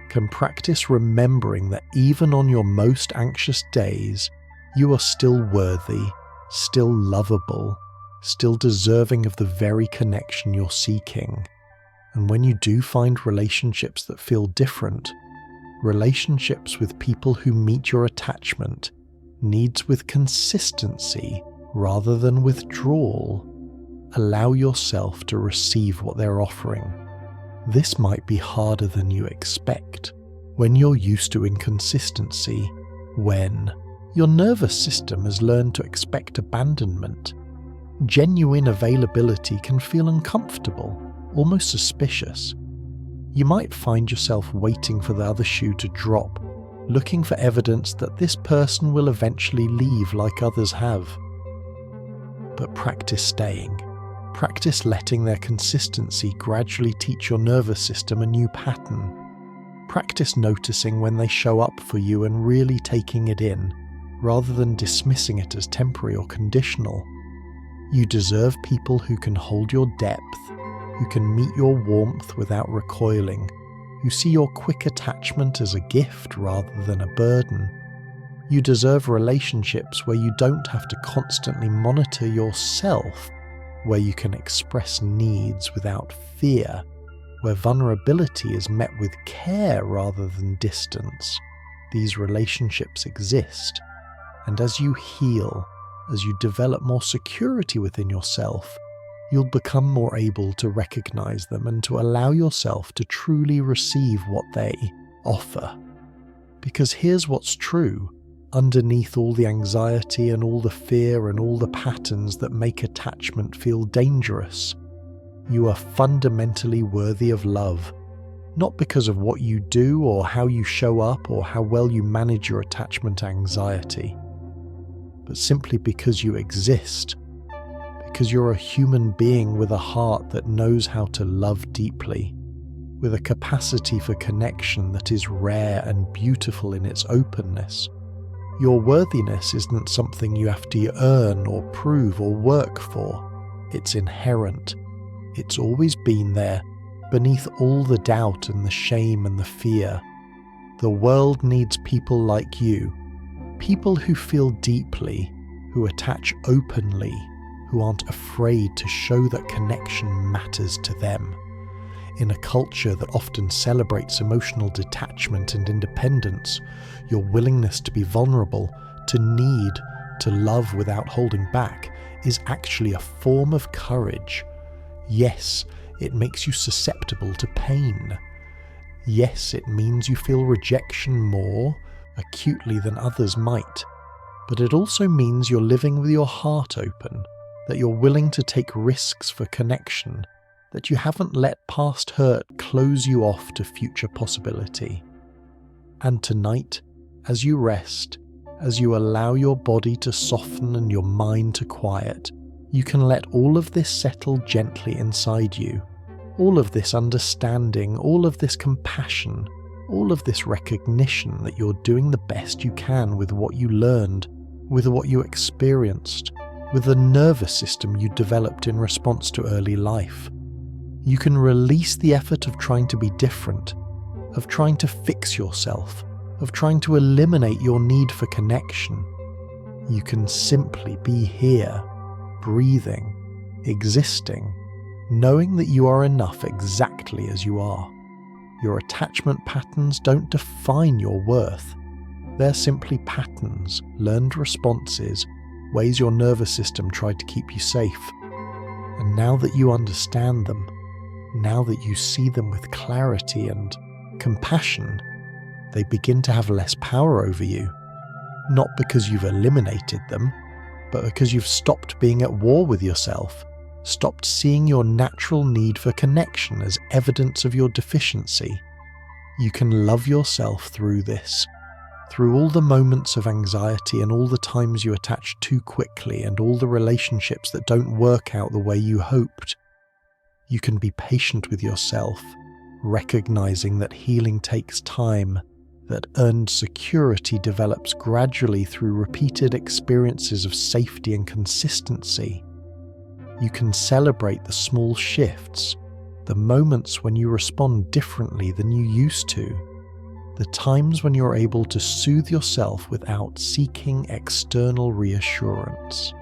can practice remembering that even on your most anxious days, you are still worthy, still lovable, still deserving of the very connection you're seeking. And when you do find relationships that feel different, relationships with people who meet your attachment needs with consistency rather than withdrawal, allow yourself to receive what they're offering. This might be harder than you expect when you're used to inconsistency, when your nervous system has learned to expect abandonment. Genuine availability can feel uncomfortable, almost suspicious. You might find yourself waiting for the other shoe to drop, looking for evidence that this person will eventually leave like others have. But practice staying. Practice letting their consistency gradually teach your nervous system a new pattern. Practice noticing when they show up for you and really taking it in, rather than dismissing it as temporary or conditional. You deserve people who can hold your depth, who can meet your warmth without recoiling, who see your quick attachment as a gift rather than a burden. You deserve relationships where you don't have to constantly monitor yourself, where you can express needs without fear, where vulnerability is met with care rather than distance. These relationships exist, and as you heal, as you develop more security within yourself, you'll become more able to recognize them and to allow yourself to truly receive what they offer. Because here's what's true. Underneath all the anxiety and all the fear and all the patterns that make attachment feel dangerous, you are fundamentally worthy of love, not because of what you do or how you show up or how well you manage your attachment anxiety, but simply because you exist, because you're a human being with a heart that knows how to love deeply, with a capacity for connection that is rare and beautiful in its openness. Your worthiness isn't something you have to earn or prove or work for. It's inherent. It's always been there, beneath all the doubt and the shame and the fear. The world needs people like you, people who feel deeply, who attach openly, who aren't afraid to show that connection matters to them. In a culture that often celebrates emotional detachment and independence, your willingness to be vulnerable, to need, to love without holding back, is actually a form of courage. Yes, it makes you susceptible to pain. Yes, it means you feel rejection more acutely than others might. But it also means you're living with your heart open, that you're willing to take risks for connection, that you haven't let past hurt close you off to future possibility. And tonight, as you rest, as you allow your body to soften and your mind to quiet, you can let all of this settle gently inside you. All of this understanding, all of this compassion, all of this recognition that you're doing the best you can with what you learned, with what you experienced, with the nervous system you developed in response to early life. You can release the effort of trying to be different, of trying to fix yourself, of trying to eliminate your need for connection. You can simply be here, breathing, existing, knowing that you are enough exactly as you are. Your attachment patterns don't define your worth. They're simply patterns, learned responses, ways your nervous system tried to keep you safe. And now that you understand them, now that you see them with clarity and compassion, they begin to have less power over you. Not because you've eliminated them, but because you've stopped being at war with yourself, stopped seeing your natural need for connection as evidence of your deficiency. You can love yourself through this, through all the moments of anxiety and all the times you attach too quickly and all the relationships that don't work out the way you hoped. You can be patient with yourself, recognizing that healing takes time, that earned security develops gradually through repeated experiences of safety and consistency. You can celebrate the small shifts, the moments when you respond differently than you used to, the times when you're able to soothe yourself without seeking external reassurance.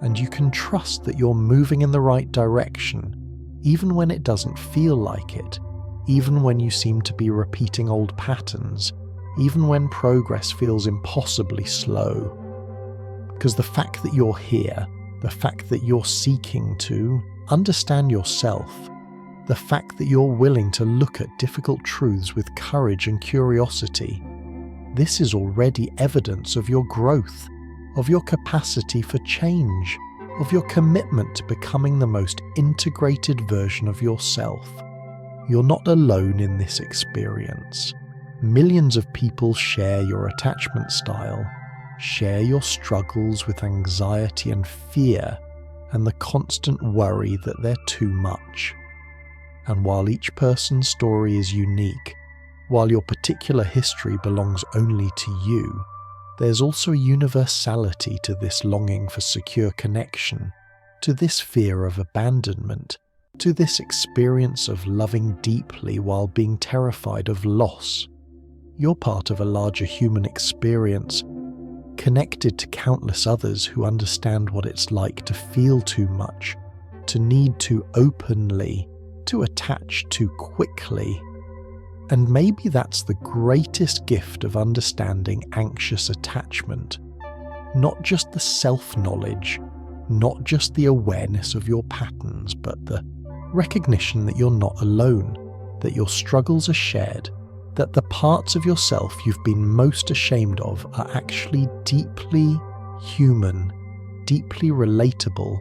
And you can trust that you're moving in the right direction, even when it doesn't feel like it, even when you seem to be repeating old patterns, even when progress feels impossibly slow. Because the fact that you're here, the fact that you're seeking to understand yourself, the fact that you're willing to look at difficult truths with courage and curiosity, this is already evidence of your growth, of your capacity for change, of your commitment to becoming the most integrated version of yourself. You're not alone in this experience. Millions of people share your attachment style, share your struggles with anxiety and fear, and the constant worry that they're too much. And while each person's story is unique, while your particular history belongs only to you, there's also a universality to this longing for secure connection, to this fear of abandonment, to this experience of loving deeply while being terrified of loss. You're part of a larger human experience, connected to countless others who understand what it's like to feel too much, to need too openly, to attach too quickly. And maybe that's the greatest gift of understanding anxious attachment. Not just the self-knowledge, not just the awareness of your patterns, but the recognition that you're not alone, that your struggles are shared, that the parts of yourself you've been most ashamed of are actually deeply human, deeply relatable,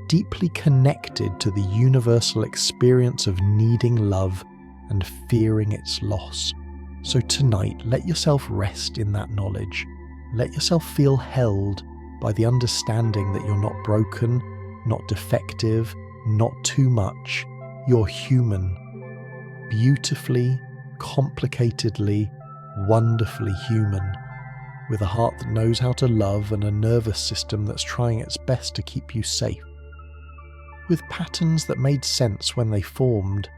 deeply connected to the universal experience of needing love and fearing its loss. So tonight, let yourself rest in that knowledge. Let yourself feel held by the understanding that you're not broken, not defective, not too much. You're human. Beautifully, complicatedly, wonderfully human. With a heart that knows how to love and a nervous system that's trying its best to keep you safe. With patterns that made sense when they formed,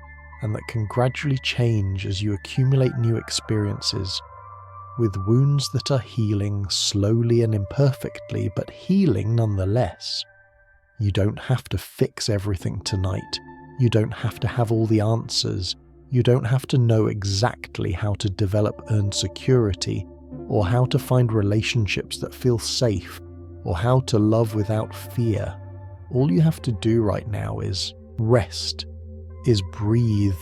and that can gradually change as you accumulate new experiences, with wounds that are healing slowly and imperfectly, but healing nonetheless. You don't have to fix everything tonight. You don't have to have all the answers. You don't have to know exactly how to develop earned security, or how to find relationships that feel safe, or how to love without fear. All you have to do right now is rest, is breathe,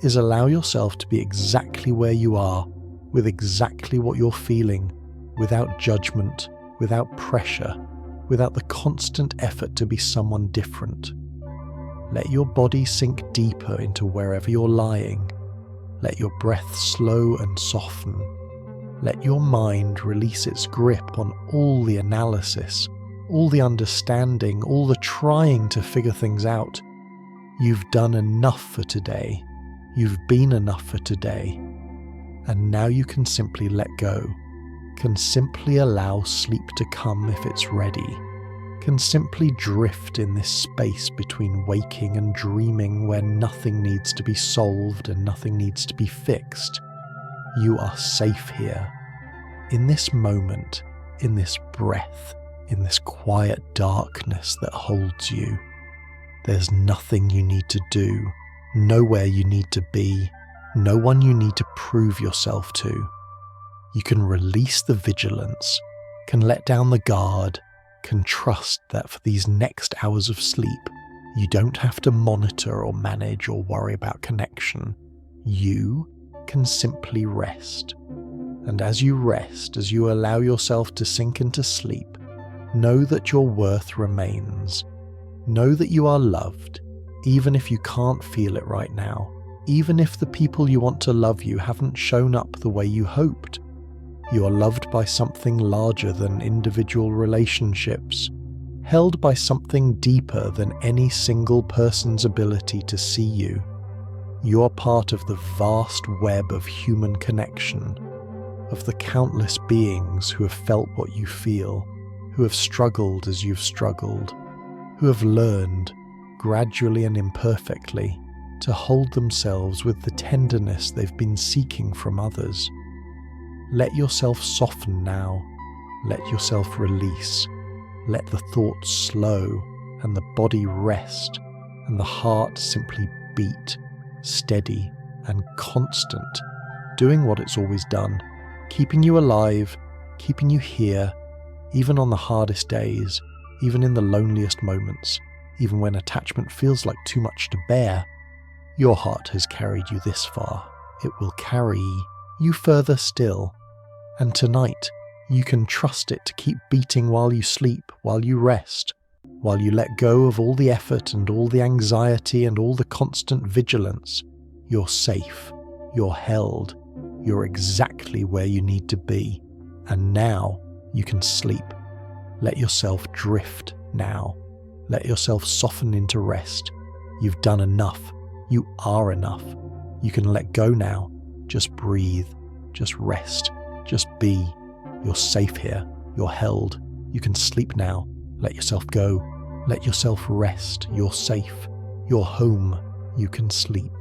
is allow yourself to be exactly where you are, with exactly what you're feeling, without judgment, without pressure, without the constant effort to be someone different. Let your body sink deeper into wherever you're lying. Let your breath slow and soften. Let your mind release its grip on all the analysis, all the understanding, all the trying to figure things out. You've done enough for today. You've been enough for today. And now you can simply let go, can simply allow sleep to come if it's ready, can simply drift in this space between waking and dreaming where nothing needs to be solved and nothing needs to be fixed. You are safe here. In this moment, in this breath, in this quiet darkness that holds you. There's nothing you need to do, nowhere you need to be, no one you need to prove yourself to. You can release the vigilance, can let down the guard, can trust that for these next hours of sleep, you don't have to monitor or manage or worry about connection. You can simply rest. And as you rest, as you allow yourself to sink into sleep, know that your worth remains. Know that you are loved, even if you can't feel it right now, even if the people you want to love you haven't shown up the way you hoped. You are loved by something larger than individual relationships, held by something deeper than any single person's ability to see you. You are part of the vast web of human connection, of the countless beings who have felt what you feel, who have struggled as you've struggled, who have learned, gradually and imperfectly, to hold themselves with the tenderness they've been seeking from others. Let yourself soften now. Let yourself release. Let the thoughts slow and the body rest and the heart simply beat, steady and constant, doing what it's always done, keeping you alive, keeping you here, even on the hardest days, even in the loneliest moments, even when attachment feels like too much to bear. Your heart has carried you this far. It will carry you further still. And tonight, you can trust it to keep beating while you sleep, while you rest, while you let go of all the effort and all the anxiety and all the constant vigilance. You're safe. You're held. You're exactly where you need to be. And now you can sleep. Let yourself drift now. Let yourself soften into rest. You've done enough. You are enough. You can let go now. Just breathe. Just rest. Just be. You're safe here. You're held. You can sleep now. Let yourself go. Let yourself rest. You're safe. You're home. You can sleep.